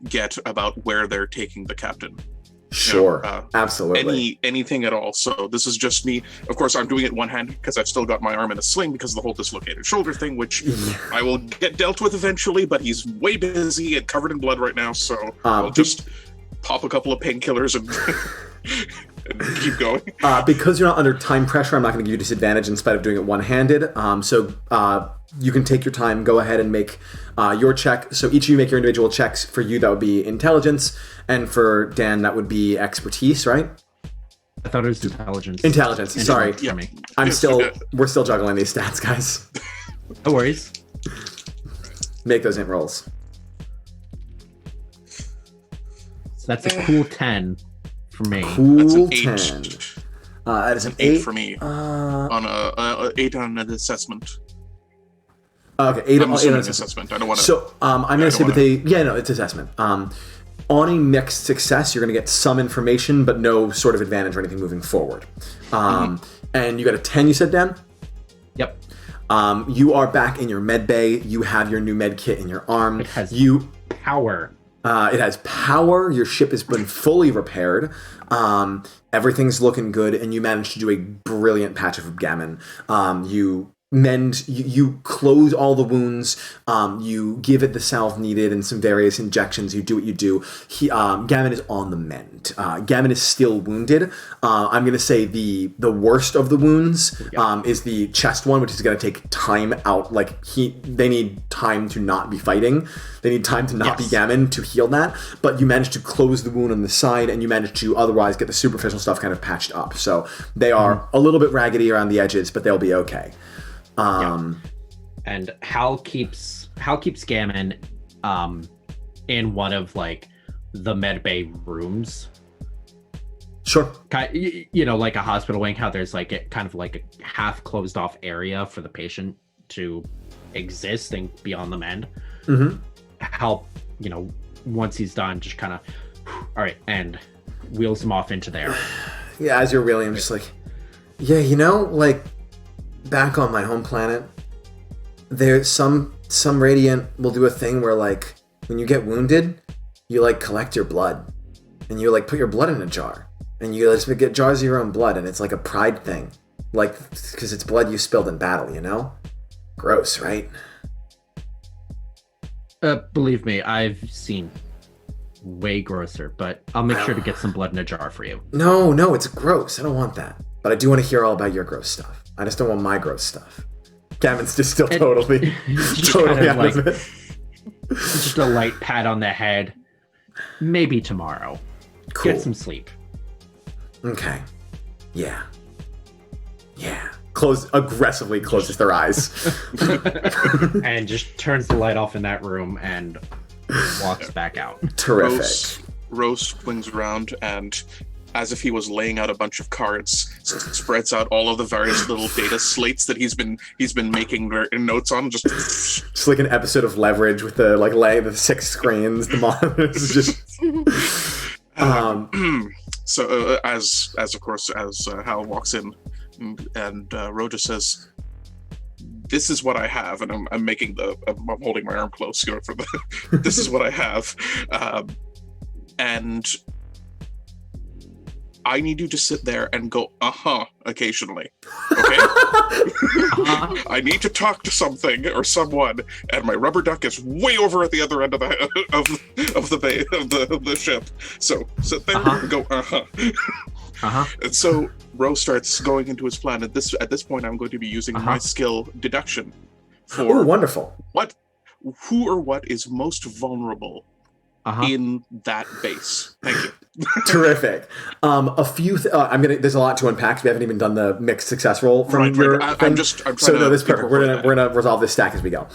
get about where they're taking the captain. Sure, absolutely. Anything at all. So this is just me. Of course, I'm doing it one-handed because I've still got my arm in a sling because of the whole dislocated shoulder thing, which I will get dealt with eventually, but he's way busy and covered in blood right now, so I'll just pop a couple of painkillers and, and keep going. Because you're not under time pressure, I'm not going to give you disadvantage in spite of doing it one-handed. So you can take your time, go ahead and make your check. So each of you make your individual checks. For you, that would be intelligence, and for Dan, that would be expertise, right? I thought it was intelligence. Intelligence, sorry. Yeah. We're still juggling these stats, guys. No worries. Make those int rolls. So that's a cool 10 for me. Cool That's 10. That is an 8 8 for me on a 8 on an assessment. Okay, 8 I'm on assuming an assessment. I don't want to. So I'm going to say it's assessment. On a mixed success, you're going to get some information, but no sort of advantage or anything moving forward. And you got a 10, you said, Dan? Yep. You are back in your med bay. You have your new med kit in your arm. It has power. It has power. Your ship has been fully repaired. Everything's looking good, and you managed to do a brilliant patch of gammon. You close all the wounds, you give it the salve needed and some various injections, you do what you do. Gammon is on the mend. Gammon is still wounded. I'm going to say the worst of the wounds is the chest one, which is going to take time out. They need time to not be fighting. They need time to not be Gammon to heal that. But you managed to close the wound on the side, and you managed to otherwise get the superficial stuff kind of patched up. So they are a little bit raggedy around the edges, but they'll be okay. And Hal keeps Gammon in one of the med bay rooms. Sure. Like a hospital wing, how there's a half closed off area for the patient to exist and be on the mend. Mm-hmm. Hal, once he's done, just kind of, all right, and wheels him off into there. Yeah, as you're wheeling, I'm just back on my home planet, there's some Radiant will do a thing where when you get wounded, you collect your blood, and you put your blood in a jar, and you just get jars of your own blood, and it's a pride thing, because it's blood you spilled in battle, Gross, right? Believe me, I've seen way grosser, but I'll make sure to get some blood in a jar for you. No, it's gross. I don't want that, but I do want to hear all about your gross stuff. I just don't want my gross stuff. Gavin's just still totally out of it. Just a light pat on the head. Maybe tomorrow. Cool. Get some sleep. Okay. Yeah. Aggressively closes their eyes. And just turns the light off in that room and walks back out. Terrific. Rose swings around and, as if he was laying out a bunch of cards, spreads out all of the various little data slates that he's been making notes on. Just like an episode of Leverage with the the 6 screens, the monitors just. So as Hal walks in, and Roja says, "This is what I have," and I'm holding my arm close, for the. This is what I have, and I need you to sit there and go, occasionally. Okay? I need to talk to something or someone, and my rubber duck is way over at the other end of the bay of the ship. So sit there and go, And so Rose starts going into his plan. At this point, I'm going to be using my skill deduction for wonderful. Who or what is most vulnerable in that base. Thank you. Terrific. There's a lot to unpack. We haven't even done the mixed success roll from your thing. This is perfect. We're gonna resolve this stack as we go.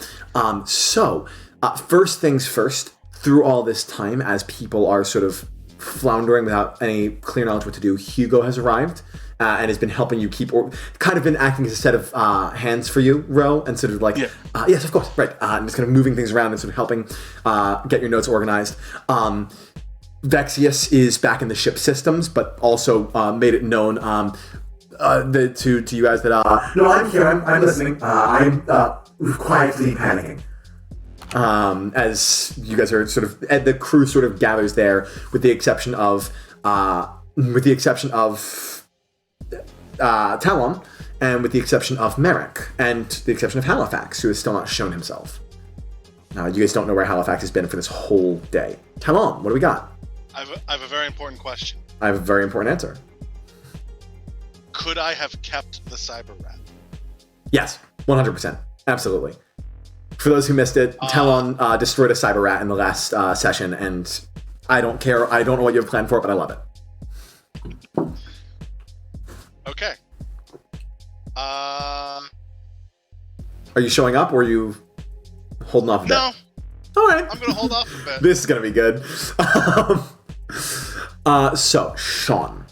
First things first. Through all this time, as people are sort of floundering without any clear knowledge what to do, Hugo has arrived and has been helping you kind of been acting as a set of hands for you, Ro, and sort of yes, of course, right. And just kind of moving things around and sort of helping get your notes organized. Vexius is back in the ship systems, but also made it known to you guys that no, I'm here. I'm listening. I'm quietly panicking. As you guys are sort of, the crew sort of gathers there, with the exception of Talon, and with the exception of Merrick, and the exception of Halifax, who has still not shown himself. You guys don't know where Halifax has been for this whole day. Talon, what do we got? I have a very important question. I have a very important answer. Could I have kept the cyber rat? Yes, 100%. Absolutely. For those who missed it, Talon destroyed a cyber rat in the last session, and I don't care. I don't know what you have planned for it, but I love it. Okay. Are you showing up, or are you holding off a bit? No. All right. I'm going to hold off a bit. This is going to be good. So, Sean,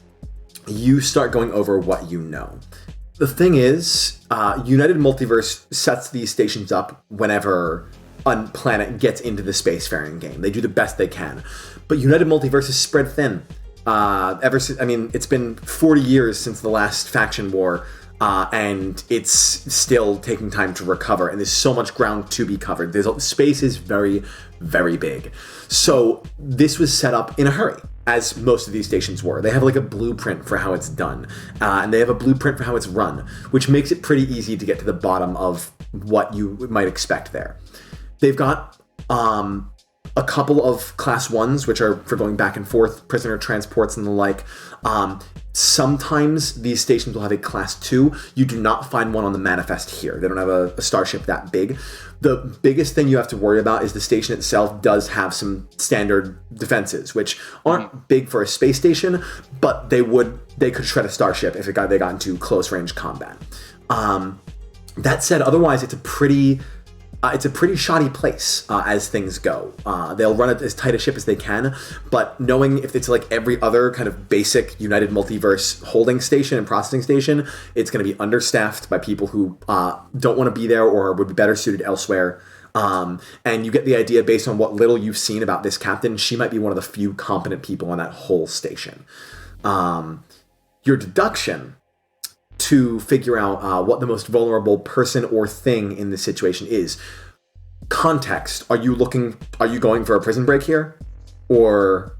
you start going over what you know. The thing is, United Multiverse sets these stations up whenever a planet gets into the spacefaring game. They do the best they can. But United Multiverse is spread thin. Ever since, it's been 40 years since the last faction war, and it's still taking time to recover, and there's so much ground to be covered. Space is very, very big. So this was set up in a hurry, as most of these stations were. They have like a blueprint for how it's done, and they have a blueprint for how it's run, which makes it pretty easy to get to the bottom of what you might expect there. They've got a couple of class 1s, which are for going back and forth, prisoner transports and the like. Sometimes these stations will have a class 2. You do not find one on the manifest here. They don't have a starship that big. The biggest thing you have to worry about is the station itself does have some standard defenses, which aren't big for a space station, but they could shred a starship if they got into close range combat. That said, otherwise it's a pretty shoddy place as things go. They'll run it as tight a ship as they can, but knowing if it's like every other kind of basic United Multiverse holding station and processing station, it's going to be understaffed by people who don't want to be there or would be better suited elsewhere. And you get the idea based on what little you've seen about this captain, she might be one of the few competent people on that whole station. Your deduction to figure out what the most vulnerable person or thing in this situation is. Context. Are you going for a prison break here? Or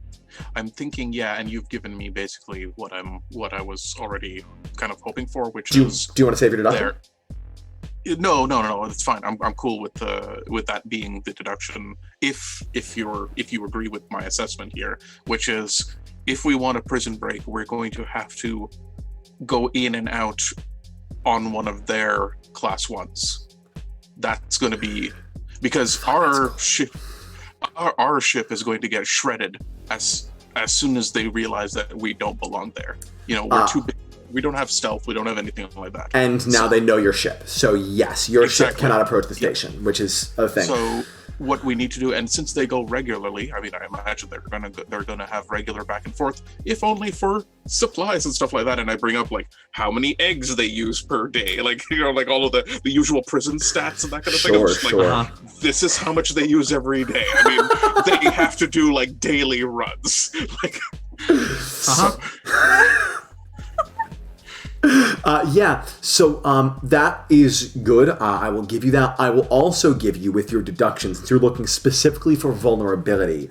I'm thinking, and you've given me basically what I was already kind of hoping for, which is... Do you want to save your deduction? No, it's fine. I'm cool with that being the deduction if you agree with my assessment here, which is if we want a prison break, we're going to have to go in and out on one of their class 1s. That's going to be because our ship is going to get shredded as soon as they realize that we don't belong there. We're too big. We don't have stealth. We don't have anything like that. And now they know your ship. So yes, your ship cannot approach the station, which is a thing. So what we need to do, and since they go regularly, I imagine they're gonna have regular back and forth, if only for supplies and stuff like that. And I bring up like how many eggs they use per day, like all of the usual prison stats and that kind of thing. Sure. This is how much they use every day. They have to do like daily runs. So that is good. I will give you that. I will also give you, with your deductions, since you're looking specifically for vulnerability,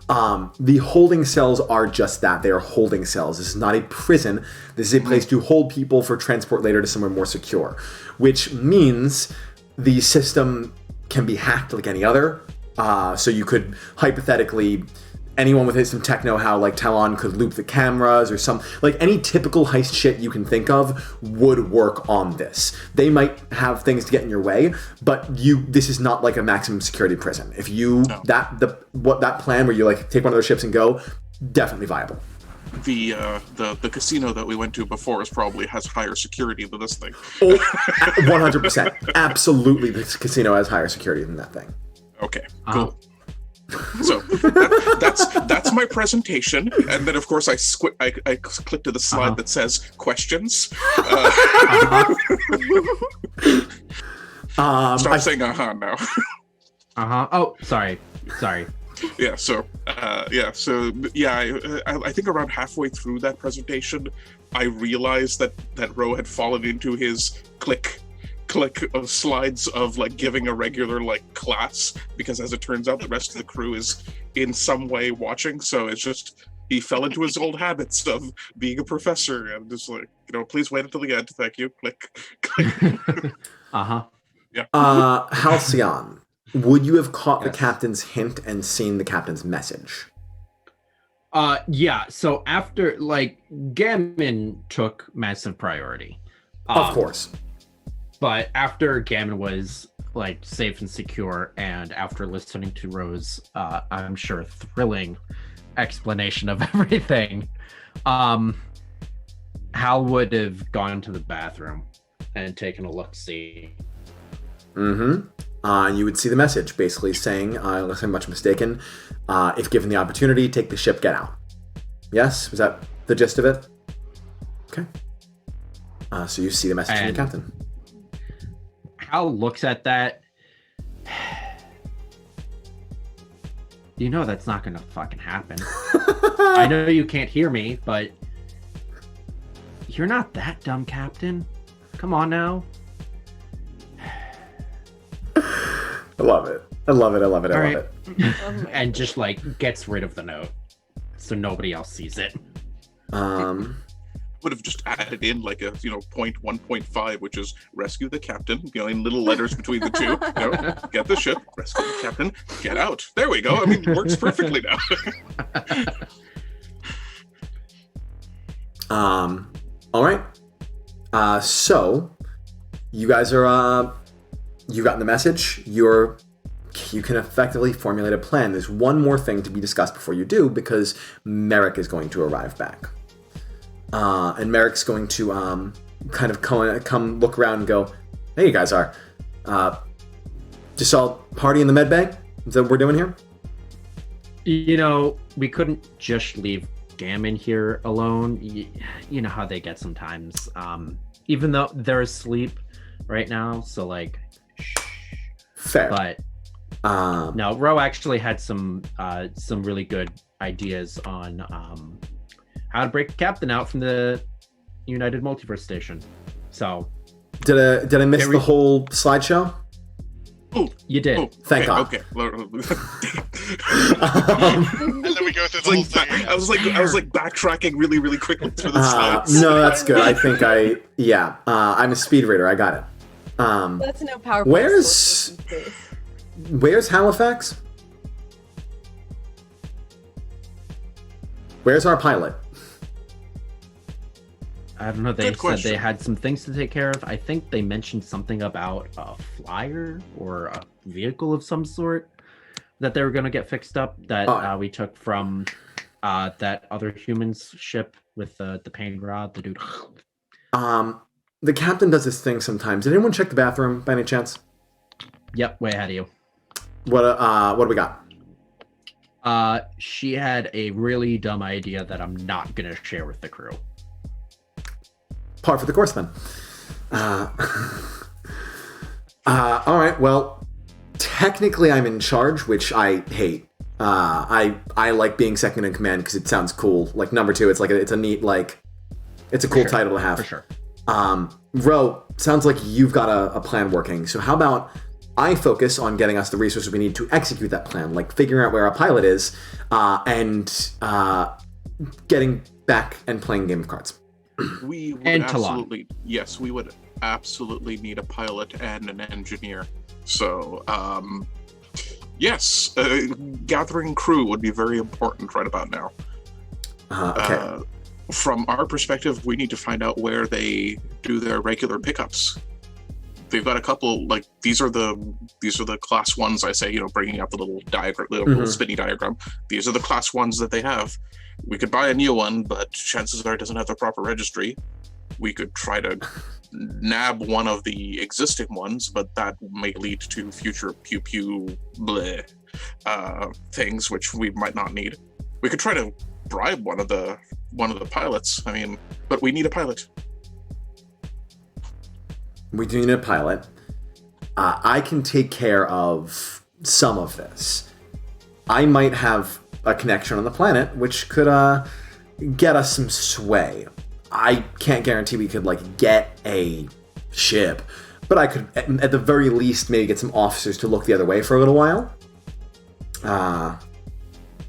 the holding cells are just that. They are holding cells. This is not a prison. This is a place to hold people for transport later to somewhere more secure, which means the system can be hacked like any other. So you could hypothetically... Anyone with some tech know-how like Talon could loop the cameras or any typical heist shit you can think of would work on this. They might have things to get in your way, but this is not like a maximum security prison. If that plan where you like take one of those ships and go, definitely viable. The casino that we went to before probably has higher security than this thing. 100%. Absolutely, this casino has higher security than that thing. Okay, cool. So that's my presentation, and then of course I click to the slide that says questions. Stop saying now. Oh, sorry. I think around halfway through that presentation, I realized that Ro had fallen into his click of slides of like giving a regular like class, because as it turns out the rest of the crew is in some way watching, so it's just he fell into his old habits of being a professor and just like, please wait until the end, thank you, click. Halcyon, would you have caught the captain's hint and seen the captain's message? So after Gammon took massive priority, of course. But after Gammon was safe and secure, and after listening to Ro's, I'm sure thrilling explanation of everything, Hal would have gone to the bathroom and taken a look-see. And you would see the message basically saying, unless I'm much mistaken, if given the opportunity, take the ship, get out. Yes? Was that the gist of it? Okay. So you see the message from the captain. Hal looks at that. You know that's not gonna fucking happen. I know you can't hear me, but you're not that dumb, Captain. Come on now. I love it. I love it. And just like gets rid of the note so nobody else sees it. Would have just added in like a point 1.5, which is rescue the captain, in little letters between the two. Get the ship, rescue the captain, get out. There we go. I mean, it works perfectly now. All right. So you guys are you gotten the message. You can effectively formulate a plan. There's one more thing to be discussed before you do, because Merrick is going to arrive back. And Merrick's going to kind of come look around and go, "Hey, you guys are just all party in the med bay? Is that what we're doing here?" We couldn't just leave Gammon here alone. You know how they get sometimes. Even though they're asleep right now, so like, fair. But no, Ro actually had some really good ideas on how to break the captain out from the United Multiverse Station. So did I miss the whole slideshow? Oh, you did. Oh, Thank God. Okay. And then we go through the whole thing again. I was like backtracking really, really quickly through the slides. No, that's good. I think I'm a speed reader. I got it. That's no PowerPoint. Where's Halifax? Where's our pilot? I don't know. They said they had some things to take care of. I think they mentioned something about a flyer or a vehicle of some sort that they were going to get fixed up that we took from that other human's ship with the pain rod, the dude. The captain does this thing sometimes. Did anyone check the bathroom by any chance? Yep, way ahead of you. What do we got? She had a really dumb idea that I'm not going to share with the crew. Par for the course, then. All right. Well, technically, I'm in charge, which I hate. I like being second in command because it sounds cool. Like number two, it's like it's a neat it's a cool title to have. For sure. Ro, sounds like you've got a plan working. So how about I focus on getting us the resources we need to execute that plan, like figuring out where our pilot is, and getting back and playing a game of cards. We would we would absolutely need a pilot and an engineer. So, yes, gathering crew would be very important right about now. Okay. From our perspective, we need to find out where they do their regular pickups. They've got a couple, like these are the class ones. I say, bringing up the little diagram, little spinny diagram. These are the class ones that they have. We could buy a new one, but chances are it doesn't have the proper registry. We could try to nab one of the existing ones, but that may lead to future pew-pew bleh things, which we might not need. We could try to bribe one of the pilots. I mean, but we need a pilot. We do need a pilot. I can take care of some of this. I might have a connection on the planet, which could get us some sway. I can't guarantee we could get a ship, but I could at the very least maybe get some officers to look the other way for a little while.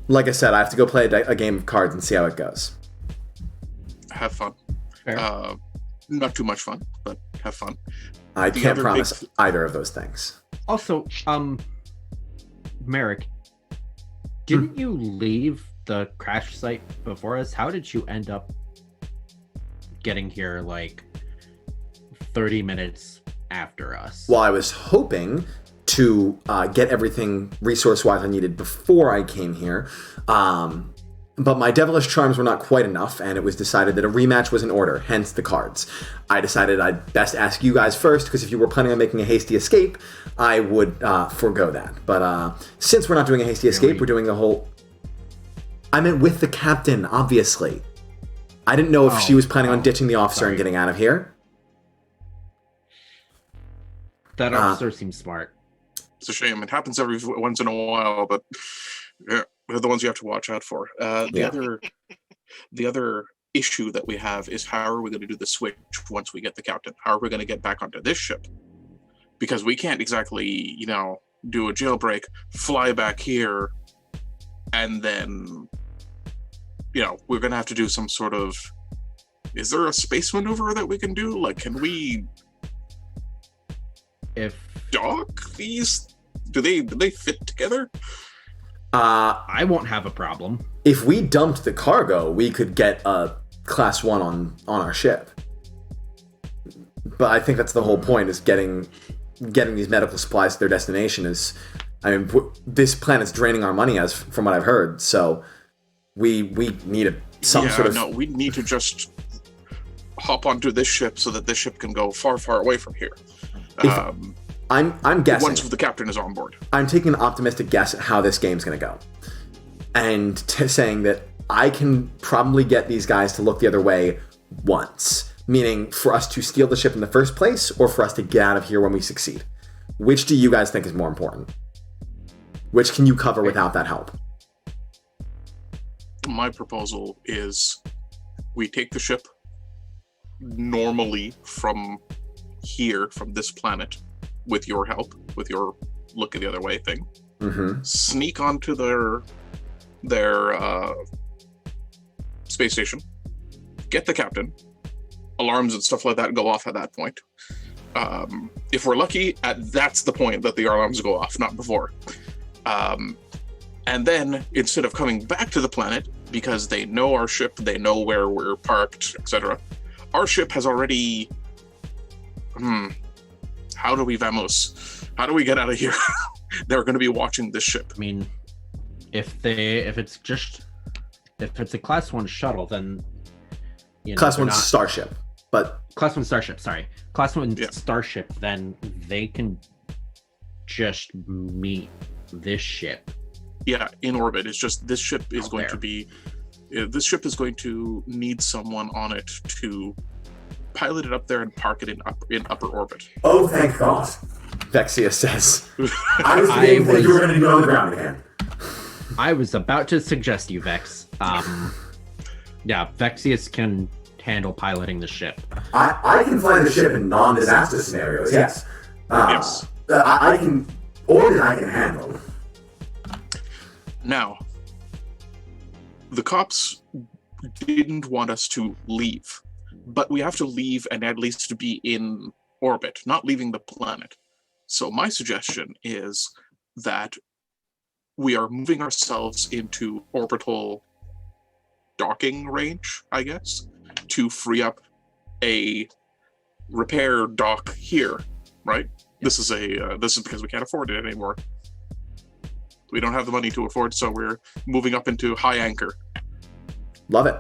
Like I said, I have to go play a game of cards and see how it goes. Have fun. Not too much fun, but have fun. I can't promise either of those things. Also, Merrick, didn't you leave the crash site before us? How did you end up getting here 30 minutes after us? Well, I was hoping to get everything resource-wise I needed before I came here, but my devilish charms were not quite enough, and it was decided that a rematch was in order, hence the cards. I decided I'd best ask you guys first, because if you were planning on making a hasty escape, I would forego that. But since we're not doing a hasty escape, we're doing the whole... I meant with the captain, obviously. I didn't know if she was planning on ditching the officer sorry. and getting out of here. That officer seems smart. It's a shame. It happens every once in a while, but yeah, they're the ones you have to watch out for. The other issue that we have is how are we going to do the switch once we get the captain? How are we going to get back onto this ship? Because we can't exactly, do a jailbreak, fly back here, and then, we're going to have to do some sort of... Is there a space maneuver that we can do? Like, can we... dock these? Do they fit together? I won't have a problem. If we dumped the cargo, we could get a Class 1 on our ship. But I think that's the whole point, is getting these medical supplies to their destination. This planet's draining our money, from what I've heard, so we need some sort of... No, we need to just hop onto this ship so that this ship can go far, far away from here. I'm guessing... Once the captain is on board. I'm taking an optimistic guess at how this game's going to go. And saying that I can probably get these guys to look the other way once. Meaning, for us to steal the ship in the first place, or for us to get out of here when we succeed. Which do you guys think is more important? Which can you cover without that help? My proposal is we take the ship normally from here, from this planet, with your help, with your look the other way thing. Mm-hmm. Sneak onto their space station, get the captain, alarms and stuff like that go off at that point. If we're lucky, that's the point that the alarms go off, not before. And then, instead of coming back to the planet, because they know our ship, they know where we're parked, etc., our ship has already... How do we vamos? How do we get out of here? They're going to be watching this ship. I mean, if it's a Class 1 shuttle, then... Class 1 starship, but... Class 1 starship, sorry. Class 1 starship, then they can just meet this ship. Yeah, in orbit. It's just this ship is going there. to be... This ship is going to need someone on it to pilot it up there and park it in upper orbit. Oh, thank God. VaTze says. I was beginning to think you were going to be on the ground again. I was about to suggest you, Vex. Yeah, VaTze can handle piloting the ship. I can fly the ship in non-disaster scenarios, yes. Yes. I can... Orbit I can handle. Now, the cops didn't want us to leave, but we have to leave and at least to be in orbit, not leaving the planet. So my suggestion is that we are moving ourselves into orbital docking range, I guess, to free up a repair dock here, right? This is because we can't afford it anymore. We don't have the money to afford, so we're moving up into high anchor. Love it.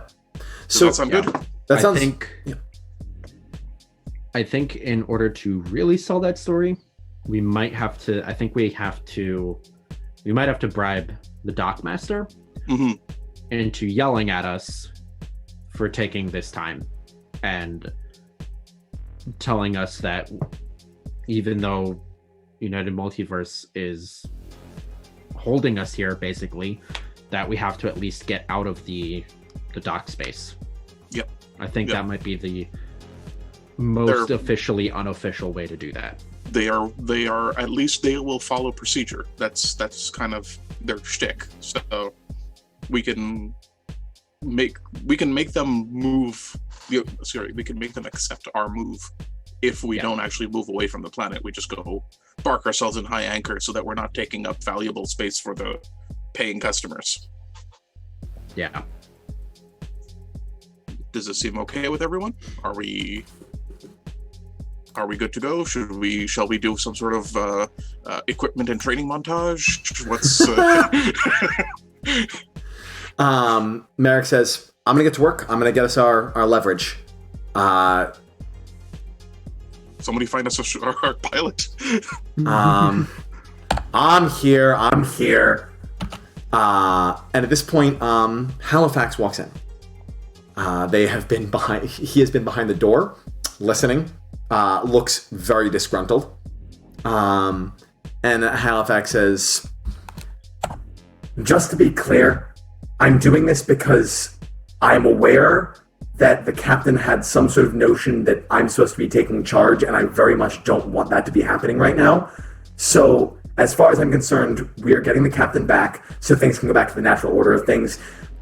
Does that sound good? That sounds... I think in order to really sell that story, we might have to bribe the dockmaster into yelling at us for taking this time and telling us that even though United Multiverse is holding us here, basically, that we have to at least get out of the dock space. Yep. I think that might be the most officially unofficial way to do that. They are at least they will follow procedure. That's kind of their shtick. So we can make them move. We can make them accept our move if we don't actually move away from the planet. We just go park ourselves in high anchor so that we're not taking up valuable space for the paying customers. Yeah. Does this seem okay with everyone? Are we good to go? Shall we do some sort of equipment and training montage? What's Merrick says, I'm gonna get to work. I'm gonna get us our leverage. Somebody find us our pilot. I'm here. And at this point, Halifax walks in. He has been behind the door, listening, looks very disgruntled. And Halifax says, just to be clear, I'm doing this because I'm aware that the captain had some sort of notion that I'm supposed to be taking charge, and I very much don't want that to be happening right now. So, as far as I'm concerned, we are getting the captain back so things can go back to the natural order of things.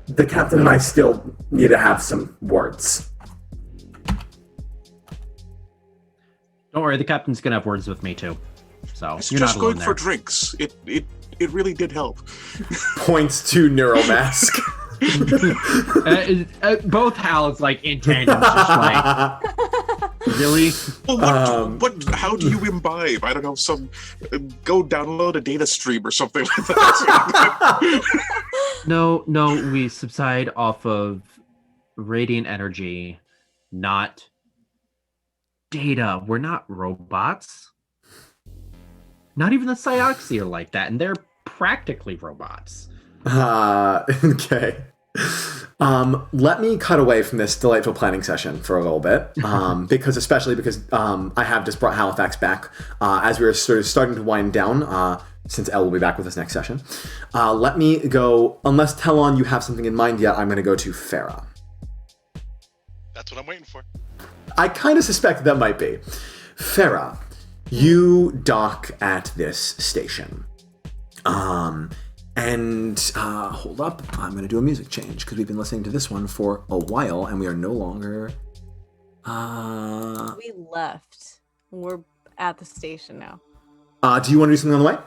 The captain and I still need to have some words. Don't worry, the captain's gonna have words with me too. So It's you're not just alone going there. for drinks. It really did help. points to Neuromask. Both Hal's like in tandem, just like really. Well, how do you imbibe? I don't know. Go download a data stream or something like that. No, we subside off of radiant energy, not data. We're not robots. Not even the Psyoxy are like that, and they're practically robots. Okay. Let me cut away from this delightful planning session for a little bit, because I have just brought Halifax back as we were sort of starting to wind down, since Elle will be back with us next session. Let me go, unless Telon, you have something in mind yet, I'm going to go to Phera. That's what I'm waiting for. I kind of suspect that might be. Phera, you dock at this station. Hold up, I'm going to do a music change because we've been listening to this one for a while and we are no longer... We left. We're at the station now. Do you want to do something on the way?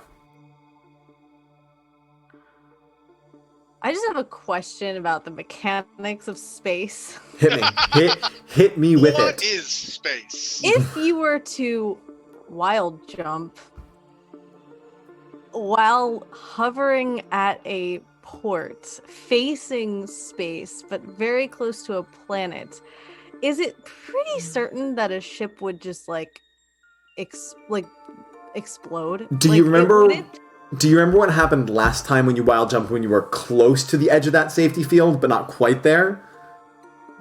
I just have a question about the mechanics of space. Hit me. hit me with What it. is space? If you were to wild jump while hovering at a port facing space but very close to a planet, is it pretty certain that a ship would just explode? Do you remember what happened last time when you wild jumped when you were close to the edge of that safety field but not quite there?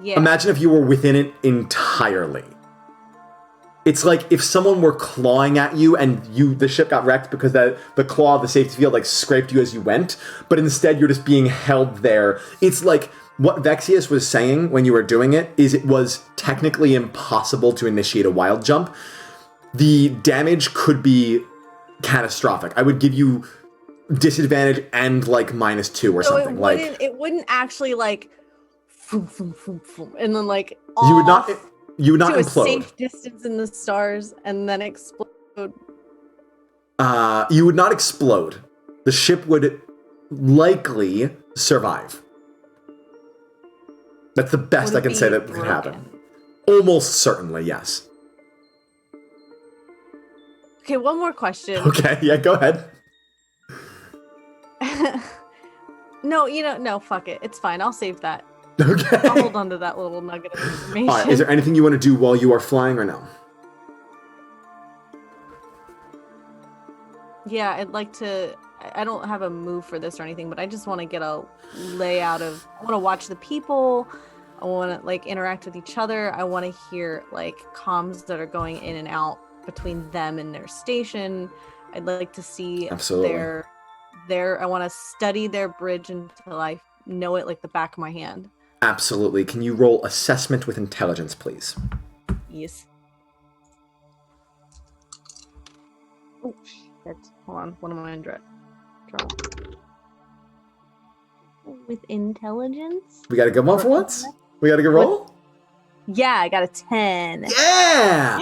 Yeah. Imagine if you were within it entirely. It's like if someone were clawing at you and the ship got wrecked because the claw of the safety field scraped you as you went, but instead you're just being held there. It's like what VaTze was saying when you were doing it is it was technically impossible to initiate a wild jump. The damage could be catastrophic. I would give you disadvantage and -2 or so something. It wouldn't actually and then You would not to implode. a safe distance in the stars and then explode. You would not explode. The ship would likely survive. That's the best I can say that could happen. Almost certainly, yes. Okay, one more question. Okay, yeah, go ahead. No, fuck it. It's fine. I'll save that. Okay. I'll hold on to that little nugget of information. All right, is there anything you want to do while you are flying or no? Yeah, I'd like to... I don't have a move for this or anything, but I just want to get a layout of... I want to watch the people. I want to, interact with each other. I want to hear, comms that are going in and out between them and their station. I'd like to see Absolutely. I want to study their bridge until I know it like the back of my hand. Absolutely. Can you roll assessment with intelligence, please? Yes. Oh, shit. Hold on. What am I in draw? With intelligence? We got a good one for once? We got a good roll? Yeah, I got a 10. Yeah!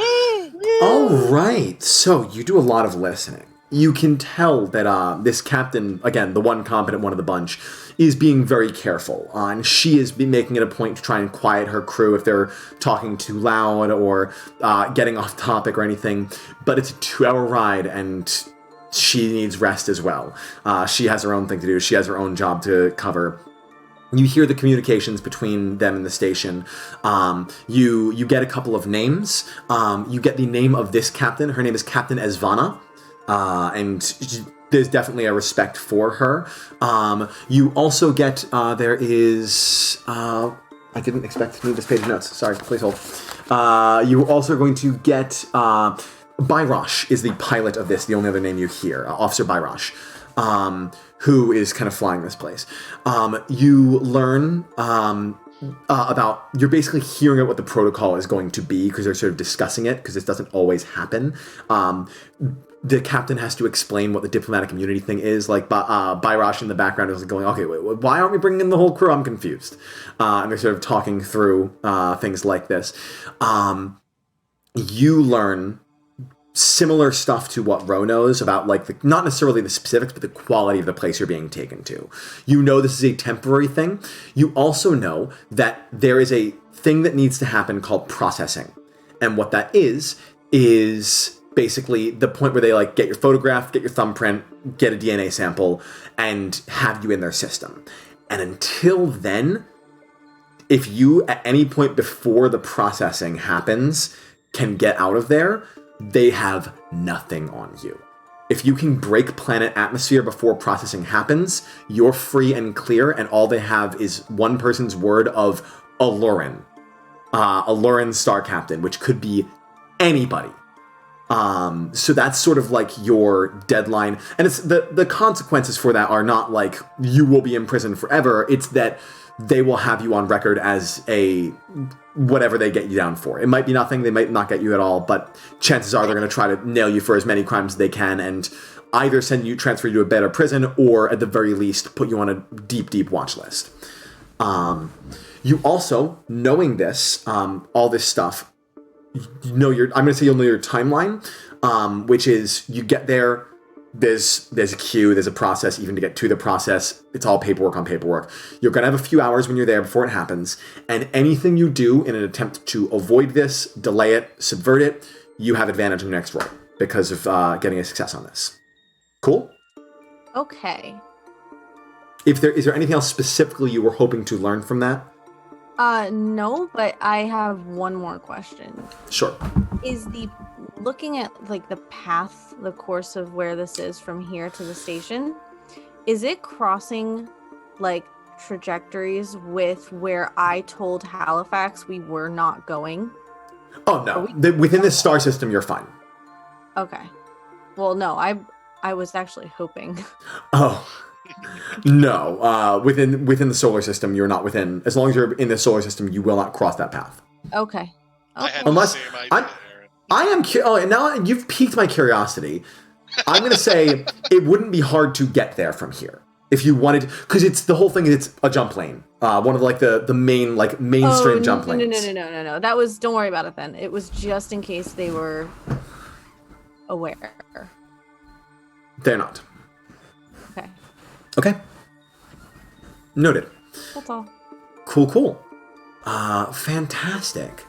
All right. So you do a lot of listening. You can tell that this captain, again, the one competent one of the bunch, is being very careful. And she is making it a point to try and quiet her crew if they're talking too loud or getting off topic or anything. But it's a 2-hour ride and she needs rest as well. She has her own thing to do. She has her own job to cover. You hear the communications between them and the station. You get a couple of names. You get the name of this captain. Her name is Captain Esvana. And there's definitely a respect for her. You also get, there is I didn't expect to need this page of notes. Sorry, please hold. You are also going to get... Byrosh is the pilot of this, the only other name you hear. Officer Byrosh, who is kind of flying this place. You learn... about you're basically hearing about what the protocol is going to be because they're sort of discussing it because this doesn't always happen. The captain has to explain what the diplomatic immunity thing is. Like Byrosh in the background is going, okay, wait, why aren't we bringing in the whole crew? I'm confused. And they're sort of talking through things like this. You learn similar stuff to what Ro knows about, like, not necessarily the specifics, but the quality of the place you're being taken to. You know this is a temporary thing. You also know that there is a thing that needs to happen called processing. And what that is basically the point where they, like, get your photograph, get your thumbprint, get a DNA sample, and have you in their system. And until then, if you, at any point before the processing happens, can get out of there, they have nothing on you. If you can break planet atmosphere before processing happens, you're free and clear, and all they have is one person's word of Ellorah, Ellorah Star Captain, which could be anybody. So that's sort of like your deadline, and it's the consequences for that are not like you will be in prison forever. It's that they will have you on record as a whatever they get you down for. It might be nothing, they might not get you at all, but chances are they're going to try to nail you for as many crimes as they can and either transfer you to a better prison or at the very least put you on a deep watch list. You also, knowing this, all this stuff, I'm going to say you'll know your timeline, which is you get there, there's a queue, there's a process even to get to the process. It's all paperwork on paperwork. You're going to have a few hours when you're there before it happens, and anything you do in an attempt to avoid this, delay it, subvert it, you have advantage in your next roll because of getting a success on this. Cool? Okay. Is there anything else specifically you were hoping to learn from that? No, but I have one more question. Sure. Is looking at, like, the path, the course of where this is from here to the station, is it crossing, like, trajectories with where I told Halifax we were not going? Oh, no. Within this star system, you're fine. Okay. Well, no, I was actually hoping. Oh. No. Within the solar system, you're not within. As long as you're in the solar system, you will not cross that path. Okay. I had Unless the same idea, Erin. I am now you've piqued my curiosity. I'm going to say it wouldn't be hard to get there from here if you wanted, because it's the whole thing is it's a jump lane. One of like the main mainstream jump lanes. No. That was, don't worry about it then. It was just in case they were aware. They're not. Okay. Okay. Noted. That's all. Cool. Fantastic.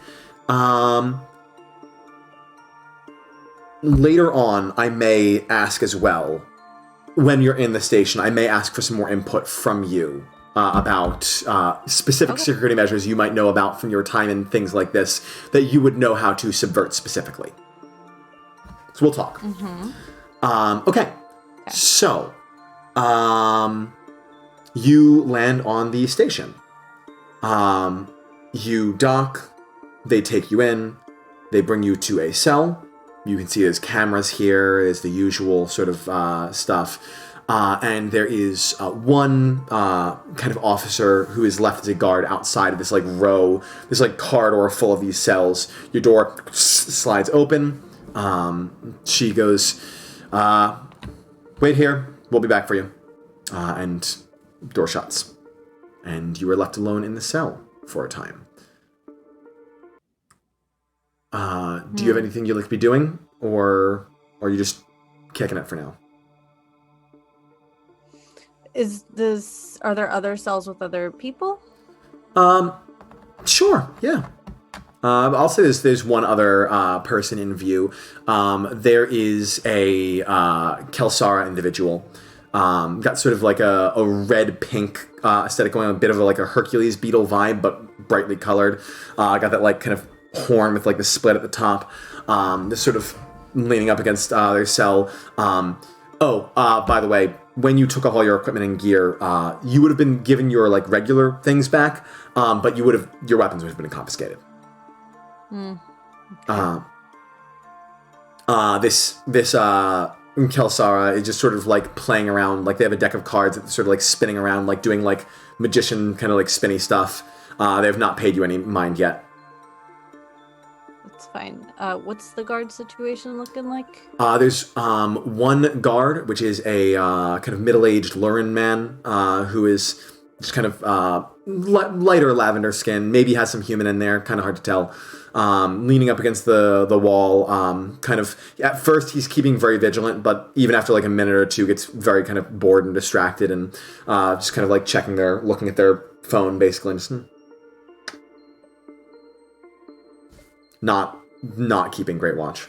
Later on, I may ask as well, when you're in the station, I may ask for some more input from you about specific security measures you might know about from your time and things like this that you would know how to subvert specifically. So we'll talk. Mm-hmm. Okay. So, you land on the station. You dock, they take you in, they bring you to a cell. You can see there's cameras here, there's the usual sort of stuff. And there is one kind of officer who is left as a guard outside of this like row, this like corridor full of these cells. Your door slides open. She goes, wait here, we'll be back for you. And door shuts. And you are left alone in the cell for a time. Do you have anything you'd like to be doing? Or are you just kicking it for now? Are there other cells with other people? Sure, yeah. I'll say there's one other person in view. There is a Kelsara individual. Got sort of like a red-pink aesthetic going on, a bit of like a Hercules beetle vibe, but brightly colored. Got that like kind of horn with like the split at the top. This sort of leaning up against their cell. By the way, when you took off all your equipment and gear, you would have been given your like regular things back, but your weapons would have been confiscated. Okay. This Kelsara is just sort of like playing around, like they have a deck of cards that's sort of like spinning around, like doing like magician kind of like spinny stuff. They have not paid you any mind yet. That's fine. What's the guard situation looking like? There's one guard, which is a kind of middle-aged Lurin man who is just kind of lighter lavender skin, maybe has some human in there, kind of hard to tell. Leaning up against the wall, kind of, at first he's keeping very vigilant, but even after like a minute or two gets very kind of bored and distracted and just kind of like looking at their phone basically, and just not keeping great watch.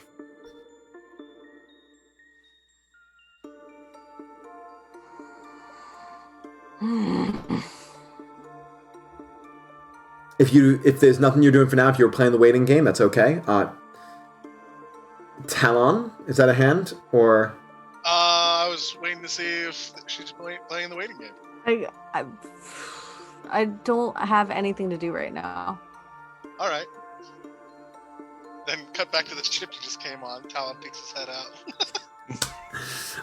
If there's nothing you're doing for now, if you're playing the waiting game, that's okay. Talon, is that a hand or? I was waiting to see if she's playing the waiting game. I don't have anything to do right now. All right. Then cut back to the ship you just came on. Talon peeks his head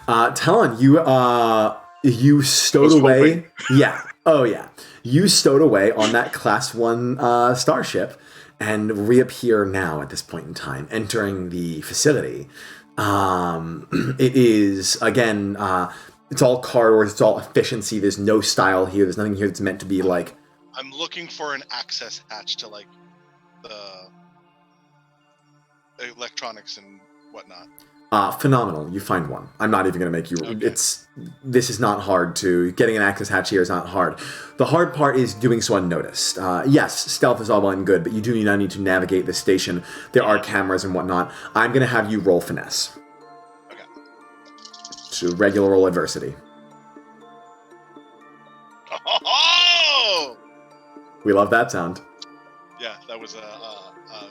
out. Talon, you stowed away. Yeah. Oh yeah. You stowed away on that Class 1 starship and reappear now at this point in time, entering the facility. It is, again, it's all corridors, it's all efficiency, there's no style here, there's nothing here that's meant to be like... I'm looking for an access hatch to, like, the electronics and whatnot. Phenomenal. You find one. I'm not even going to make you... Okay. This is not hard to... Getting an access hatch here is not hard. The hard part is doing so unnoticed. Yes, stealth is all well and good, but you do now need to navigate the station. There are cameras and whatnot. I'm going to have you roll finesse. Okay. So regular roll adversity. Oh! We love that sound. Yeah, that was a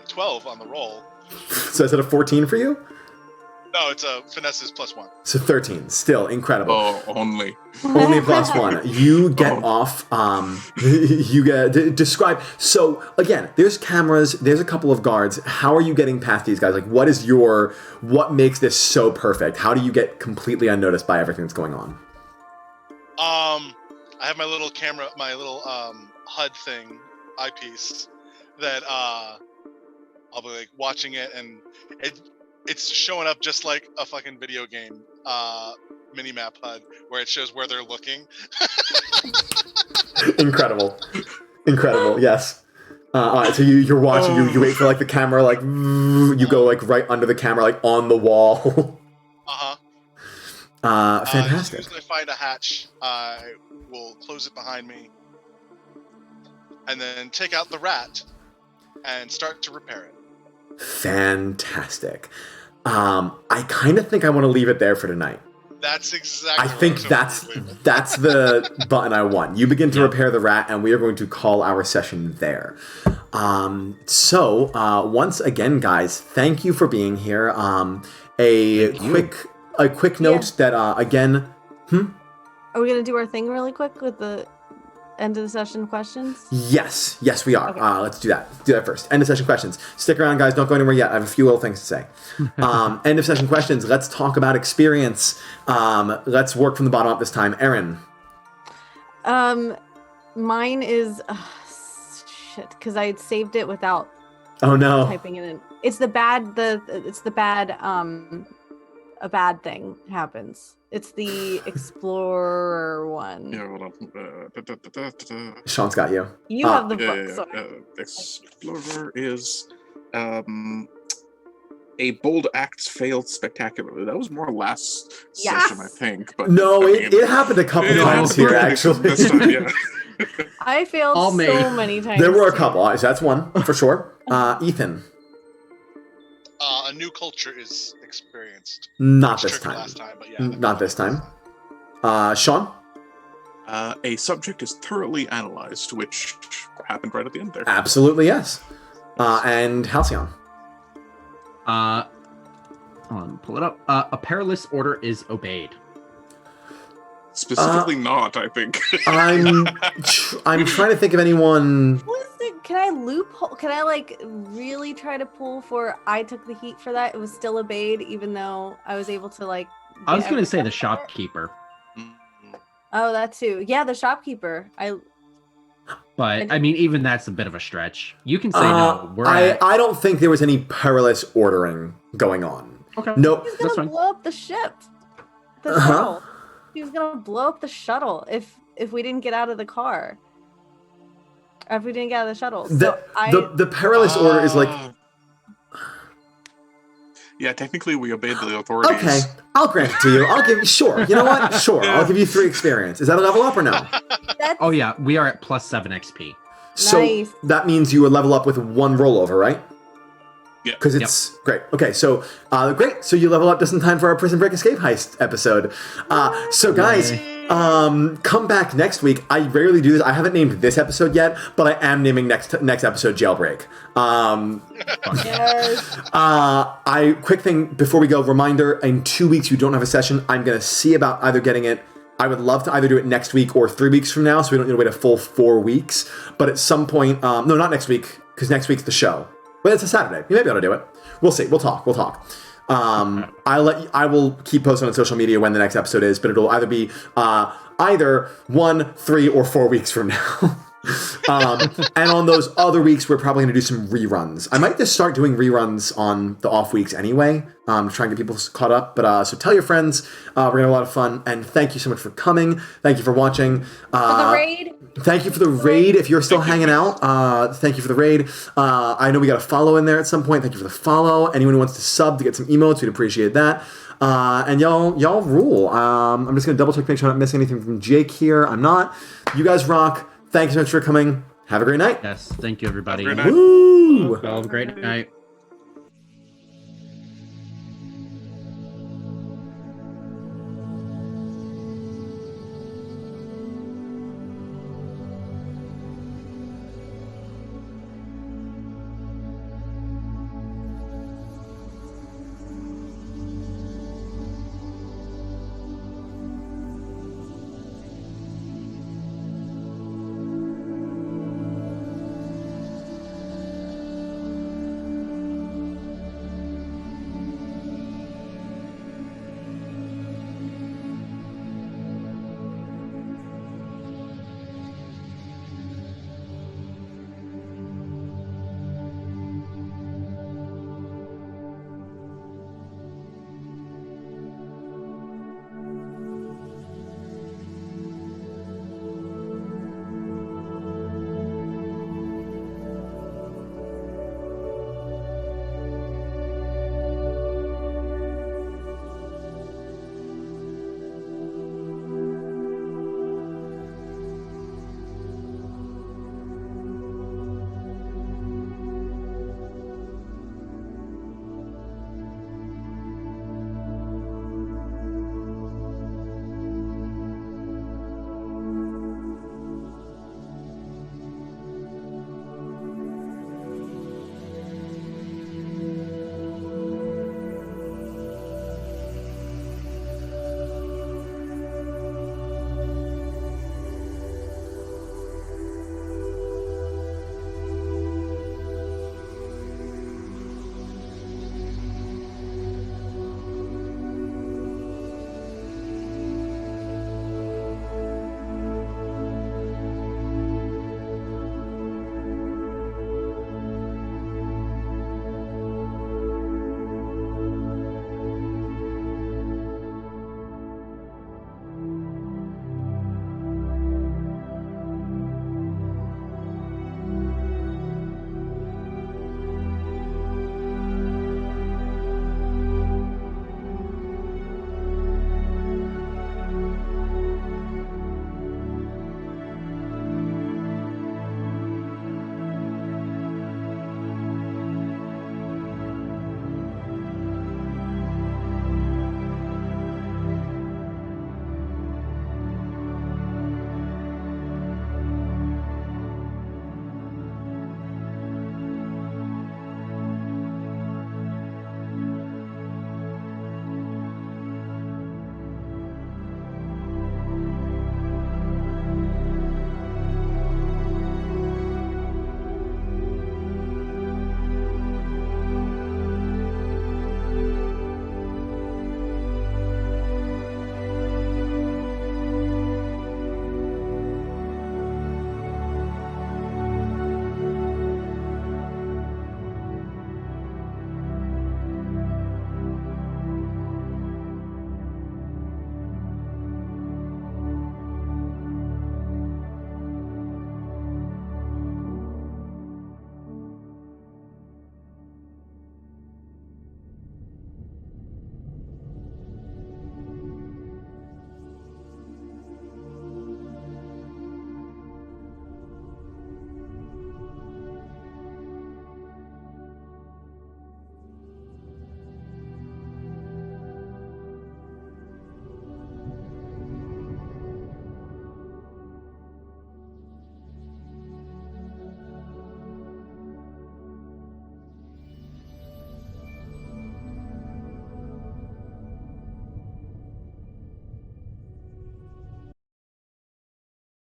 12 on the roll. So is it a 14 for you? No, it's a finesses +1. So 13. Still incredible. Oh, only. Only +1. You get off. You get describe. So again, there's cameras. There's a couple of guards. How are you getting past these guys? Like, what makes this so perfect? How do you get completely unnoticed by everything that's going on? I have my little camera, my little HUD thing, eyepiece, that I'll be like watching it, and it's showing up just like a fucking video game mini-map HUD where it shows where they're looking. Incredible, yes. So you're watching, you wait for like the camera, like you go like right under the camera, like on the wall. Fantastic. As soon as I find a hatch, I will close it behind me and then take out the rat and start to repair it. Fantastic. I kind of think I want to leave it there for tonight. That's exactly. I think that's the button I want. You begin to repair the rat, and we are going to call our session there. So once again, guys, thank you for being here. A quick note that again. Are we gonna do our thing really quick with the end of the session questions? Yes, we are. Okay. Let's do that. Do that first. End of session questions. Stick around, guys. Don't go anywhere yet. I have a few little things to say. End of session questions. Let's talk about experience. Let's work from the bottom up this time. Erin. Mine is shit, because I had saved it without typing it in. It's the bad. A bad thing happens. It's the explorer one. Yeah, hold on. Sean's got you. You have the book. Sorry. Explorer is a bold acts failed spectacularly. That was more last session, I think. But no, it happened a couple times here, actually. This time, yeah. I failed so many times. There were a couple. So that's one for sure. Ethan. A new culture is experienced. Not this time. Last time, but yeah, not this time. Sean? A subject is thoroughly analyzed, which happened right at the end there. Absolutely, yes. And Halcyon? Hold on, pull it up. A perilous order is obeyed. Specifically not, I think. I'm trying to think of anyone. Listen, can I loophole? Can I like really try to pull for? I took the heat for that. It was still obeyed, even though I was able to like. I was going to say the shopkeeper. Oh, that too. Yeah, the shopkeeper. But I mean, even that's a bit of a stretch. You can say no. I don't think there was any perilous ordering going on. Okay. No, He's gonna blow up the ship. The shuttle. He was gonna blow up the shuttle if we didn't get out of the car. Or if we didn't get out of the shuttle. So the perilous order is like. Yeah, technically we obeyed the authorities. Okay, I'll grant it to you. I'll give you. Sure. You know what? Sure. I'll give you 3 experience. Is that a level up or no? Oh yeah, we are at +7 XP. So nice. that means you would level up with 1 rollover, right? Yeah. Because it's great. Okay, so great. So you level up just in time for our Prison Break Escape Heist episode. So guys, come back next week. I rarely do this. I haven't named this episode yet, but I am naming next episode Jailbreak. Yes. Quick thing before we go, reminder, in 2 weeks you don't have a session. I'm going to see about either getting it. I would love to either do it next week or 3 weeks from now, so we don't need to wait a full 4 weeks. But at some point, no, not next week, because next week's the show. But it's a Saturday. You may be able to do it. We'll see. We'll talk. I will keep posting on social media when the next episode is, but it'll either be either 1, 3, or 4 weeks from now. And on those other weeks, we're probably going to do some reruns. I might just start doing reruns on the off weeks anyway, trying to get people caught up. But so tell your friends. We're going to have a lot of fun. And thank you so much for coming. Thank you for watching. For the raid. Thank you for the raid. If you're still hanging out, thank you for the raid. I know we got a follow in there at some point. Thank you for the follow. Anyone who wants to sub to get some emotes, we'd appreciate that. And y'all rule. I'm just going to double check, make sure I'm not missing anything from Jake here. I'm not. You guys rock. Thank you so much for coming. Have a great night. Yes, thank you, everybody. Have a great night. Woo! Well, have a great night.